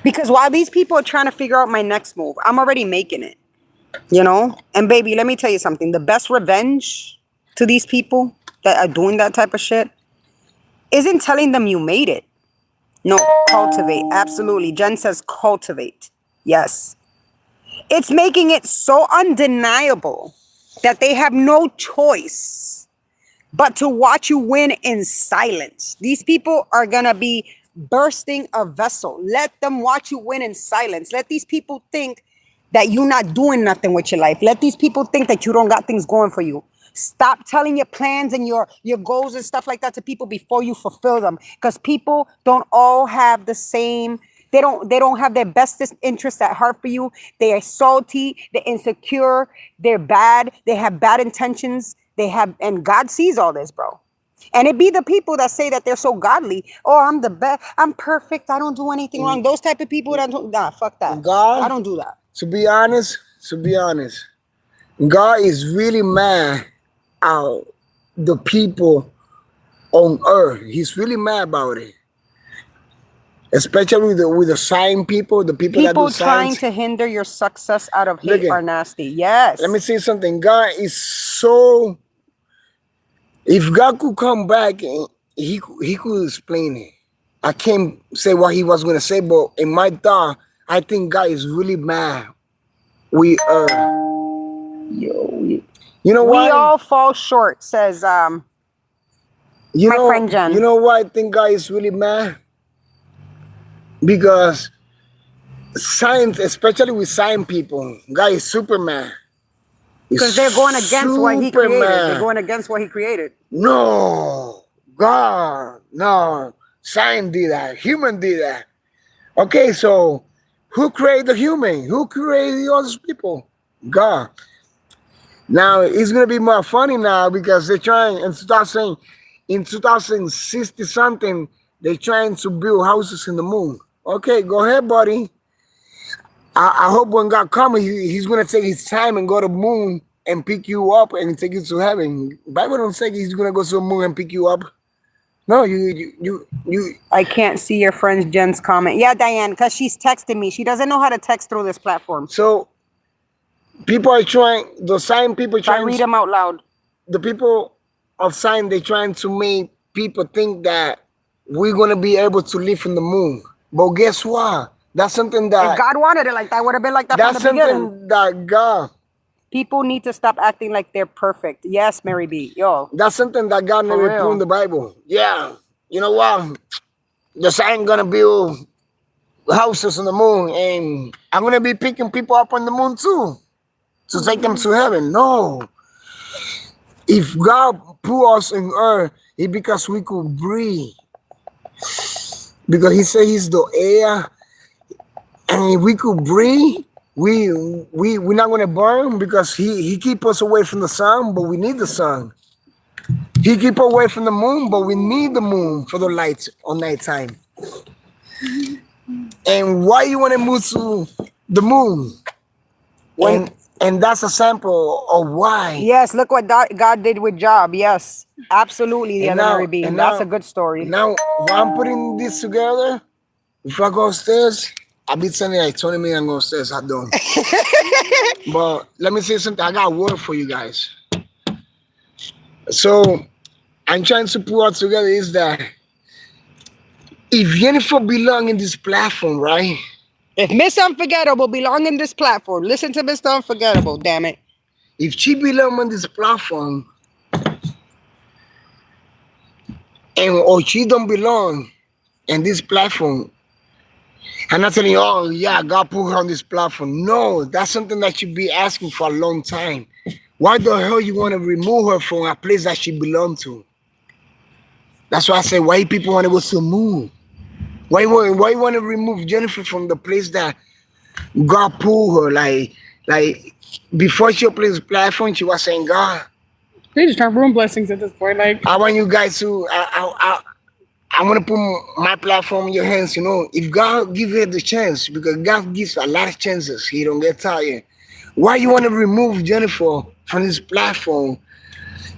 Because while these people are trying to figure out my next move, I'm already making it. You know? And baby, let me tell you something. The best revenge to these people that are doing that type of shit isn't telling them you made it. No, cultivate. Absolutely. Jen says cultivate. Yes. It's making it so undeniable that they have no choice but to watch you win in silence. These people are going to be bursting a vessel. Let them watch you win in silence. Let these people think that you're not doing nothing with your life. Let these people think that you don't got things going for you. Stop telling your plans and your goals and stuff like that to people before you fulfill them, because people don't all have the same. They don't have their best interests at heart for you. They are salty, they're insecure, they're bad, they have bad intentions. And God sees all this, bro. And it be the people that say that they're so godly. Oh, I'm the best, I'm perfect, I don't do anything wrong. Those type of people that don't, nah, fuck that. God, I don't do that. To be honest, God is really mad at the people on earth. He's really mad about it. Especially with the sign people, the people that do People trying signs. to hinder your success out of Look hate at- are nasty. Yes. Let me say something. God is so. If God could come back and he could explain it. I can't say what he was gonna say, but in my thought, I think God is really mad. You know We why? all fall short, says You my know, friend Jen. You know why I think God is really mad? Because science, especially with science people, God is Superman. because they're going against what he created. They're going against what he created. No, God, no. Science did that. Human did that. Okay, so who created the human? Who created the other people? God. Now it's gonna be more funny now because they're trying and start saying in 2060 something they're trying to build houses in the moon. Okay, go ahead, buddy. I hope when God comes, he's gonna take his time and go to the moon and pick you up and take you to heaven. Bible don't say he's gonna go to the moon and pick you up. No, you. I can't see your friend Jen's comment. Yeah, Diane, because she's texting me. She doesn't know how to text through this platform. So people are trying. The sign people So I trying. read them out loud. The people of sign they're trying to make people think that we're gonna be able to live in the moon. But guess what? That's something that If God wanted it like that, would have been like that that's from the beginning. something that God. People need to stop acting like they're perfect. Yes, Mary B. Yo. That's something that God never real. put in the Bible. Yeah, you know what? The sign gonna build houses on the moon, and I'm gonna be picking people up on the moon too to take them to heaven. No, if God put us in earth, it's because we could breathe. Because He said He's the air, and if we could breathe, we're not gonna burn because He keep us away from the sun, but we need the sun. He keep away from the moon, but we need the moon for the lights on nighttime. And why you want to move to the moon? And that's a sample of why. Yes, look what God did with Job. Yes, absolutely. The And other now- Mary B. and That's now- a good story. Now, while I'm putting this together, if I go upstairs, I'll be telling you like 20 minutes I'm going upstairs. I don't. But let me say something. I got word for you guys. So I'm trying to put all together is that if Jennifer belong in this platform, right? If Miss Unforgettable belong in this platform, listen to Mr. Unforgettable, damn it. If she belong on this platform, or she don't belong in this platform, I'm not telling you, oh yeah, God put her on this platform. No, that's something that you be asking for a long time. Why the hell you want to remove her from a place that she belongs to? That's why I say, why people want to go to the moon? Why you want to remove Jennifer from the place that God put her? Like before she opened this platform, she was saying, God, They just trying to ruin blessings at this point. Like, I want you guys to, I want to put my platform in your hands, you know. If God give her the chance, because God gives a lot of chances, He don't get tired. Why you want to remove Jennifer from this platform,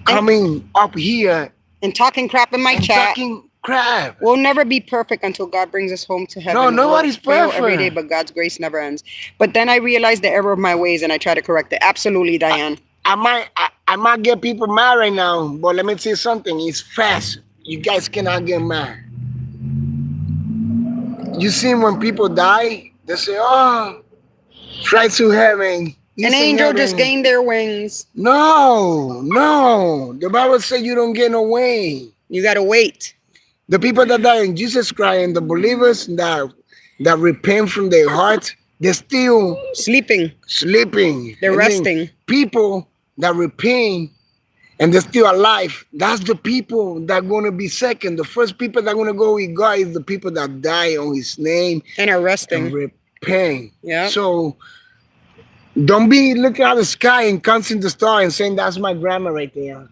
coming up here And talking crap in my and chat. talking crap? We'll never be perfect until God brings us home to heaven. No, nobody's We'll fail every perfect. day, but God's grace never ends. But then I realized the error of my ways and I try to correct it. Absolutely, Diane. I might get people mad right now, but let me tell you something. It's fast. You guys cannot get mad. You see when people die, they say, oh, fly to heaven. He's An in angel just heaven. gained their wings. No. The Bible says you don't get no way. You gotta wait. The people that die in Jesus Christ and the believers that repent from their heart, they're still Sleeping. sleeping. They're And then resting. people that repent and they're still alive, that's the people that are going to be second. The first people that are going to go with God is the people that die on his name And are and resting. repent. Yeah. So don't be looking at the sky and counting the star and saying, that's my grandma right there.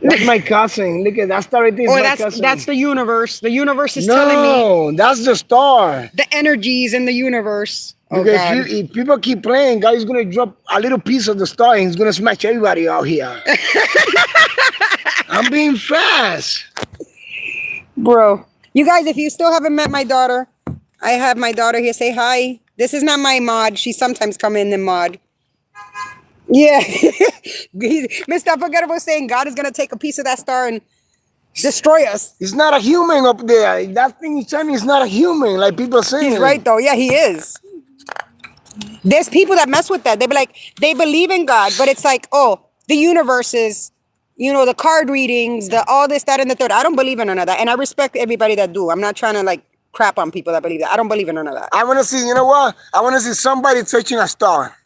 That's my cousin. Look at that star right there. Oh, My that's cousin. that's the universe. The universe is telling me No, that's the star. the energies in the universe. Oh Because God. if people keep playing, God is going to drop a little piece of the star and he's going to smash everybody out here. I'm being fast. Bro. You guys, if you still haven't met my daughter, I have my daughter here. Say hi. This is not my mod. She sometimes come in and mod. Yeah. Mr. Unforgettable saying God is going to take a piece of that star and destroy us. He's not a human up there. That thing he's telling me is not a human, like people saying. He's right though. Yeah, he is. There's people that mess with that. They be like, they believe in God, but it's like, oh, the universe is, the card readings, the all this, that, and the third. I don't believe in none of that. And I respect everybody that do. I'm not trying to like crap on people that believe that. I don't believe in none of that. I want to see, you know what? I want to see somebody touching a star.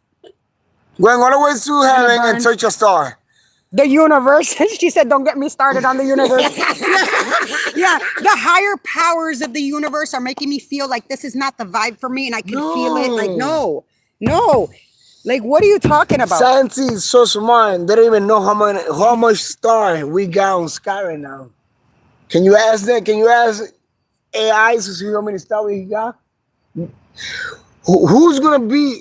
Going all the way to heaven and touch a star. The universe. She said, don't get me started on the universe. Yeah, the higher powers of the universe are making me feel like this is not the vibe for me and I can feel it. Like, no. Like, what are you talking about? Science is so smart. They don't even know how much star we got on sky right now. Can you ask them? Can you ask AI to see how many stars we got? Who's gonna be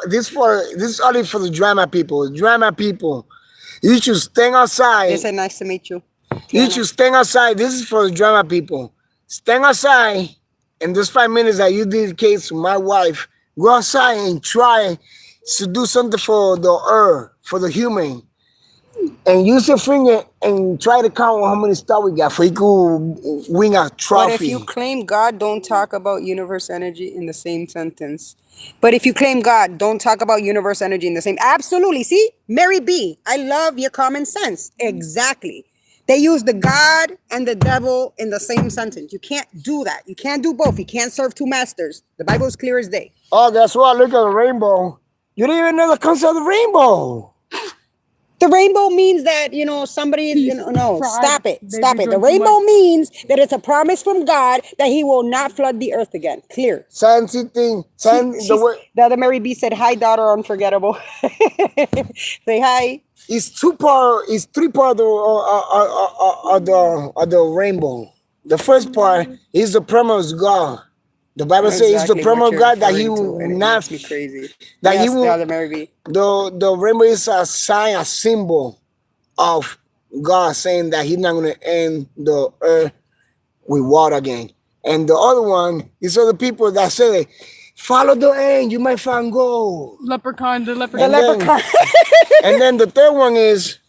this is only for the drama people. Drama people. You should stand outside. They said, nice to meet you. You should stand outside. This is for the drama people. Stand outside in those 5 minutes that you dedicate to my wife. Go outside and try to do something for the earth, for the human. And use your finger and try to count how many stars we got for you could win a trophy. But if you claim God, don't talk about universe energy in the same sentence. But if you claim God, don't talk about universe energy in the same. Absolutely. See, Mary B, I love your common sense. Exactly. They use the God and the devil in the same sentence. You can't do that. You can't do both. You can't serve two masters. The Bible is clear as day. Oh, that's why I look at the rainbow. You didn't even know the concept of the rainbow. The rainbow means that, somebody is, no, stop it. Stop it. The rainbow means that it's a promise from God that he will not flood the earth again. Clear. Science thing. The other Mary B said, hi, daughter, unforgettable. Say hi. It's three part of the rainbow. The first part is the promise of God. The Bible says it's the promise of God that he will not be crazy. That Yes, he will. the other Mary B. The rainbow is a sign, a symbol of God saying that he's not going to end the earth with water again. And the other one is other people that say, follow the end, you might find gold. Leprechaun, the The leprechaun. leprechaun. And then the third one is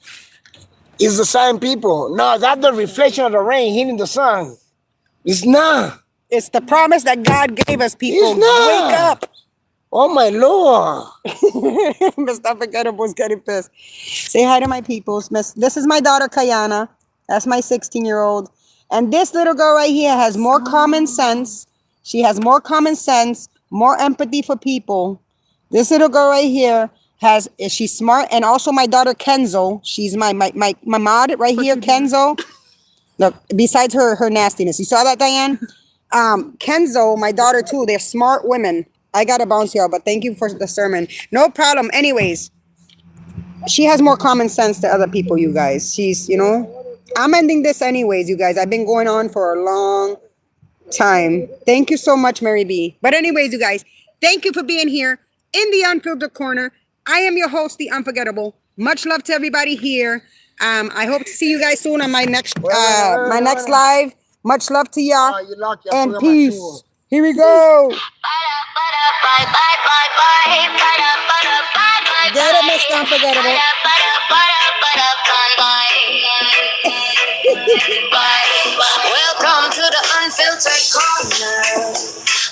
the sign people. No, that's the reflection of the rain hitting the sun. It's not. It's the promise that God gave us, people. It's not. Wake up. Oh my Lord. Mr. Unforgettable's getting pissed. Say hi to my peoples. This is my daughter, Kayana. That's my 16-year-old. And this little girl right here has more common sense. She has more common sense, more empathy for people. This little girl right here she's smart. And also my daughter, Kenzo. She's my mod right here, Kenzo. Look, besides her nastiness. You saw that, Diane? Kenzo, my daughter too, they're smart women. I gotta bounce y'all, but thank you for the sermon. No problem. Anyways, she has more common sense than other people, you guys. She's, I'm ending this anyways, you guys. I've been going on for a long time. Thank you so much, Mary B. But anyways, you guys, thank you for being here in the Unfiltered Corner. I am your host, the Unforgettable. Much love to everybody here. I hope to see you guys soon on my next live. Much love to y'all and peace. Here we go. Get it, Mr. Unforgettable. Welcome to the Unfiltered Corner.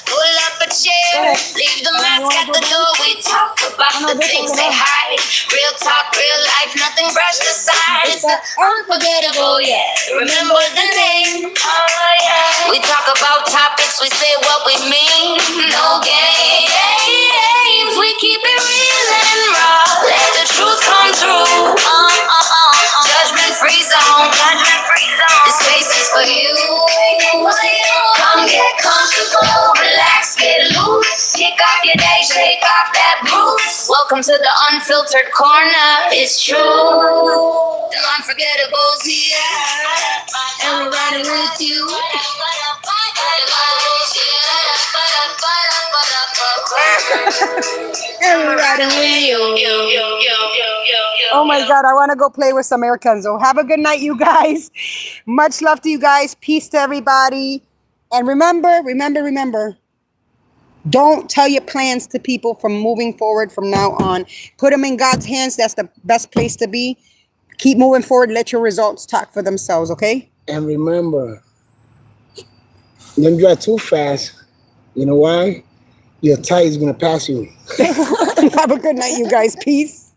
Pull up a chair, leave the mask at the door. We talk about the things they hide. Real talk, real life, nothing brushed aside. It's the unforgettable, yeah. Remember the name. Oh, yeah. We talk about topics, we say what we mean. No games, we keep it real and raw. Let the truth come through. Judgment free zone. This space is for you. Come get comfortable, relax, get loose. Kick off your day, shake off that blues. Welcome to the unfiltered corner. It's true. The unforgettables here, and we're riding with you. And we're riding with you. Oh my God, I want to go play with some air Kenzo. Have a good night, you guys. Much love to you guys. Peace to everybody. And remember, don't tell your plans to people from moving forward from now on. Put them in God's hands. That's the best place to be. Keep moving forward. Let your results talk for themselves, okay? And remember, don't drive too fast. You know why? Your tire is going to pass you. Have a good night, you guys. Peace.